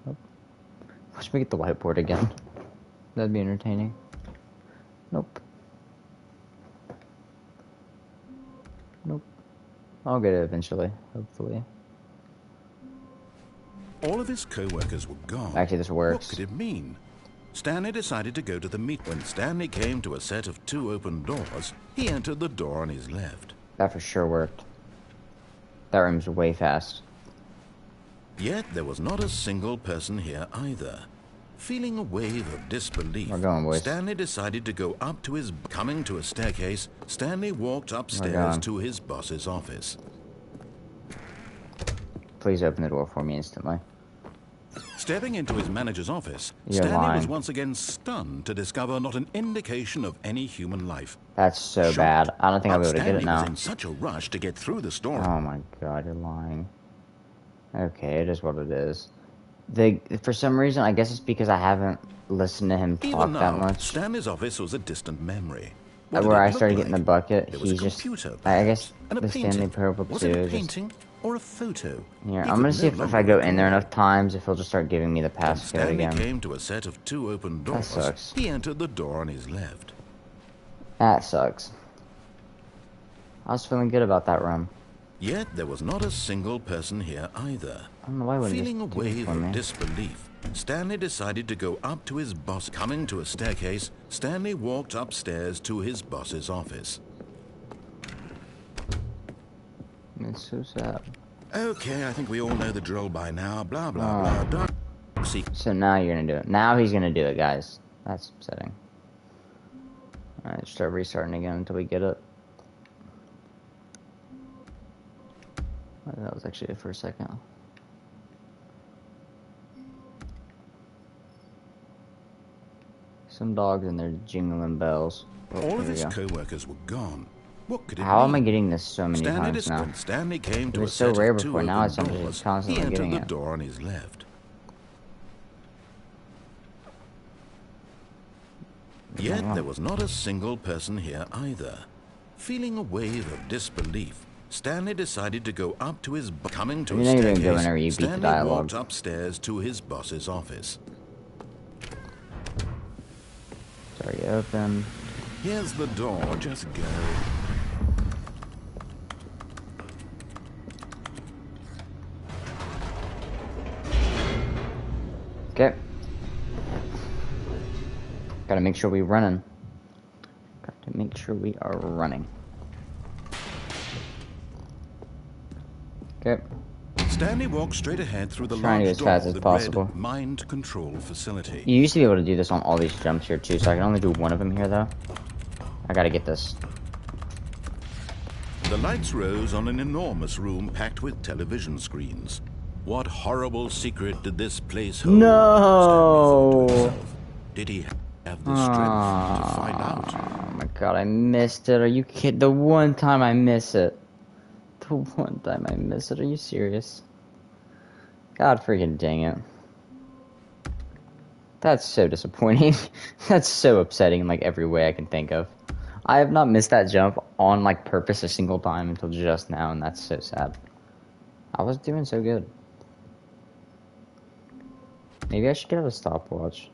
Nope. Watch me get the whiteboard again. That'd be entertaining. Nope. Nope. I'll get it eventually, hopefully. All of his co-workers were gone. Actually, this works. What could it mean? Stanley decided to go to the meet. When Stanley came to a set of 2 open doors, he entered the door on his left. That for sure worked. That room's way fast. Yet there was not a single person here either. Feeling a wave of disbelief, Stanley decided to go up to his... Coming to a staircase, Stanley walked upstairs to his boss's office. Please open the door for me instantly. Stepping into his manager's office, You're Stanley lying. was once again stunned to discover not an indication of any human life. That's so Shocked, bad. I don't think I'll be able to get Stanley it now. was in such a rush to get through the storm. Oh my god, you're lying. Okay, it is what it is. For some reason, I guess it's because I haven't listened to him talk Even that now, much. Stanley's office was a distant memory. What did Where it I look started like? getting the bucket, There was a he's just... computer, I guess and a the painting. Stanley Parable Was 2 it a is just... painting or a photo? Here, He I'm could gonna see no if I longer go in there recall. enough times, if he'll just start giving me the When passcode Stanley again. came to a set of 2 open doors, sucks. he entered the door on his left. That sucks. I was feeling good about that room. Yet there was not a single person here either. I don't know why wouldn't Feeling a just do it wave for me. of disbelief, Stanley decided to go up to his boss. Coming to a staircase, Stanley walked upstairs to his boss's office. It's so sad. Okay, I think we all know the drill by now. Blah, blah, blah. So now you're gonna do it. Now he's gonna do it, guys. That's upsetting. Alright, start restarting again until we get it. Oh, that was actually it for a second. Some dogs and they're jingling bells. Oh, All of there we his go. co-workers were gone. What could it How am I mean? getting this so many times now? When Stanley came to It a was so set rare of 2 before, now open it's I'm doors, just he constantly entered getting the it. door on his left. Yet there was not a single person here either. Feeling a wave of disbelief, Stanley decided to go up to his... Coming to a You're not even staircase, going whenever you beat the Stanley dialogue. walked upstairs to his boss's office. It's already open. Here's the door, just go. Okay. Gotta make sure we're running. Got to make sure we are running. Okay. Stanley walked straight ahead through the Trying to large go as fast door as that possible. read Mind Control Facility. You used to be able to do this on all these jumps here too, so I can only do one of them here though. I gotta get this. The lights rose on an enormous room packed with television screens. What horrible secret did this place hold? No! Stanley thought to himself. Did he have the strength to find out? Oh my god, I missed it. Are you kidding? The one time I miss it. The one time I miss it. Are you serious? God freaking dang it. That's so disappointing. That's so upsetting in like every way I can think of. I have not missed that jump on like purpose a single time until just now, and that's so sad. I was doing so good. Maybe I should get a stopwatch.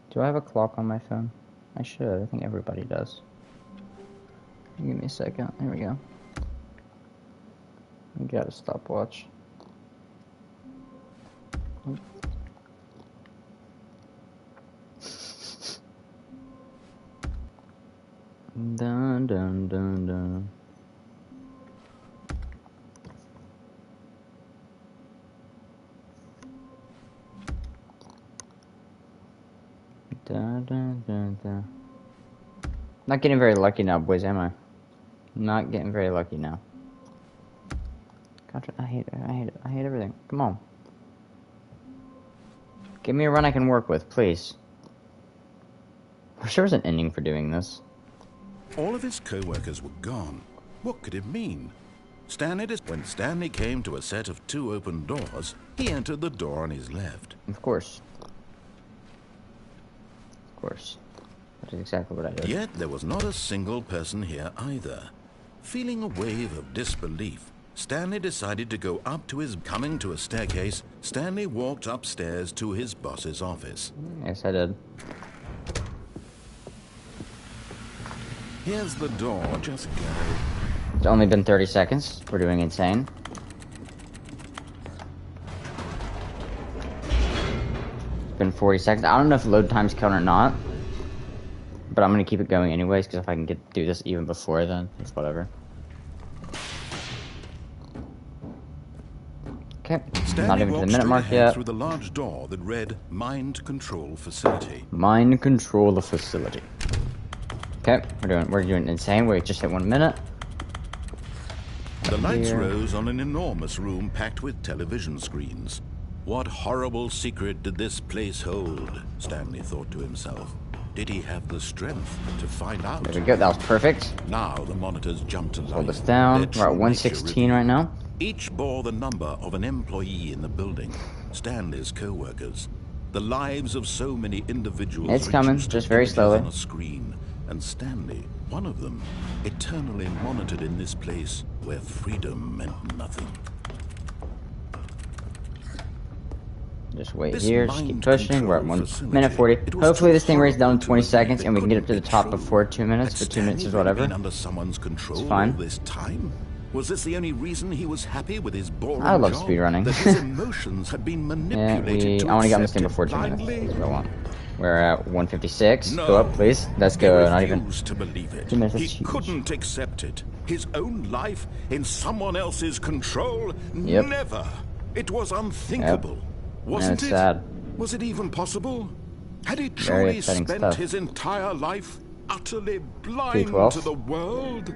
Do I have a clock on my phone? I should. I think everybody does. Give me a second. There we go. I got a stopwatch. Dun dun dun dun. Dun dun dun dun. Not getting very lucky now, boys, am I? Not getting very lucky now. God, I hate it. I hate it. I hate everything. Come on. Give me a run I can work with, please. I wish there was an ending for doing this. All of his co-workers were gone. What could it mean? When Stanley came to a set of 2 open doors, he entered the door on his left. Of course. Of course. That is exactly what I did. Yet there was not a single person here either. Feeling a wave of disbelief, Stanley decided to go up to his... Coming to a staircase, Stanley walked upstairs to his boss's office. Yes, I did. Here's the door, just go. It's only been 30 seconds. We're doing insane. It's been 40 seconds. I don't know if load times count or not. But I'm going to keep it going anyways, because if I can do this even before then, it's whatever. Okay, Stanley not even to the walked minute straight mark ahead yet. through the large door that read Mind Control Facility. Mind control the facility. Okay, we're doing insane. We just hit 1 minute. The lights here. rose on an enormous room packed with television screens. What horrible secret did this place hold? Stanley thought to himself. Did he have the strength to find out? There we go. That was perfect. Now the monitors jumped to life. Hold this down. We're at 116 right now. Each bore the number of an employee in the building. Stanley's co-workers. The lives of so many individuals. It's coming, just very slowly. On a screen, and Stanley, one of them, eternally monitored in this place where freedom meant nothing. Just wait here, just keep pushing. We're at 1 minute 40. Hopefully this thing races down in 20 seconds and we can get up to the top before 2 minutes, but 2 minutes is whatever. Under someone's control it's fine. All this time? Was this the only reason he was happy with his boring I love job? speedrunning. That his emotions had been manipulated I want to get on this thing accept before 2 minutes. blindly? That's what I want. We're at 156. No, go up, please. Let's go. Not even. To believe it. 2 minutes. He That's huge. couldn't accept it. His own life in someone else's control? Yep. Never. It was unthinkable. Yep. Wasn't it's it? sad. Was it even possible? Had he Very truly upsetting spent stuff. his entire life utterly blind 212. to the world?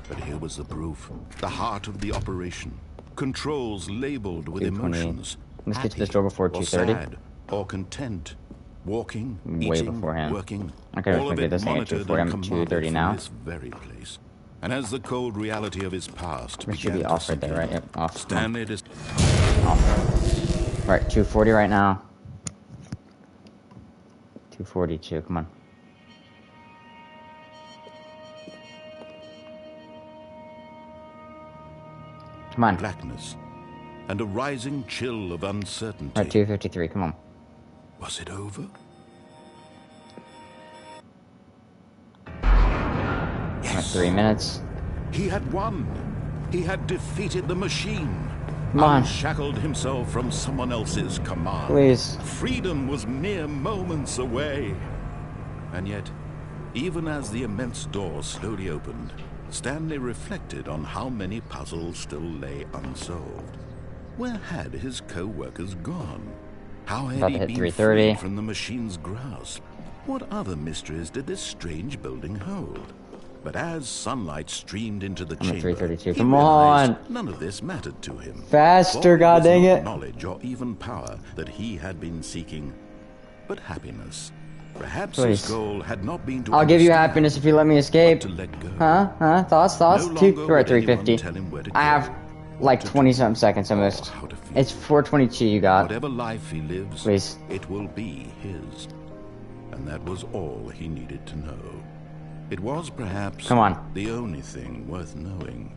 But here was the proof. The heart of the operation. Controls labeled with 228. emotions. Let's get to this door before or 230. sad, or content. Walking, Way eating, beforehand. working. Okay, all we're of gonna it get this thing at monitored 240. I'm and at commanded 230 from now. this very place. And as the cold reality of his past It should began be to off right sink there, in, right? Yep, off. Stanley Off. Alright, 240 right now. 242, come on. Come on. blackness and a rising chill of uncertainty. Alright, 253, come on. Was it over? Alright, 3 minutes. He had won. He had defeated the machine. Come on. Unshackled himself from someone else's command. Please. Freedom was mere moments away. And yet, even as the immense door slowly opened, Stanley reflected on how many puzzles still lay unsolved. Where had his co-workers gone? How had About he to hit been 330. freed from the machine's grasp? What other mysteries did this strange building hold? But as sunlight streamed into the I'm at chamber, 332. he Come realized on. None of this mattered to him. Faster, For god was dang not it. knowledge or even power that he had been seeking, but happiness. Perhaps Please. his goal had not been to I'll give you understand, happiness if you let me escape. but to let go. Huh? Thoughts? No Two. longer We're at would anyone 350. tell him where to I go. have like 20-something seconds almost. how to feel. It's 422 you got. Whatever life he lives, Please. it will be his. And that was all he needed to know. It was perhaps Come on. the only thing worth knowing.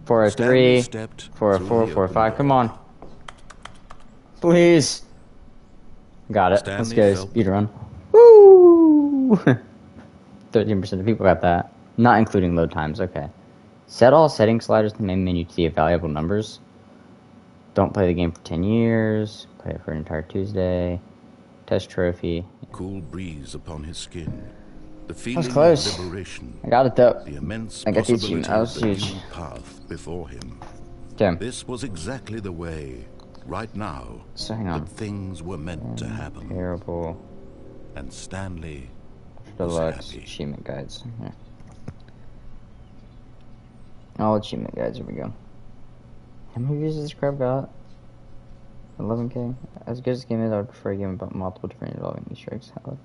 403, Stanley stepped 404, through the 405. open Come door. on. Please. Got it. Let's Stanley go. felt- Speed run. Woo! 13% of people got that. Not including load times. Okay. Set all setting sliders in the main menu to the available numbers. Don't play the game for 10 years. Play it for an entire Tuesday. Test trophy. Cool breeze upon his skin. The feeling of close. liberation. I got it though. The immense I got the possibility achievement. That was of the huge. new path before him. Okay. This was exactly the way, right now, So hang on. that things were meant to happen. Terrible. And Stanley was Deluxe happy. achievement guides. Here. All achievement guides. Here we go. How many views has this crap got? 11k. As good as the game is, I would prefer a game about multiple different involving Easter eggs. However,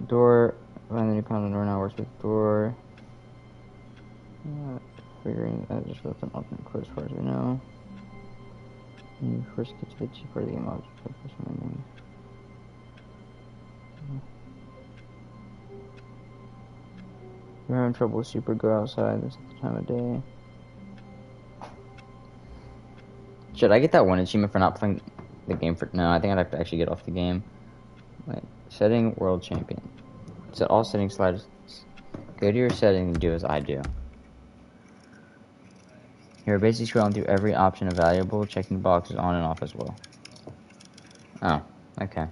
door. Find the new content door now works with door. Figuring that just left an alternate code as far as we know. When you first get to the cheap part of the game, I'll just focus on my name. If you're having trouble with Super, go outside. This is the time of day. Should I get that one achievement for not playing the game for... No, I think I'd have to actually get off the game. Wait. Setting World Champion. Set all setting sliders. Go to your setting and do as I do. You're basically scrolling through every option available, checking the boxes on and off as well. Oh, okay.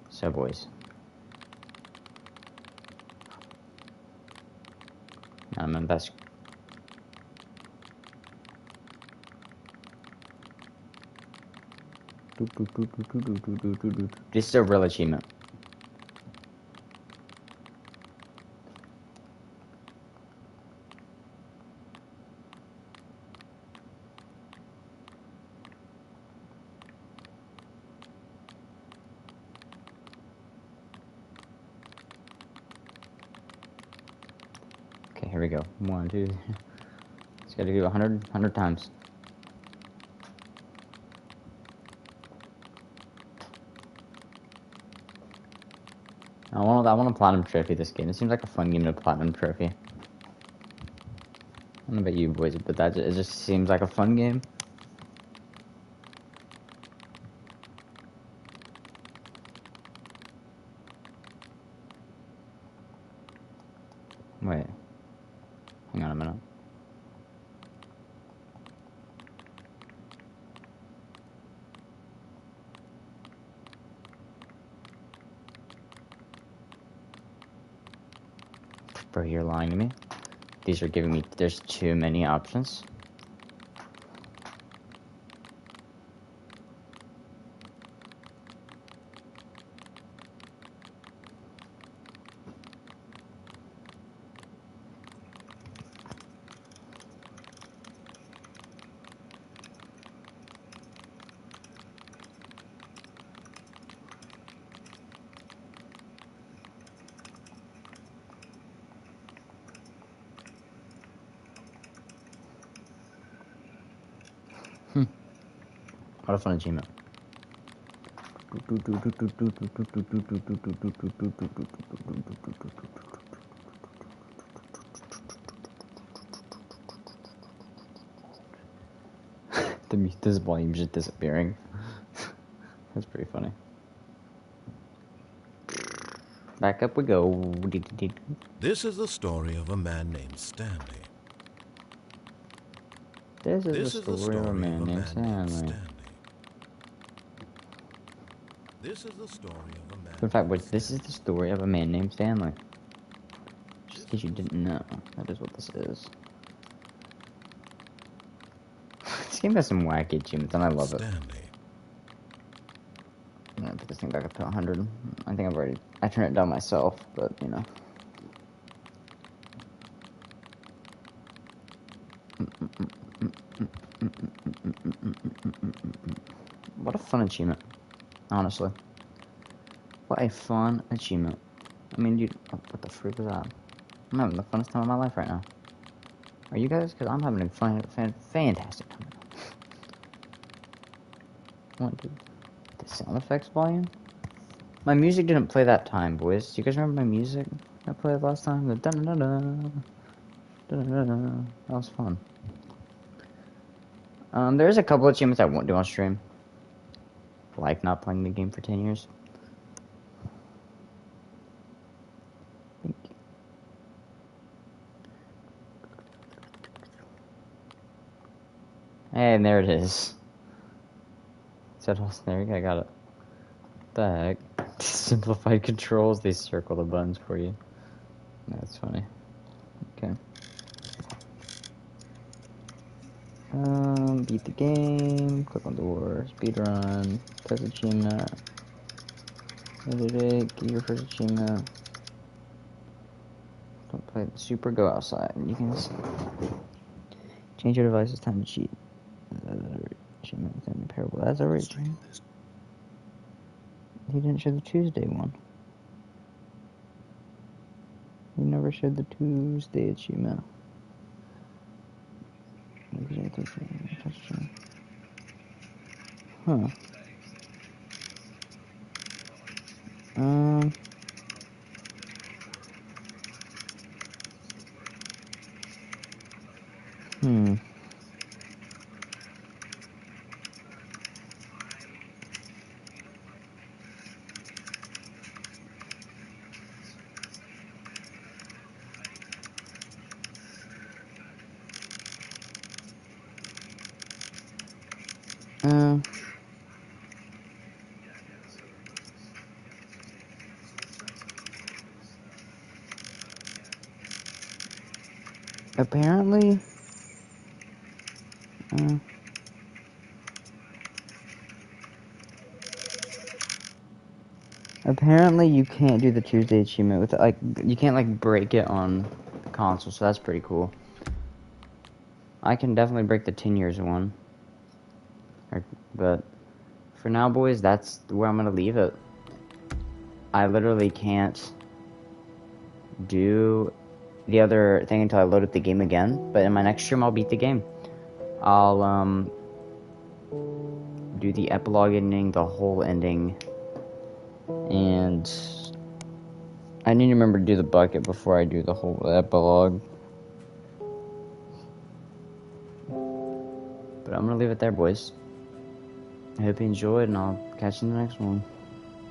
So, boys. I'm in best. This is a real achievement. Okay, here we go. 1, 2. It's gotta do 100 times. I want a platinum trophy this game. It seems like a fun game to platinum trophy. I don't know about you boys, but it just seems like a fun game. Wait. Hang on a minute. Bro, you're lying to me. These are giving me... There's too many options. What a fun achievement. This volume just disappearing. That's pretty funny. Back up we go. This is the story of a man named Stanley. This is the story of a man named Stanley. This is the story of a man. In fact, wait, this is the story of a man named Stanley. Just in case you didn't know, that is what this is. This game has some wacky achievements, and I love it. I'm gonna put this thing back up to 100. I think I turned it down myself, but you know. What a fun achievement, honestly. What a fun achievement. I mean, dude, what the freak was that? I'm having the funnest time of my life right now. Are you guys? Because I'm having a fantastic time. What, dude? The sound effects volume? My music didn't play that time, boys. Do you guys remember my music I played last time? The da-da-da-da. Da-da-da-da. That was fun. There's a couple of achievements I won't do on stream. Like not playing the game for 10 years. Thank you. And there it is. There you go, I got it. What the heck? Simplified controls, they circle the buttons for you. That's funny. Okay. Beat the game, click on the door, speedrun, test achievement, edit it, get your first achievement. Don't play the super, go outside. You can change your device's time to cheat. Achievement, Stanley Parable. That's a right. He didn't show the Tuesday one. He never showed the Tuesday achievement. Huh. Apparently, apparently you can't do the Tuesday achievement with like you can't like break it on the console, so that's pretty cool. I can definitely break the 10 years one, but for now, boys, that's where I'm gonna leave it. I literally can't do the other thing until I load up the game again. But in my next stream, I'll beat the game. I'll do the epilogue ending, the whole ending, and I need to remember to do the bucket before I do the whole epilogue. But I'm gonna leave it there, boys. I hope you enjoyed, and I'll catch you in the next one.